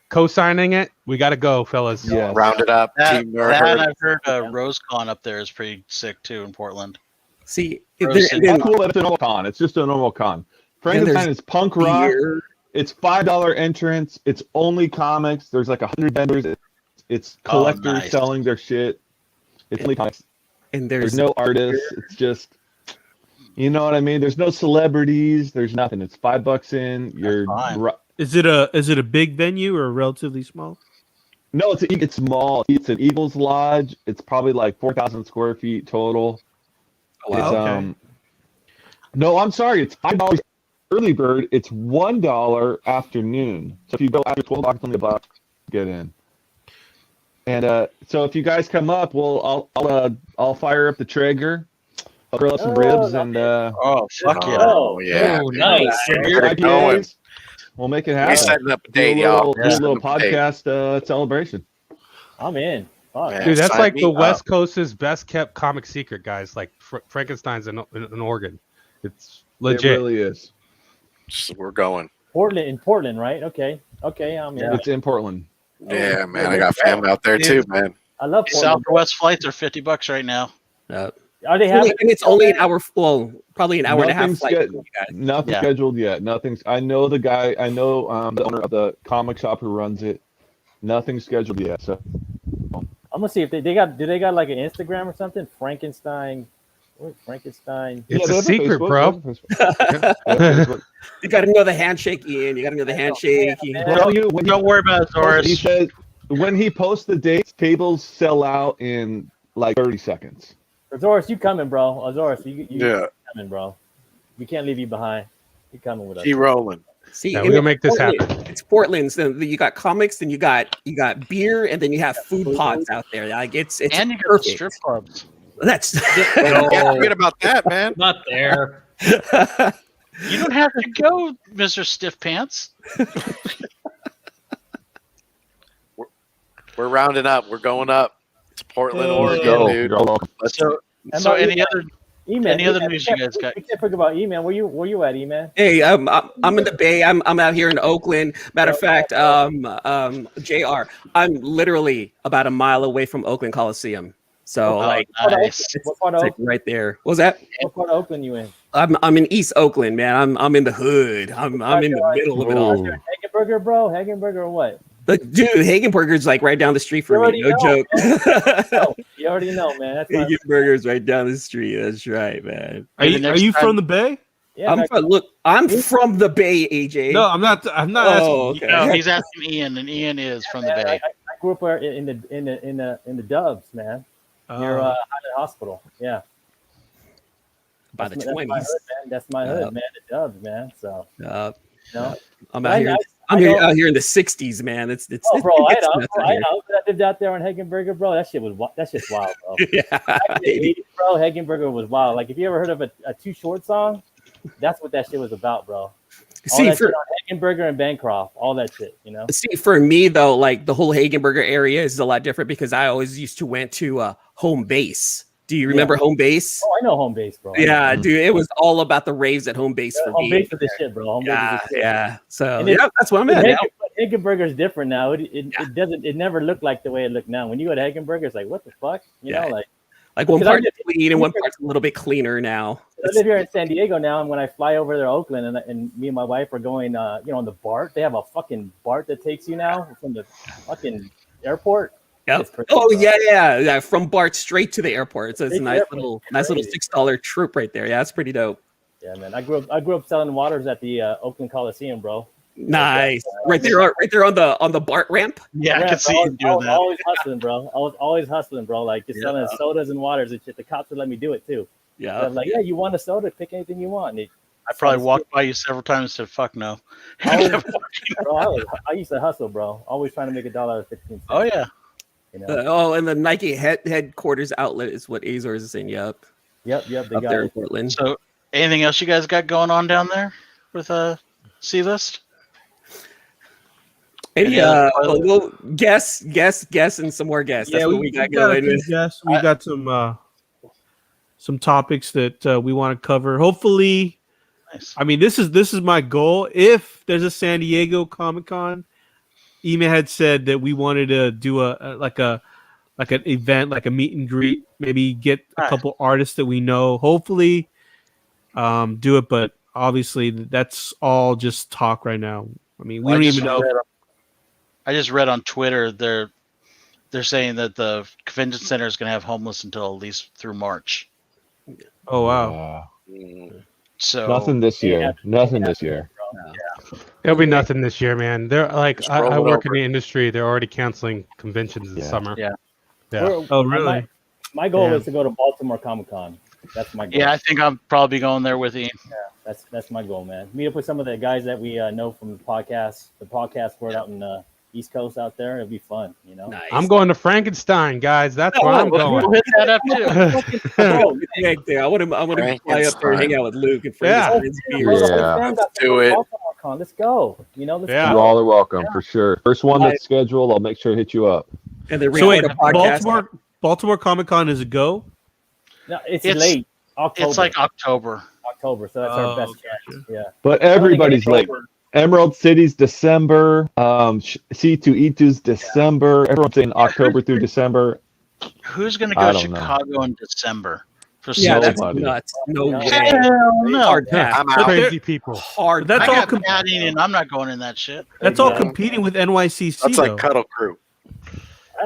co-signing it. We got to go, fellas. Yeah. Round it up. That, Team Nerd that Herd. and I've heard RoseCon up there is pretty sick too in Portland. See, Rose and It's then cool that it's a normal con. It's just a normal con. Frankenstein is punk rock. beer. It's $5 entrance. It's only comics. There's like 100 vendors. It's collectors nice. selling their shit. It's only comics. And There's no artists. It's just, you know what I mean. There's no celebrities. There's nothing. It's $5 in. You're fine. Is it a big venue or relatively small? No, it's small. It's an Eagles Lodge. It's probably like 4,000 square feet total. Oh, wow. It's, no, I'm sorry. It's $5 early bird. It's $1 afternoon. So if you go after 12 o'clock, it's only $1 to get in. And so if you guys come up, I'll fire up the Traeger. I'll grill up some ribs and Oh fuck yeah! Oh, yeah. Oh, nice. IPAs. We'll make it We're happen. setting up a Do date, a y'all. little, do a little podcast celebration. I'm in. Fuck. Man. Dude, that's Sign like me the up. West Coast's best kept comic secret, guys. Like Frankenstein's in Oregon. It's legit. It really is. We're going. Portland, right? Okay, I'm in. It's in Portland. Yeah, man. I got family out there too, man. I love Portland. Southwest flights are $50 right now. Are they having? And it's only an hour. Well, probably an hour and a half Nothing's flight. sched- for you guys. Nothing Yeah. scheduled yet. Nothing's. I know the guy. I know the owner of the comic shop who runs it. Nothing's scheduled yet. So I'm gonna see if they got. Do they got like an Instagram or something? Frankenstein. What, Frankenstein. It's they a have secret, Facebook, bro. they have Facebook. You got to know the handshake, Ian. You got to know the handshake. man. Tell you when Don't worry about it, he Doris. says when he posts the dates, tables sell out in like 30 seconds. Azores, you coming, bro? Azores, you Yeah. coming, bro? We can't leave you behind. You coming with us? Keep rolling. See, Yeah, and we're gonna it's make this Portland. happen. It's Portland. So you got comics, then you got beer, and then you have food pods out there. Like it's And you got the perfect. strip clubs. That's Can't forget about that, man. Not there. You don't have to go, Mr. Stiff Pants. We're rounding up. We're going up to Portland, Oregon, Go. dude. You're all welcome. Let's So And so about any Eman, other Eman, any other Eman, news we you can't- guys got? We can't forget about Eman. Where you at, Eman? Hey, I'm in the Bay. I'm out here in Oakland. Matter of fact, JR, I'm literally about a mile away from Oakland Coliseum. So Oh, like nice. What part it's of like Oakland? right there. What was that? What part of Oakland you in? I'm in East Oakland, man. I'm in the hood. I'm in the middle of it all. Ooh. Hagenberger, bro? Hagenberger or what? But dude, Hagenburger's like right down the street You from me. already No know, joke. Oh, you already know, man. That's my, Hagenburger's right down the street. That's right, man. Are Maybe you, are next you time- from the Bay? yeah. I'm from the Bay, AJ. No, I'm not. I'm not Oh, asking. okay. No, he's asking Ian, and Ian is from the man, Bay. I grew up in the Dubs, man. Near Highland Hospital. Yeah. By the That's my 20s. hood, man. That's my hood, Yep. man. The Dubs, man. So Uh, you know. I'm I- out here. I I'm know- out here in the 60s, man. It's Oh, bro, I it's know. nuts out I here. know. I lived out there on Hagenberger, bro. That shit's wild, bro. Yeah. Back in the 80s, bro, Hagenberger was wild. Like, if you ever heard of a Too Short song, that's what that shit was about, bro. All See, that for shit on Hagenberger and Bancroft, all that shit, you know. see, for me though, like the whole Hagenberger area is a lot different because I always used to went to home base. Do you remember home base? Oh, I know home base, bro. Yeah, dude, it was all about the raves at home base for Home me. base is the shit, bro. Home base Yeah, is the shit. yeah. So And it- yeah, that's what I'm at now. Hagenberger's different now. It never looked like the way it looked now. When you go to Hagenberger, it's like, what the fuck? You Yeah. know, like Like one because I part's live- clean and one part's a little bit cleaner now. I live here in San Diego now, and when I fly over to Oakland, and me and my wife are going, on the BART. They have a fucking BART that takes you now from the fucking airport. Yep. It's crazy, Oh bro. yeah. From BART straight to the airport. So it's a Straight to nice the airport. little, It's nice little crazy. $6 troop right there. Yeah, that's pretty dope. Yeah, man. I grew up selling waters at the Oakland Coliseum, bro. Nice. Right there on the BART ramp. Yeah, I Yeah, can see bro, you doing I was that. always hustling, bro. I was always hustling, bro. Like just selling Yeah. sodas and waters and shit. The cops would let me do it too. Yeah. They're like, yeah, you want a soda? Pick anything you want. And I probably walked by you several times and said, "Fuck no." bro, I used to hustle, bro. Always trying to make $1.15. Oh yeah. You know? And the Nike headquarters outlet is what Azores is saying. Yep. Yep. They Up got there in it. Portland. So, anything else you guys got going on down there with C-list? Any well, guess, and some more guess. That's Yeah, what we got a going. few guests. We got some topics that we want to cover. Hopefully, Nice. I mean, this is my goal. If there's a San Diego Comic Con, Eman had said that we wanted to do an event, like a meet and greet. Maybe get a couple artists that we know. Hopefully, do it. But obviously, that's all just talk right now. I mean, we don't even know. I just read on Twitter they're saying that the convention center is going to have homeless until at least through March. Oh wow! So nothing this year. Nothing this year. It'll be nothing this year, man. They're like, I work in the industry. They're already canceling conventions this summer. Yeah. Oh, really? My goal is to go to Baltimore Comic Con. That's my goal. Yeah, I think I'm probably going there with Ian. Yeah, that's my goal, man. Meet up with some of the guys that we know from the podcast world out in the East Coast out there. It'll be fun, you know. Nice. I'm going to Frankenstein, guys. That's where I'm going. We'll hit that up too. I want to fly up there and hang out with Luke and Frankenstein's Do it. Let's go. You know, You all are welcome for sure. First one that's scheduled, I'll make sure to hit you up. And then so wait, Baltimore Comic Con is a go? No, it's late. October. It's like October. So that's our best chance. Yeah. But everybody's late. Emerald City's December. C2E2's December. Everyone's saying October through December. Who's going to go to Chicago in December? That's nuts. No way. Hell no. Hard pass. I'm out. Crazy people. Hard. That's I all got Patty, and I'm not going in that shit. That's all competing with NYCC. That's like Cuddle Crew.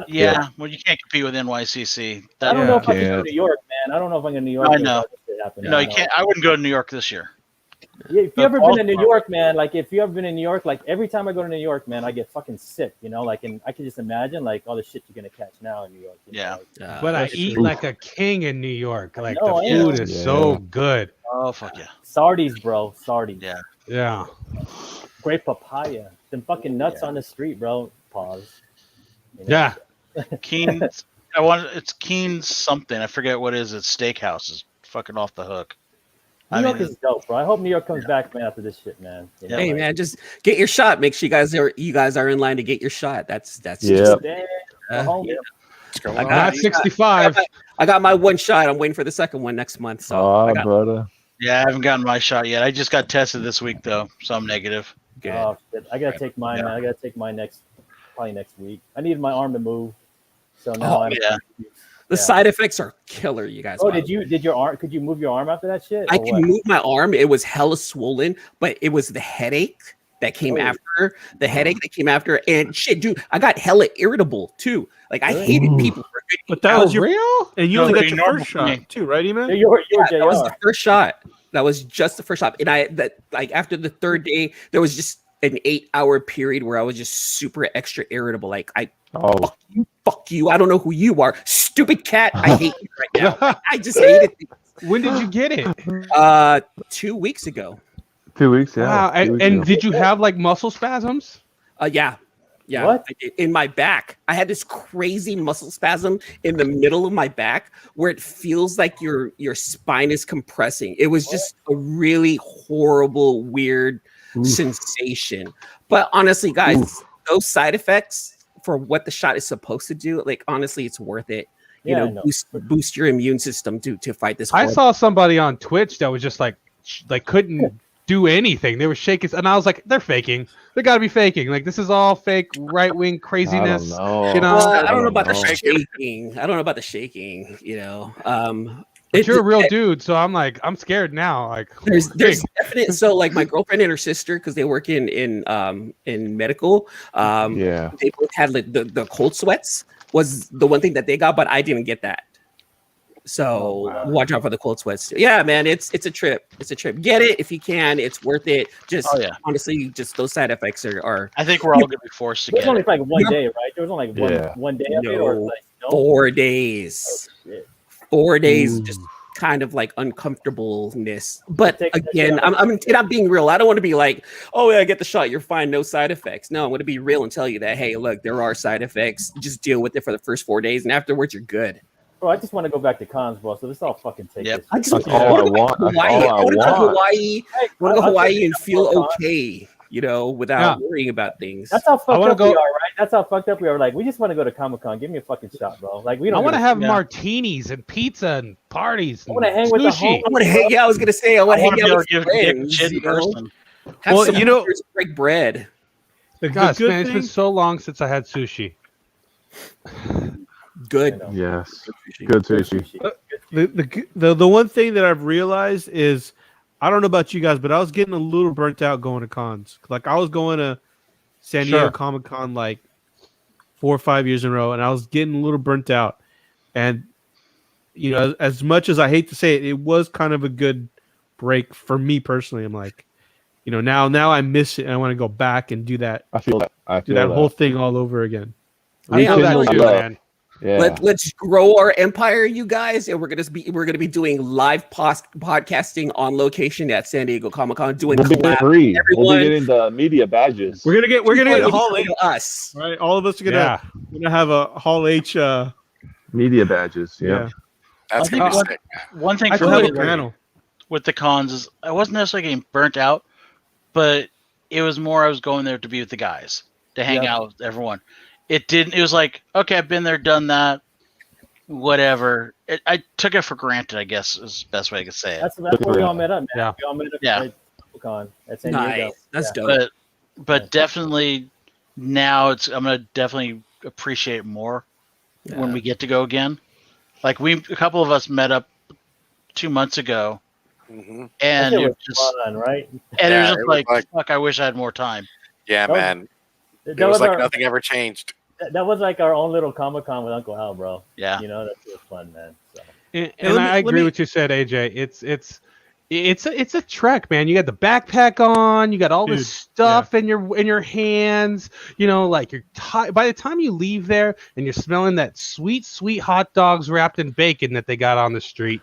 Yeah, well, you can't compete with NYCC. I don't know if I can go to New York, man. I don't know if I'm going to New York. I know. No, you can't. I wouldn't go to New York this year. Yeah, if you ever been to New York, man, like if you ever been in New York, like every time I go to New York, man, I get fucking sick, you know, like, and I can just imagine like all the shit you're gonna catch now in New York. Yeah. But I eat like a king in New York. Like the food is so good. Oh fuck yeah. Sardi's, bro. Sardi's. Yeah. Yeah. Great papaya. Them fucking nuts on the street, bro. Pause. You know? Yeah. Keen's. It's Keen's something. I forget what it is. It's steakhouse is fucking off the hook. New York is dope, bro. I hope New York comes back, man, after this shit, man. You know, hey, man, just get your shot. Make sure you guys are in line to get your shot. That's yeah. I got 65. I got my one shot. I'm waiting for the second one next month. So, brother. Yeah, I haven't gotten my shot yet. I just got tested this week though, so I'm negative. Good. Oh, shit. I gotta take mine. I gotta take mine probably next week. I needed my arm to move, so now The side effects are killer, you guys. Oh, could you move your arm after that shit? I can move my arm. It was hella swollen, but it was the headache that came after. The headache that came after, and shit, dude, I got hella irritable too. Like I hated people for good. But that was your real? And you only got your first shot too, right, Eman? That was the first shot. That was just the first shot. And after the third day, there was just an 8-hour period where I was just super extra irritable. Like fuck you. I don't know who you are. Stupid cat. I hate you right now. I just hate it. When did you get it? 2 weeks ago. 2 weeks, yeah. Wow. And did you have like muscle spasms? Yeah. What? In my back. I had this crazy muscle spasm in the middle of my back where it feels like your spine is compressing. It was just a really horrible, weird sensation. But honestly, guys, those side effects for what the shot is supposed to do, like honestly, it's worth it. Boost your immune system to fight this. I saw somebody on Twitch that was just like couldn't do anything. They were shaking, and I was like, they're faking. They got to be faking. Like this is all fake right-wing craziness. I don't know. You know, I don't know about the shaking. I don't know about the shaking. You know, but you're a real dude, so I'm scared now. Like there's definite. So like my girlfriend and her sister, because they work in medical. They both had like the cold sweats was the one thing that they got, but I didn't get that. So watch out for the cold sweats. Yeah, man, it's a trip. It's a trip. Get it if you can. It's worth it. Just honestly, just those side effects are. I think we're all gonna be forced to get. It was only like 1 day, right? There was only like one day of it, or like 4 days. Oh, shit. 4 days, just kind of like uncomfortableness. But again, I'm being real. I don't want to be like, oh yeah, get the shot, you're fine, no side effects. No, I'm going to be real and tell you that, hey, look, there are side effects. Just deal with it for the first 4 days, and afterwards, you're good. Bro, I just want to go back to cons, bro. So this all fucking take. Yep. I just want to go to Hawaii. I want to go to Hawaii and feel okay. without worrying about things. That's how fucked up go- we are, right? That's how fucked up we are. Like, we just want to go to Comic Con. Give me a fucking shot, bro. Like, we don't. I want to give a have shit. martinis and pizza and parties. I want to hang with the sushi. homies. I want to hang. Yeah, I was gonna say I want to I want hang to be out able to with give Dick friends. shit in person. Have Well, some you know- beers, break bread. The Gosh, good man, it's been thing, so long since I had sushi. Good. Yes. Good sushi. the one thing that I've realized is, I don't know about you guys, but I was getting a little burnt out going to cons. Like, I was going to San Diego Sure. Comic Con like 4 or 5 years in a row, and I was getting a little burnt out. And as much as I hate to say it, it was kind of a good break for me personally. I'm like, now I miss it, and I want to go back and do that. I feel that. Do that whole thing all over again. I feel that Rekindle too, love. man. Yeah. Let's grow our empire, you guys, and we're gonna be doing live podcasting on location at San Diego Comic Con, doing We'll be collab. free. We'll Everyone, be getting the media badges. We're gonna get Hall H. us. Right, all of us are gonna have a Hall H. Media badges. Yeah. That's I gonna be think sick. One thing I for will have me a panel. with the cons is I wasn't necessarily getting burnt out, but it was more I was going there to be with the guys, to hang out with everyone. It was like, okay, I've been there, done that, whatever. I took it for granted, I guess is the best way I could say it. That's where we all met up, man. Yeah. We all met up Yeah. at Comic Con at San Diego. Nice. That's dope. But definitely now I'm gonna definitely appreciate it more when we get to go again. Like a couple of us met up 2 months ago, Mhm. and That shit it was just fun, right? and it was Yeah, just it was like, fuck, I wish I had more time. Yeah, That was- man. That It was like our, nothing ever changed. that was like our own little Comic Con with Uncle Al, bro. Yeah. That was fun, man. So. And I agree with what you said, AJ. It's a trek, man. You got the backpack on, you got all this stuff in your hands. Like you're by the time you leave there and you're smelling that sweet hot dogs wrapped in bacon that they got on the street,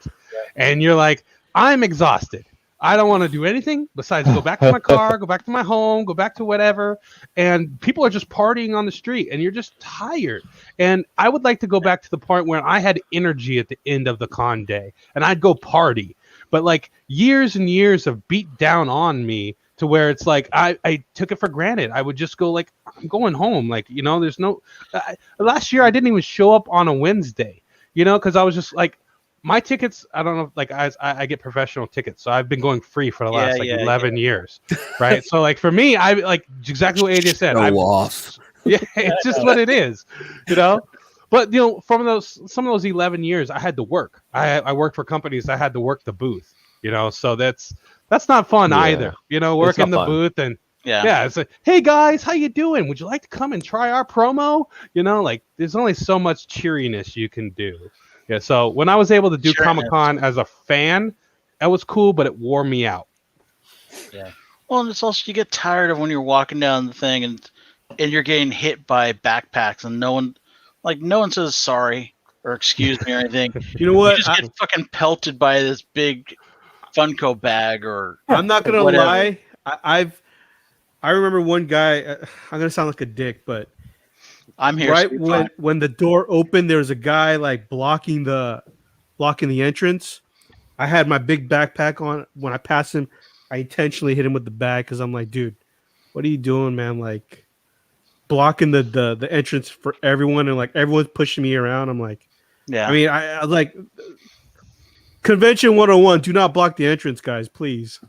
and you're like, I'm exhausted. I don't want to do anything besides go back to my car, go back to my home, go back to whatever. And people are just partying on the street and you're just tired. And I would like to go back to the point where I had energy at the end of the con day and I'd go party. But like years and years of beat down on me to where it's like I took it for granted. I would just go like, I'm going home. Like, there's no last year I didn't even show up on a Wednesday, because I was just like, my tickets, I don't know, like I get professional tickets, so I've been going free for the last 11 years, right? So like for me, I like exactly what AJ said. Loss. Yeah, it's just what it is, But from some of those 11 years, I had to work. I worked for companies. I had to work the booth, so that's not fun either. Working the booth and it's like, hey guys, how you doing? Would you like to come and try our promo? Like there's only so much cheeriness you can do. Yeah, so when I was able to do Comic-Con as a fan, that was cool, but it wore me out. Yeah. Well, and it's also you get tired of when you're walking down the thing and you're getting hit by backpacks and no one says sorry or excuse me or anything. You know what? You just get fucking pelted by this big Funko bag or. I'm not gonna whatever. lie. I remember one guy. I'm gonna sound like a dick, but I'm here. Right when the door opened, there was a guy like blocking the entrance. I had my big backpack on. When I passed him, I intentionally hit him with the bag because I'm like, dude, what are you doing, man? Like blocking the entrance for everyone, and like everyone's pushing me around. I'm like, yeah. I mean, I like Convention 101. Do not block the entrance, guys, please.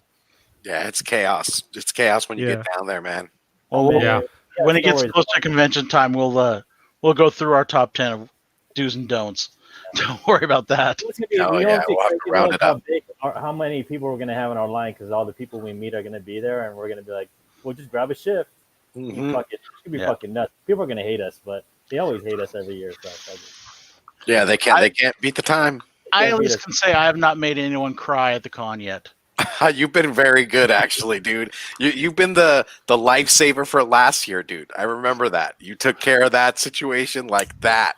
Yeah, it's chaos. It's chaos when you get down there, man. Oh yeah. When it gets close to convention time, we'll go through our top 10 of do's and don'ts. Don't worry about that. We'll have to round it up. How many people we're gonna have in our line because all the people we meet are gonna be there, and we're gonna be like, we'll just grab a shift. Mhm. Fuck it. It's gonna be fucking nuts. People are gonna hate us, but they always hate us every year. So Yeah, they can't beat the time. I at least can say I have not made anyone cry at the con yet. You've been very good, actually, dude. You've been the lifesaver for last year, dude. I remember that. You took care of that situation like that.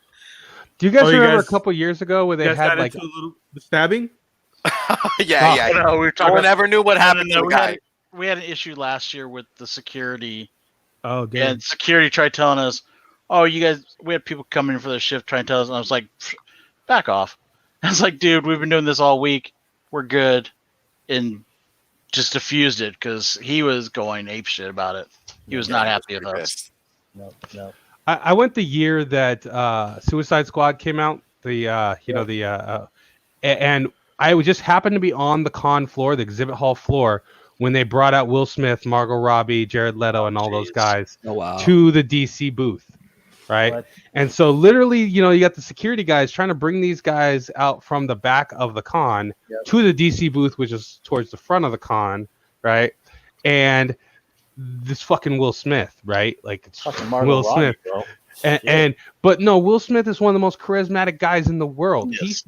Do you guys remember a couple years ago where they had like the stabbing? Yeah. No, we were talking. No one ever knew what happened to the guy. We had an issue last year with the security. Oh, damn. And security tried telling us, "Oh, you guys." We had people coming in for their shift trying to tell us, and I was like, "Back off." I was like, "Dude, we've been doing this all week. We're good." And just diffused it because he was going apeshit about it. He was not happy with us. No. I went the year that Suicide Squad came out. And I just happened to be on the con floor, the exhibit hall floor, when they brought out Will Smith, Margot Robbie, Jared Leto, and all those guys to the DC booth, right? What? And so literally, you got the security guys trying to bring these guys out from the back of the con to the DC booth, which is towards the front of the con, right? And this fucking Will Smith, right? Like it's Fucking Margot Will Robbie, Smith. bro. But no, Will Smith is one of the most charismatic guys in the world. Yes.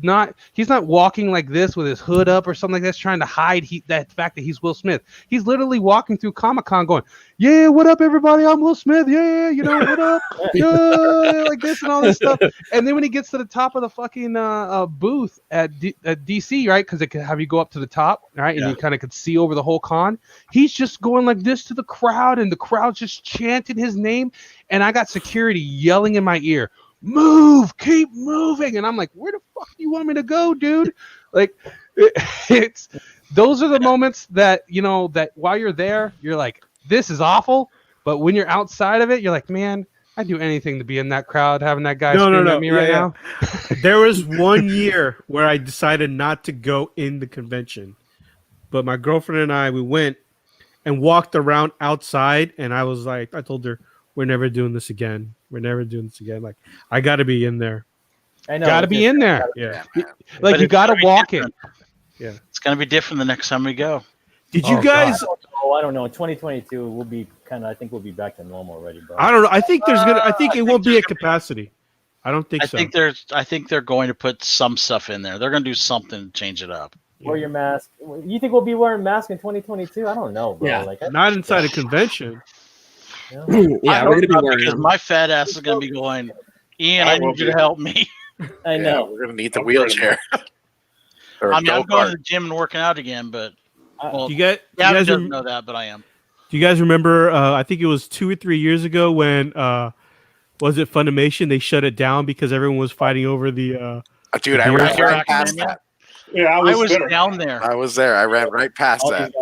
He's not walking like this with his hood up or something like that, trying to hide that fact that he's Will Smith. He's literally walking through Comic Con going, "Yeah, what up, everybody? I'm Will Smith. Yeah, what up? Yeah," like this and all this stuff. And then when he gets to the top of the fucking booth at DC, right? Because it can have you go up to the top, right? And you kind of could see over the whole con. He's just going like this to the crowd, and the crowd's just chanting his name. And I got security yelling in my ear, "Move, keep moving." And I'm like, "Where the fuck do you want me to go, dude?" Like, it's those are the moments that, that while you're there, you're like, this is awful. But when you're outside of it, you're like, man, I'd do anything to be in that crowd, having that guy scream at me right now. There was one year where I decided not to go in the convention. But my girlfriend and I, we went and walked around outside. And I was like, I told her, we're never doing this again. We're never doing this again. Like, I got to be in there. I know. Got to be in there. Yeah. Like, you got to walk it. Yeah. It's going to be different the next time we go. Did you guys? I don't know. 2022 will be I think we'll be back to normal already, bro. I don't know. I think I think it won't be at capacity. I don't think so. I think they're going to put some stuff in there. They're going to do something to change it up. Wear your mask. You think we'll be wearing masks in 2022? I don't know, bro. Yeah. Like, Not inside a convention. Yeah, I we're hope gonna be not, wearing because them. my fat ass is going to be going, Ian, I need you to help me. I know. We're going to need the wheelchair. Or I'm going go-kart. to the gym and working out again, but well, Do you guys doesn't know that, but I am. Do you guys remember? I think it was 2 or 3 years ago when was it Funimation? They shut it down because everyone was fighting over the. Dude, I ran right past that. Yeah, I was down there. I was there. I ran right past that.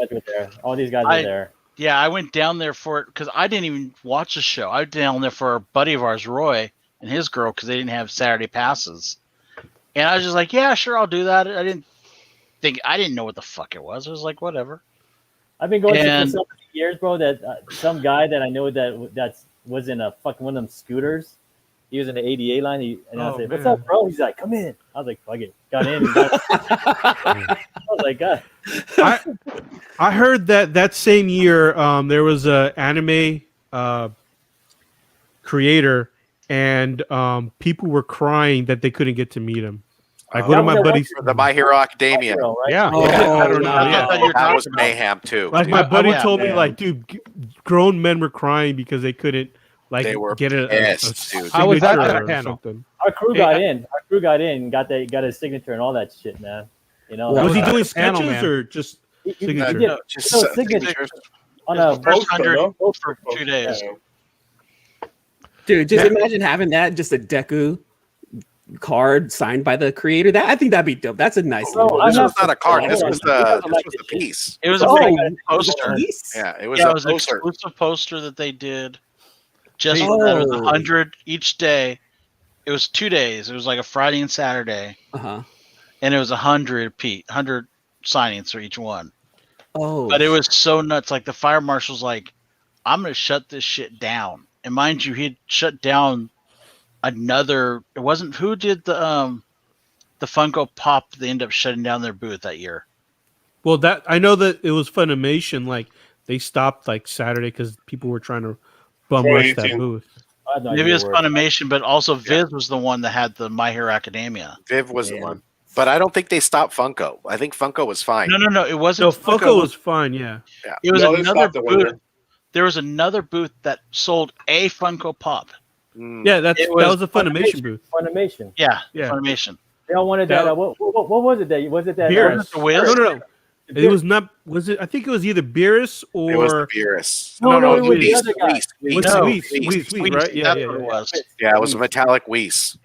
All these guys were there. Yeah, I went down there for it because I didn't even watch the show. I went down there for a buddy of ours, Roy, and his girl, because they didn't have Saturday passes. And I was just like, yeah, sure, I'll do that. I didn't know what the fuck it was. I was like, whatever. I've been going for so many years, bro, that some guy that I know that was in a fucking one of them scooters. He was in the ADA line, and I said, "What's up, bro?" He's like, "Come in." I was like, "Fuck it." Got in. I was like, God. I heard that same year there was a anime creator, and people were crying that they couldn't get to meet him. Like one of my buddies, the My Hero Academia. Right? Yeah. I don't know. That was mayhem too. Like my buddy told me, like, dude, grown men were crying because they couldn't. Like, They were get a pissed, dude. I was at signature that or panel. something. Our crew got in. Our crew got in, got his signature and all that shit, man. You know, Was he doing panel, sketches man. or just he signature? did Just signature on a First poster, 100 bro. for 2 days. Dude, just imagine having that, just a Deku card signed by the creator. That I think that'd be dope. That's a nice. Bro, little- This I'm was not a card. This was the like this was the piece. It was a Oh, big it was a poster. piece? Yeah, it was Yeah, a it was an poster. exclusive poster that they did just Oh. for that. It was 100 each day. It was 2 days. It was like a Friday and Saturday, Uh-huh. and it was 100 signings for each one. Oh. But it was so nuts. Like the fire marshal's like, I'm gonna shut this shit down. And mind you, he'd shut down another. It wasn't who did the Funko Pop. They ended up shutting down their booth that year. Well, that I know that it was Funimation. Like they stopped like Saturday because people were trying to bum rush that 2018. booth. I had no Maybe idea it was where- Funimation, but also Viz was the one that had the My Hero Academia. Viv was the one. But I don't think they stopped Funko. I think Funko was fine. No, it wasn't. No, Funko was fine. Yeah. It was No, they another stopped it one booth. year. There was another booth that sold a Funko Pop. Mm. Yeah, that It was a was Funimation booth. Funimation. Yeah, Yeah. Funimation. They all wanted that. What was it that? Was it that? Beerus. The Wiz? No. It was not. Was it? I think it was either Beerus It was the or Beerus. No, it was the Weiss, other guy. was No, Weiss, right? Yeah. That's what it was. Yeah, it was a metallic Weiss.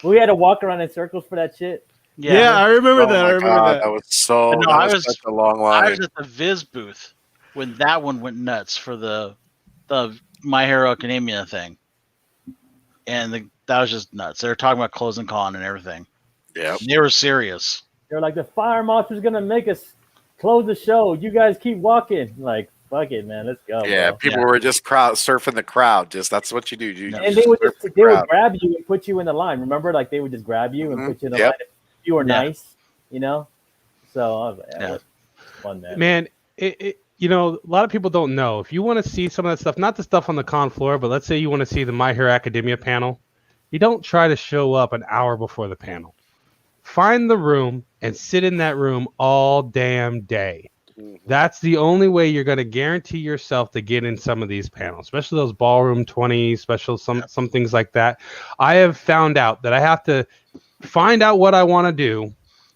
We had to walk around in circles for that shit. Yeah, I remember Oh that. my I remember God, that. that was so. No, that I was was such a long I line. was at the Viz booth when that one went nuts for the My Hero Academia thing, and that was just nuts. They were talking about closing con and everything. Yeah, they were serious. They're like, the fire monster's gonna make us close the show. You guys keep walking. Like, fuck it, man. Let's go. Yeah, bro. people were just crowd surfing the crowd. Just that's what you do. You And they would surf just, the they would crowd. grab you and put you in the line. Remember, like they would just grab you and Mhm. put you in the Yep. line if you were Yeah. nice, you know. So I was like, yeah, it's fun, man. Man, you know, a lot of people don't know. If you want to see some of that stuff, not the stuff on the con floor, but let's say you want to see the My Hero Academia panel, you don't try to show up an hour before the panel. Find the room and sit in that room all damn day. That's the only way you're going to guarantee yourself to get in some of these panels, especially those ballroom 20 special, some things like that. I have found out that I have to find out what I want to do,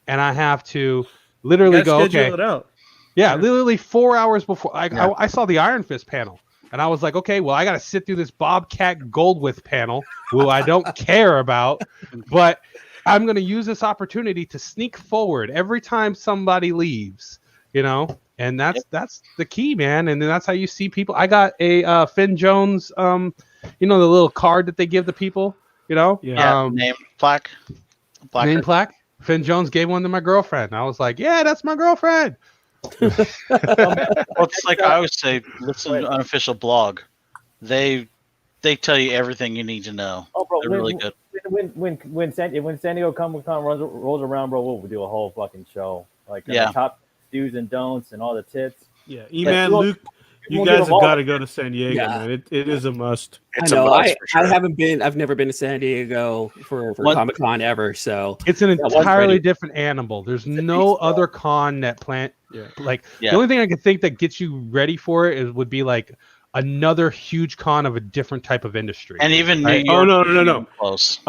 and I have to literally go, okay, it out. yeah, literally 4 hours before I saw the Iron Fist panel, and I was like, okay, well, I got to sit through this Bobcat Goldwith panel, who I don't care about, but I'm going to use this opportunity to sneak forward every time somebody leaves, you know, and that's the key, man. And then that's how you see people. I got a Finn Jones, you know, the little card that they give the people, you know, Name plaque. name plaque. Finn Jones gave one to my girlfriend. I was like, yeah, that's my girlfriend. Well, it's like I always say, listen to Unofficial Blog. They tell you everything you need to know. Oh, bro, They're really good. When San Diego Comic Con rolls around, bro, we'll do a whole fucking show. Like the top do's and don'ts and all the tips. Yeah, Eman, Luke, you guys have got to go to San Diego, man. It is a must. I know. I haven't been. I've never been to San Diego for Comic Con ever. So it's an entirely different animal. There's no other con that the only thing I could think that gets you ready for it would be like another huge con of a different type of industry. And even New right? York. Oh no. Close.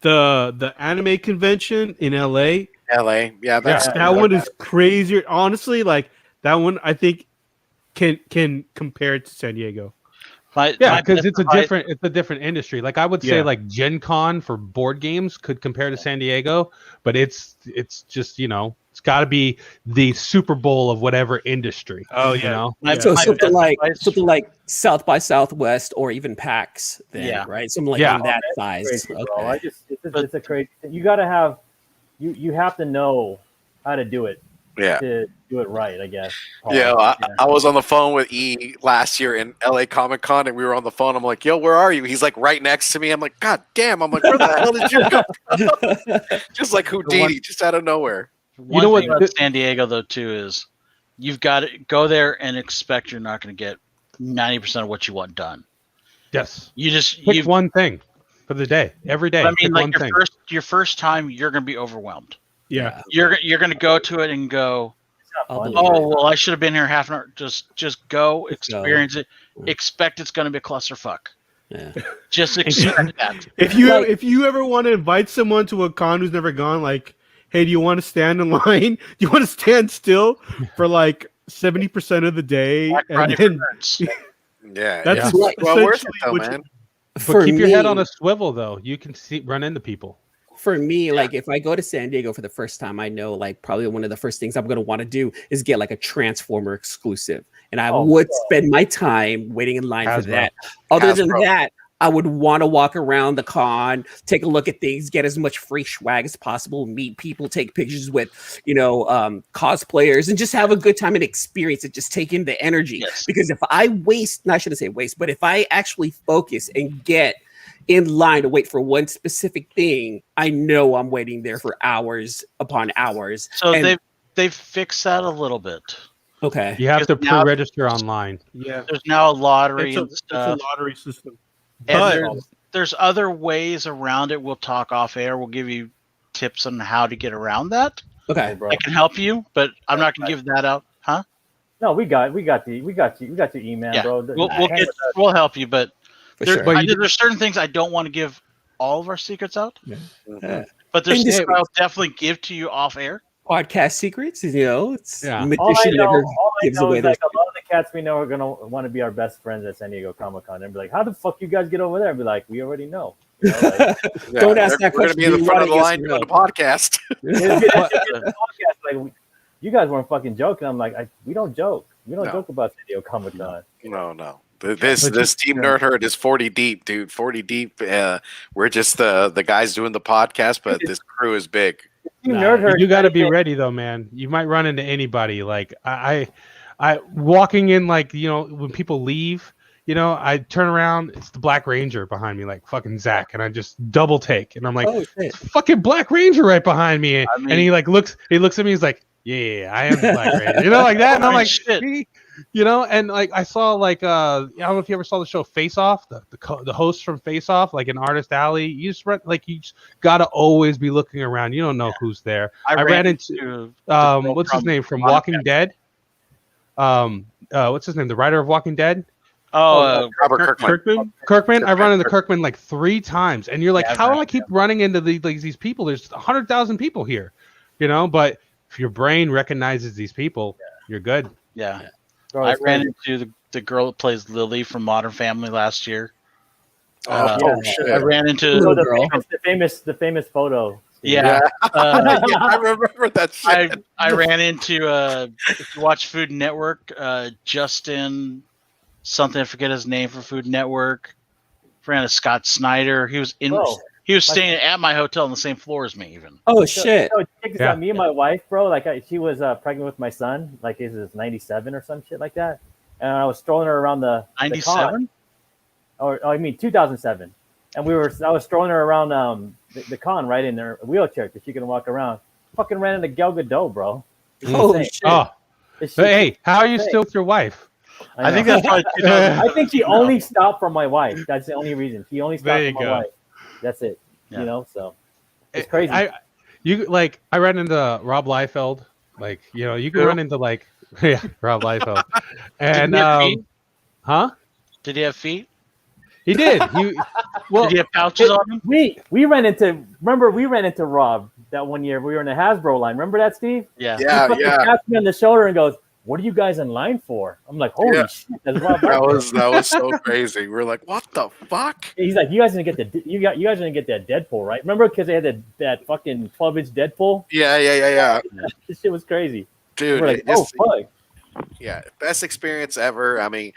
The anime convention in LA. Yeah, that one is crazier. Honestly, like that one, I think can compare it to San Diego. Because it's a different industry. Like I would say, like Gen Con for board games could compare to San Diego, but it's just, you know, it's got to be the Super Bowl of whatever industry. Oh you know, so something like South by Southwest or even PAX, then, right? Something like in that size. Crazy, okay. It's a crazy. You got to have you have to know how to do it. To do it right, I guess. Yeah, I was on the phone with E last year in LA Comic Con, and we were on the phone. I'm like, "Yo, where are you?" He's like right next to me. I'm like, "God damn!" I'm like, "Where the hell did you come from?" Just like Houdini, just out of nowhere. You know what? About San Diego though too is you've got to go there and expect you're not going to get 90% of what you want done. Yes, you just pick one thing for the day every day. I mean, like one your first time, you're going to be overwhelmed. Yeah, you're going to go to it and go, oh well, I should have been here half an hour. Just go, experience it. Expect it's going to be a clusterfuck. Yeah, just expect that. If you ever want to invite someone to a con who's never gone, like, hey, do you want to stand in line? Do you want to stand still for like 70% of the day? And then, that's well worth it though, man. But keep your head on a swivel, though. You can run into people. For me, like if I go to San Diego for the first time, I know like probably one of the first things I'm going to want to do is get like a Transformer exclusive. And I would spend my time waiting in line for that. Other than that, I would want to walk around the con, take a look at things, get as much free swag as possible, meet people, take pictures with, you know, cosplayers, and just have a good time and experience it. Just take in the energy. Yes. Because if I I shouldn't say waste, but if I actually focus and get in line to wait for one specific thing, I know I'm waiting there for hours upon hours. So they've fixed that a little bit. Okay. You have to pre-register online. Yeah. There's now a lottery and stuff. It's a lottery system. And there's other ways around it. We'll talk off air. We'll give you tips on how to get around that. Okay. I can help you, but I'm not going to give that out. Huh? No, we got you, Eman, bro. We'll help you, but sure. There's certain things I don't want to give all of our secrets out. Yeah. But there's things I'll definitely give to you off air. Podcast secrets, you know, it's magician never gives away their secrets. A lot of the cats we know are gonna want to be our best friends at San Diego Comic Con and be like, "How the fuck you guys get over there?" And be like, "We already know." Don't ask that We're going to question. be in the You front of the wanna line guess doing the no. podcast. Like, you guys weren't fucking joking. I'm like, we don't joke. We don't No. joke about San Diego Comic Con. No. This team Nerd Herd is 40 deep, dude. 40 deep. We're just the guys doing the podcast, but this crew is big. You got to be ready though, man. You might run into anybody. Like I walking in, like, you know, when people leave, you know, I turn around, it's the Black Ranger behind me, like fucking Zach, and I just double take, and I'm like, it's fucking Black Ranger right behind me, and he like looks at me, he's like, yeah, I am the Black Ranger, you know, like that, and I'm like, shit. You know, and like I saw, like I don't know if you ever saw the show Face Off, the host from Face Off, like in Artist Alley. You just you just gotta always be looking around. You don't know who's there. I ran into what's his name from Walking Dead. What's his name? The writer of Walking Dead. Robert Kirkman. I run into Kirkman like 3 times, and you're like, how do I keep running into these people? There's 100,000 people here, you know. But if your brain recognizes these people, you're good. Yeah. I ran into the girl that plays Lily from Modern Family last year. Shit! I ran into the famous photo. Yeah, I remember that shit. I ran into if you watch Food Network, Justin something, I forget his name for Food Network. Ran into Scott Snyder. He was staying at my hotel on the same floor as me, even. Oh shit! So, me and my wife, bro, like she was pregnant with my son, like he was 97 or some shit like that, and I was strolling her around the 97, or I mean 2007, and I was strolling her around the con right in her wheelchair because she can walk around. Fucking ran into Gal Gadot, bro. Oh shit! Oh, hey, how are you still with your wife? I think that's probably. I think she only stopped for my wife. That's the only reason. She only stopped for my wife. That's it. Yeah. You know, so it's crazy. I ran into Rob Liefeld. Like, you know, you can run into like Rob Liefeld. And huh? Did he have feet? He did. Did he have pouches on him? We ran into Rob that one year. We were in the Hasbro line. Remember that, Steve? Yeah. He tapped me on the shoulder and goes, "What are you guys in line for?" I'm like, "Holy shit, that's Rob." That was so crazy. We're like, "What the fuck?" He's like, "You guys didn't get you guys didn't get that Deadpool, right? Remember because they had that fucking 12-inch Deadpool?" Yeah. This shit was crazy, dude. We're like, "Oh fuck." Yeah, best experience ever. I mean,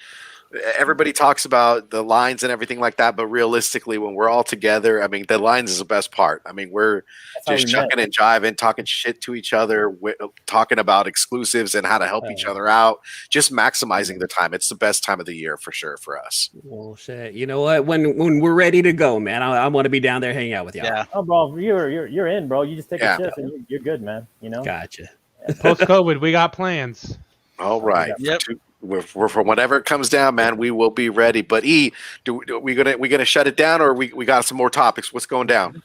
everybody talks about the lines and everything like that, but realistically, when we're all together, I mean, the lines is the best part. I mean, we're just chucking and jiving, talking shit to each other, talking about exclusives and how to help each other out, just maximizing the time. It's the best time of the year for sure for us. Well, shit. You know what? When we're ready to go, man, I want to be down there hanging out with y'all. Yeah. Oh, bro, you're in, bro. You just take a shift and you're good, man. You know. Gotcha. Post COVID, we got plans. All right. Yep. We're for whenever it comes down, man, we will be ready. But we gonna shut it down, or we got some more topics? What's going down?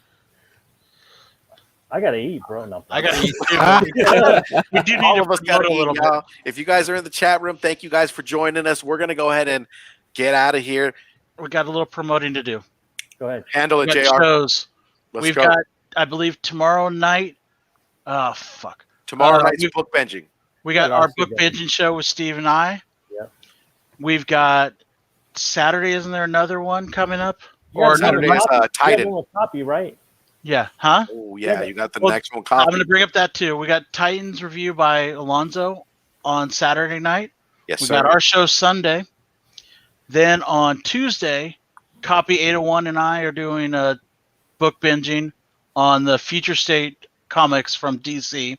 I gotta eat, bro. No, I gotta eat too. We do need All to of us gotta promote a little eat, bit. y'all. If you guys are in the chat room, thank you guys for joining us. We're gonna go ahead and get out of here. We got a little promoting to do. Go ahead. Handle it, We JR. got shows. Let's go. got, I believe, tomorrow night. Oh fuck! Tomorrow night's book binging. We got our book binging show with Steve and I. Yep. We've got Saturday. Isn't there another one coming up? Saturday is Titan. Copy, right? Yeah. Huh? Oh yeah, you got the Well, next one. I'm Copy. going to bring up that too. We got Titans review by Alonzo on Saturday night. Yes, we sir. got our show Sunday. Then on Tuesday, Copy 801 and I are doing a book binging on the Future State comics from DC.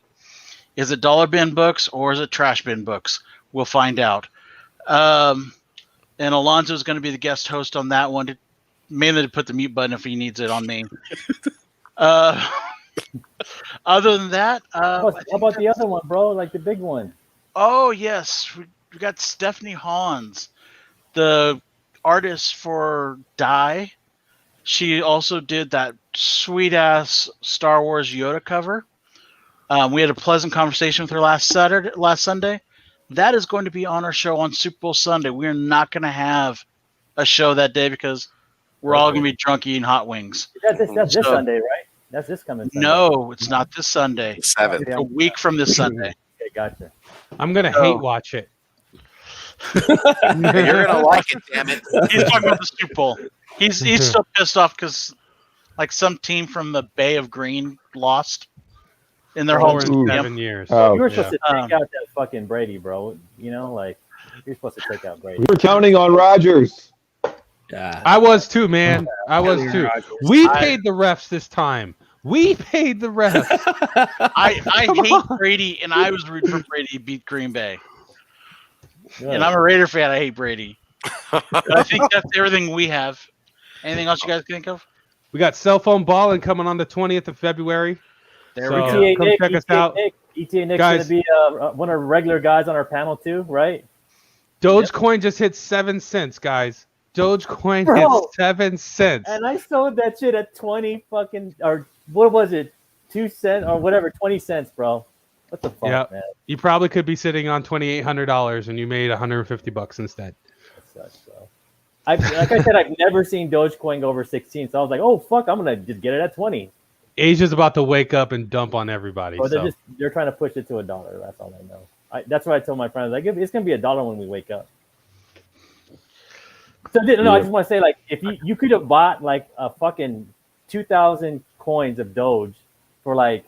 Is it dollar bin books or is it trash bin books? We'll find out. And Alonzo is going to be the guest host on that one, mainly to put the mute button if he needs it on me. Other than that, how about the other one, bro? Like the big one. Oh yes, we got Stephanie Hans, the artist for Die. She also did that sweet ass Star Wars Yoda cover. We had a pleasant conversation with her last Sunday. That is going to be on our show on Super Bowl Sunday. We're not going to have a show that day because we're all going to be drunk eating hot wings. That's this Sunday, right? That's this coming Sunday. No, it's not this Sunday. 7th. It's a week from this Sunday. Okay, gotcha. I'm gonna hate watch it. You're gonna like it, damn it. He's talking about the Super Bowl. He's still pissed off because like some team from the Bay of Green lost in their Four home in stadium. 7 years. Oh, You were supposed to yeah. take out that fucking Brady, bro. You know, like you're supposed to take out Brady. we were counting on Rodgers. Yeah. I was too, man. I was too. We paid the refs this time. We paid the refs. I Come hate on. Brady, and I was rooting for Brady to beat Green Bay. Good. And I'm a Raider fan. I hate Brady. But I think that's everything we have. Anything else you guys think of? We got cell phone balling coming on the 20th of February. There So, we go. ETA come Nick, check us ETA out. Nick. ETA Nick's Guys. going to be one of our regular guys on our panel too, right? Dogecoin just hit 7 cents, guys. Dogecoin Bro. hit 7 cents. And I sold that shit at 20 fucking, or what was it? 2 cents or whatever, 20 cents, bro. What the fuck, Yep. man? You probably could be sitting on $2,800 and you made $150 instead. That sucks, bro. Like I said, I've never seen Dogecoin go over 16, so I was like, oh fuck, I'm gonna just get it at 20. Asia's about to wake up and dump on everybody. Or So. they're trying to push it to $1. That's all I know. That's what I told my friends. Like, it's gonna be $1 when we wake up. So I just want to say, like, if you could have bought like a fucking 2,000 coins of Doge for like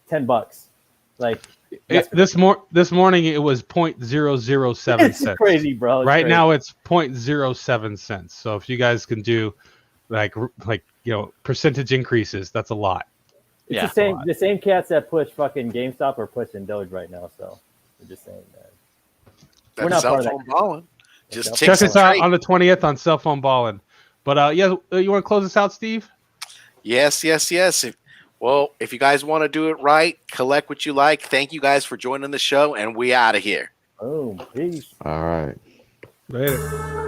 $10, like This morning it was 0.007 it's cents. crazy, bro. It's Right crazy. now it's 0.07 cents. So if you guys can do like percentage increases, that's a lot. It's the same cats that push fucking GameStop are pushing Doge right now. So I'm just saying that. We're not part of that. Balling. Just Okay. take Check some us out trade. on the 20th on Cell Phone Ballin'. But you want to close us out, Steve? Yes. If you guys want to do it right, collect what you like. Thank you guys for joining the show, and we out of here. Boom. Peace. All right. Later.